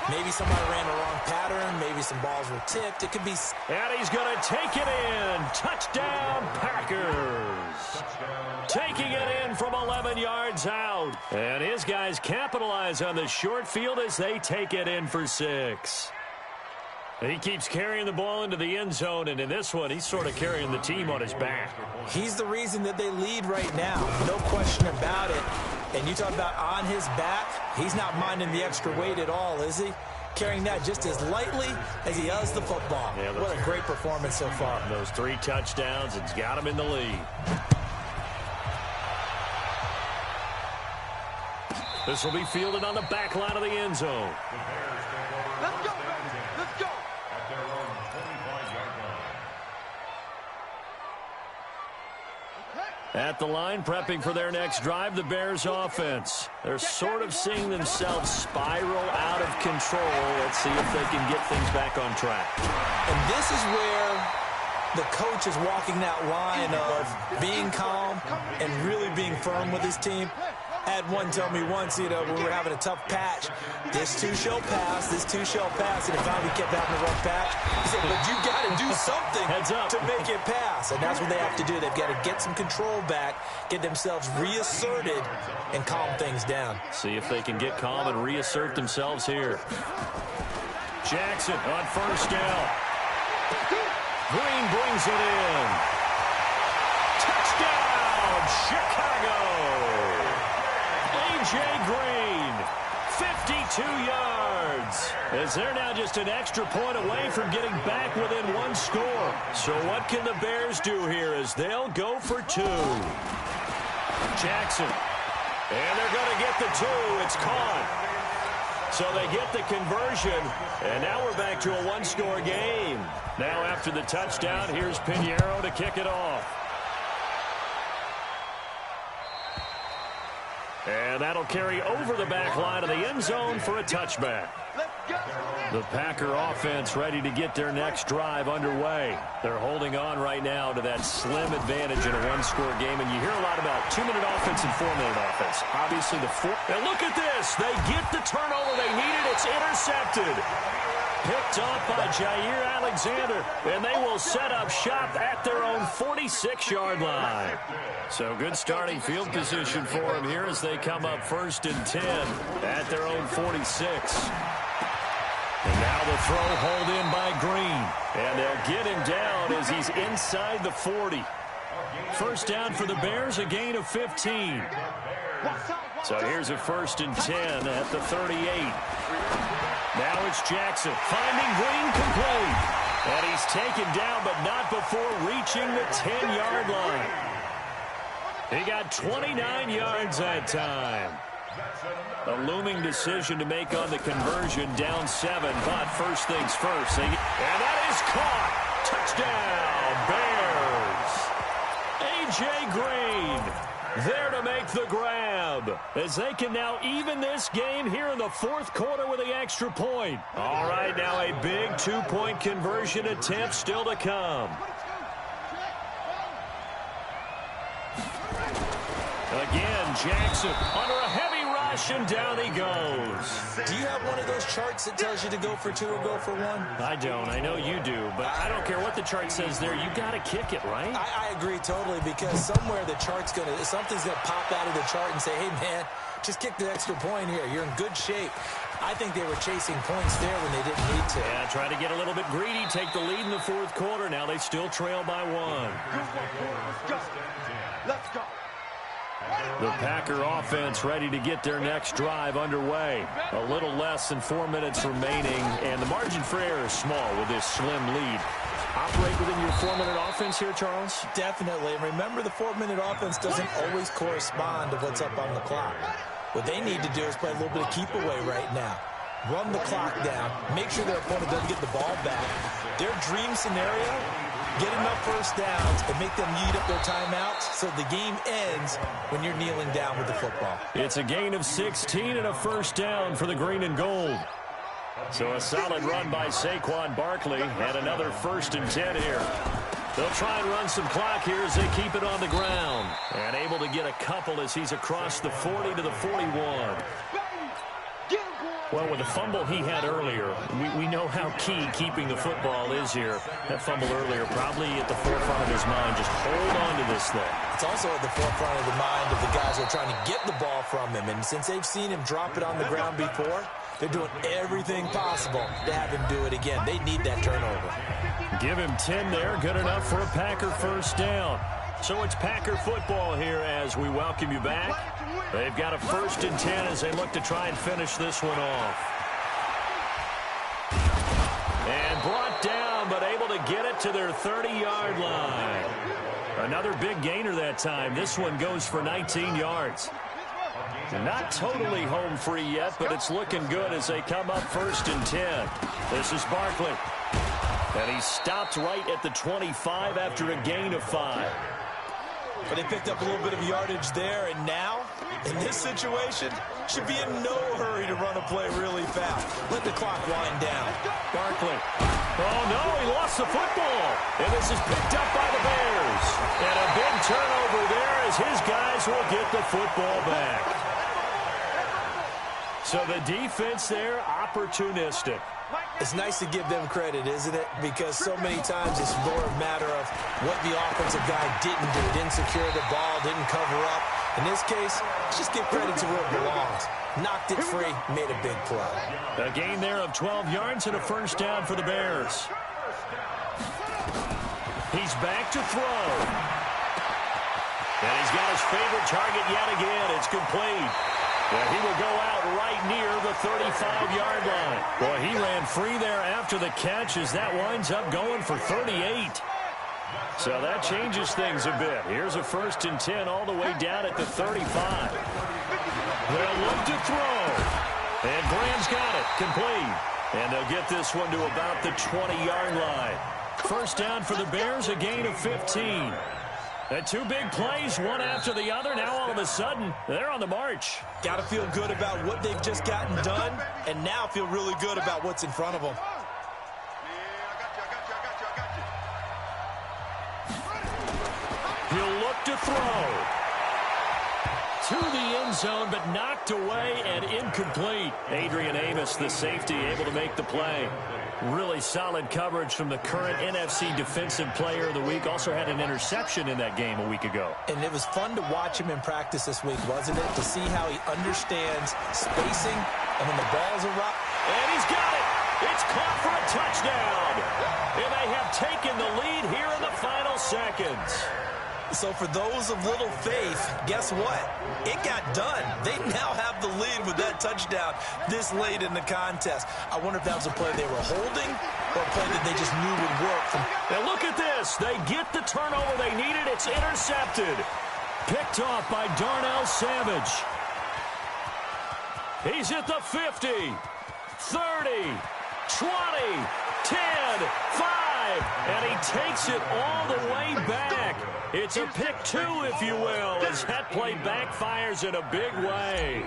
[SPEAKER 3] Maybe somebody ran the wrong pattern. Maybe some balls were tipped. It could be...
[SPEAKER 2] And he's going to take it in. Touchdown, Packers. Taking it in from 11 yards out. And his guys capitalize on the short field as they take it in for 6. And he keeps carrying the ball into the end zone, and in this one, he's sort of carrying the team on his back.
[SPEAKER 3] He's the reason that they lead right now. No question about it. And you talk about on his back, he's not minding the extra weight at all, is he? Carrying that just as lightly as he does the football. Yeah, what a great performance so far.
[SPEAKER 2] Those 3 touchdowns, it's got him in the lead. This will be fielded on the back line of the end zone.
[SPEAKER 4] Let's go, let's go.
[SPEAKER 2] At the line, prepping for their next drive, the Bears offense. They're sort of seeing themselves spiral out of control. Let's see if they can get things back on track.
[SPEAKER 3] And this is where the coach is walking that line of being calm and really being firm with his team. I had one tell me once, when we were having a tough patch, this too shall pass, this too shall pass, and if we kept having a rough patch, he said, but you got to do something to make it pass, and that's what they have to do. They've got to get some control back, get themselves reasserted, and calm things down.
[SPEAKER 2] See if they can get calm and reassert themselves here. Jackson on first down. Green brings it in. Touchdown, Chicago! A.J. Green, 52 yards. As they're now just an extra point away from getting back within one score. So what can the Bears do here as they'll go for two? Jackson. And they're going to get the two. It's caught. So they get the conversion, and now we're back to a one-score game. Now after the touchdown, here's Pinheiro to kick it off. And that'll carry over the back line of the end zone for a touchback. The Packer offense ready to get their next drive underway. They're holding on right now to that slim advantage in a one-score game, and you hear a lot about 2-minute offense and 4-minute offense. Obviously, the four. And look at this. They get the turnover they needed. It's intercepted. Picked off by Jair Alexander, and they will set up shop at their own 46-yard line. So good starting field position for them here as they come up 1st and 10 at their own 46. And now the throw hauled in by Green. And they'll get him down as he's inside the 40. First down for the Bears, a gain of 15. So here's a 1st and 10 at the 38. Now it's Jackson finding Green complete. And he's taken down, but not before reaching the 10-yard line. He got 29 yards that time. A looming decision to make on the conversion, down 7, but first things first. And that is caught. Touchdown, Bears. A.J. Green there to make the grab, as they can now even this game here in the 4th quarter with the extra point. All right, now a big 2-point conversion attempt still to come. Again, Jackson under a heavy rush, and down he goes.
[SPEAKER 3] Do you have one of those charts that tells you to go for 2 or go for 1?
[SPEAKER 2] I don't. I know you do, but I don't care what the chart says there. You got to kick it, right?
[SPEAKER 3] I agree totally, because somewhere the chart's something's gonna pop out of the chart and say, hey man, just kick the extra point here. You're in good shape. I think they were chasing points there when they didn't need to.
[SPEAKER 2] Yeah, try to get a little bit greedy, take the lead in the 4th quarter. Now they still trail by 1.
[SPEAKER 4] Let's go.
[SPEAKER 2] The Packer offense ready to get their next drive underway. A little less than 4 minutes remaining, and the margin for error is small with this slim lead. Operate within your 4-minute offense here, Charles?
[SPEAKER 3] Definitely. And remember, the 4-minute offense doesn't always correspond to what's up on the clock. What they need to do is play a little bit of keep away right now. Run the clock down. Make sure their opponent doesn't get the ball back. Their dream scenario, get enough first downs and make them eat up their timeouts so the game ends when you're kneeling down with the football.
[SPEAKER 2] It's a gain of 16 and a first down for the green and gold. So a solid run by Saquon Barkley, and another 1st and 10 here. They'll try and run some clock here as they keep it on the ground. And able to get a couple as he's across the 40 to the 41. Well, with the fumble he had earlier, we know how key keeping the football is here. That fumble earlier probably at the forefront of his mind. Just hold on to this thing.
[SPEAKER 3] It's also at the forefront of the mind of the guys who are trying to get the ball from him. And since they've seen him drop it on the ground before, they're doing everything possible to have him do it again. They need that turnover.
[SPEAKER 2] Give him 10 there. Good enough for a Packer first down. So it's Packer football here as we welcome you back. They've got a 1st and 10 as they look to try and finish this one off. And brought down, but able to get it to their 30-yard line. Another big gainer that time. This one goes for 19 yards. Not totally home free yet, but it's looking good as they come up 1st and 10. This is Barkley. And he stopped right at the 25 after a gain of 5.
[SPEAKER 3] But they picked up a little bit of yardage there, and now, in this situation, should be in no hurry to run a play really fast. Let the clock wind down.
[SPEAKER 2] Barkley. Oh, no, he lost the football. And this is picked up by the Bears. And a big turnover there as his guys will get the football back. So the defense there, opportunistic.
[SPEAKER 3] It's nice to give them credit, isn't it? Because so many times it's more a matter of what the offensive guy didn't do. Didn't secure the ball, didn't cover up. In this case, just give credit to where it belongs. Knocked it free, made a big play.
[SPEAKER 2] A gain there of 12 yards and a first down for the Bears. He's back to throw. And he's got his favorite target yet again. It's complete. Well, he will go out right near the 35-yard line. Boy, he ran free there after the catch as that winds up going for 38. So that changes things a bit. Here's a 1st and 10 all the way down at the 35. They'll look to throw. And Graham's got it. Complete. And they'll get this one to about the 20-yard line. First down for the Bears, a gain of 15. And 2 big plays, one after the other. Now all of a sudden, they're on the march.
[SPEAKER 3] Got to feel good about what they've just gotten done, and now feel really good about what's in front of them.
[SPEAKER 2] He'll look to throw. To the end zone, but knocked away and incomplete. Adrian Amos, the safety, able to make the play. Really solid coverage from the current NFC Defensive Player of the Week. Also had an interception in that game a week ago.
[SPEAKER 3] And it was fun to watch him in practice this week, wasn't it? To see how he understands spacing and when the ball's arrived.
[SPEAKER 2] And he's got it. It's caught for a touchdown. And they have taken the lead here in the final seconds.
[SPEAKER 3] So for those of little faith, guess what? It got done. They now have the lead with that touchdown this late in the contest. I wonder if that was a play they were holding or a play that they just knew would work.
[SPEAKER 2] Now look at this. They get the turnover they needed. It's intercepted. Picked off by Darnell Savage. He's at the 50, 30, 20, 10, 5, and he takes it all the way back. It's a pick 2, if you will, as that play backfires in a big way.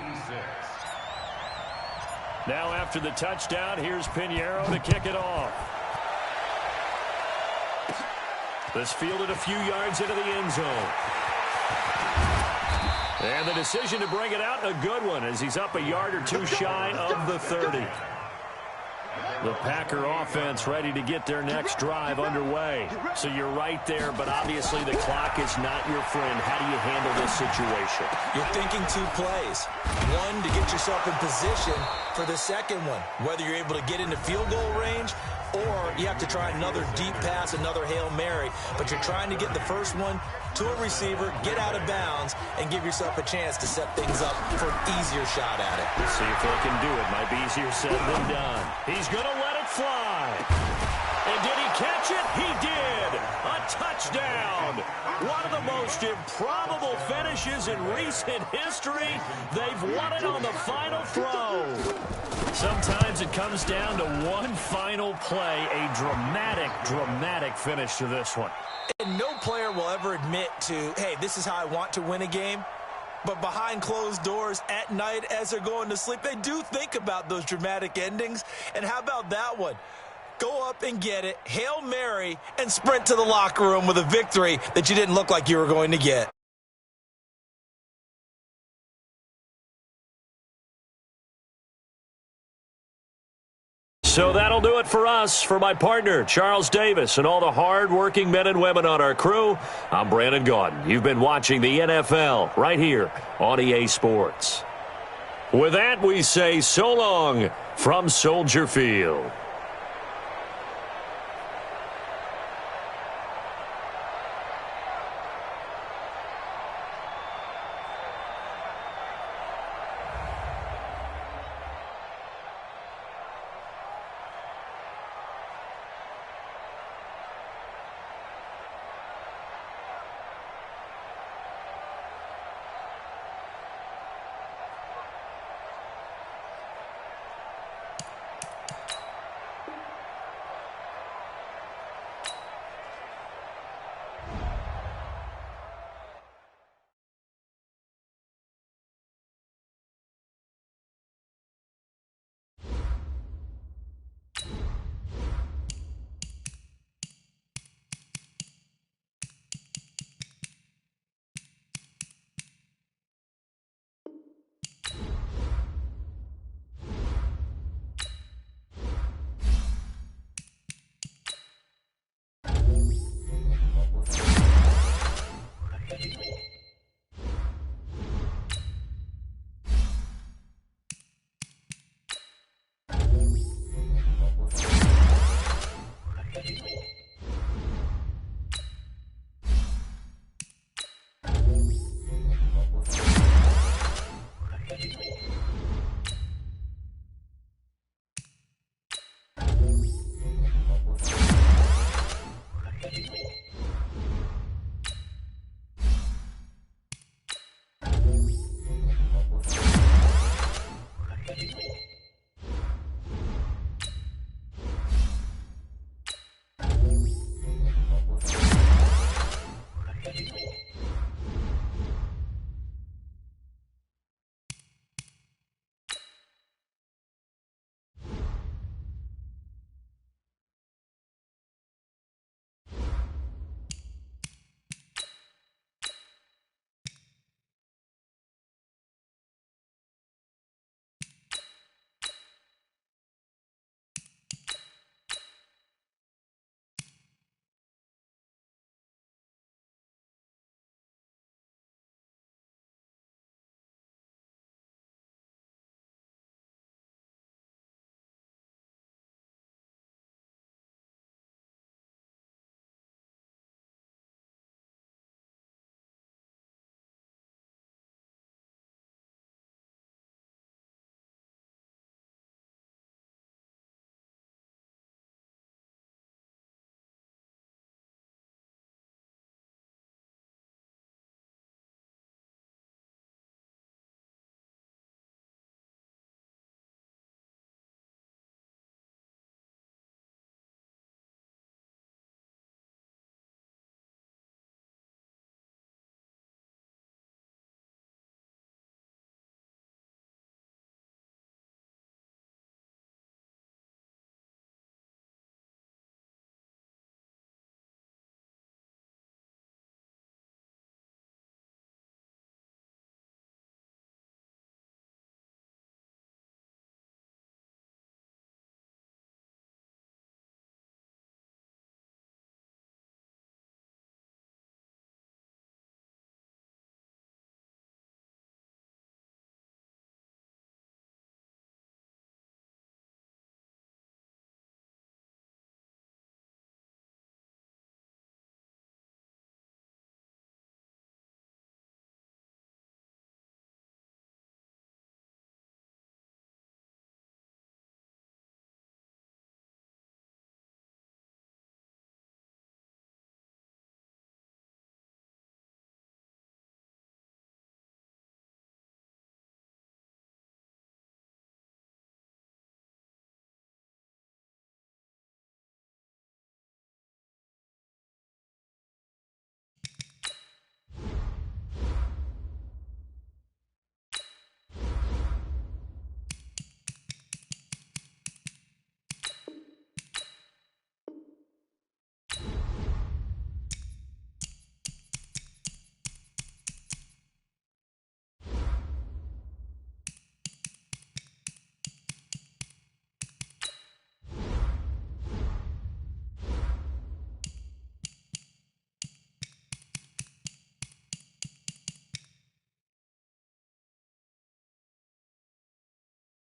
[SPEAKER 2] Now after the touchdown, here's Pinheiro to kick it off. This fielded a few yards into the end zone. And the decision to bring it out, a good one, as he's up a yard or 2 shy of the 30. The Packer offense ready to get their next drive underway. So you're right there, but obviously the clock is not your friend. How do you handle this situation?
[SPEAKER 3] You're thinking 2 plays. One, to get yourself in position for the second one, whether you're able to get into field goal range or you have to try another deep pass, another Hail Mary. But you're trying to get the first one to a receiver, get out of bounds, and give yourself a chance to set things up for an easier shot at it.
[SPEAKER 2] Let's see if they can do it. Might be easier said than done. He's going to let it fly. And did he catch it? He did. A touchdown. One of the most improbable finishes in recent history. They've won it on the final throw. Sometimes it comes down to one final play. A dramatic finish to this one.
[SPEAKER 3] And no player will ever admit to, hey, this is how I want to win a game. But behind closed doors at night as they're going to sleep, they do think about those dramatic endings. And how about that one? Go up and get it, Hail Mary, and sprint to the locker room with a victory that you didn't look like you were going to get.
[SPEAKER 2] So that'll do it for us. For my partner, Charles Davis, and all the hard-working men and women on our crew, I'm Brandon Gaudin. You've been watching the NFL right here on EA Sports. With that, we say so long from Soldier Field.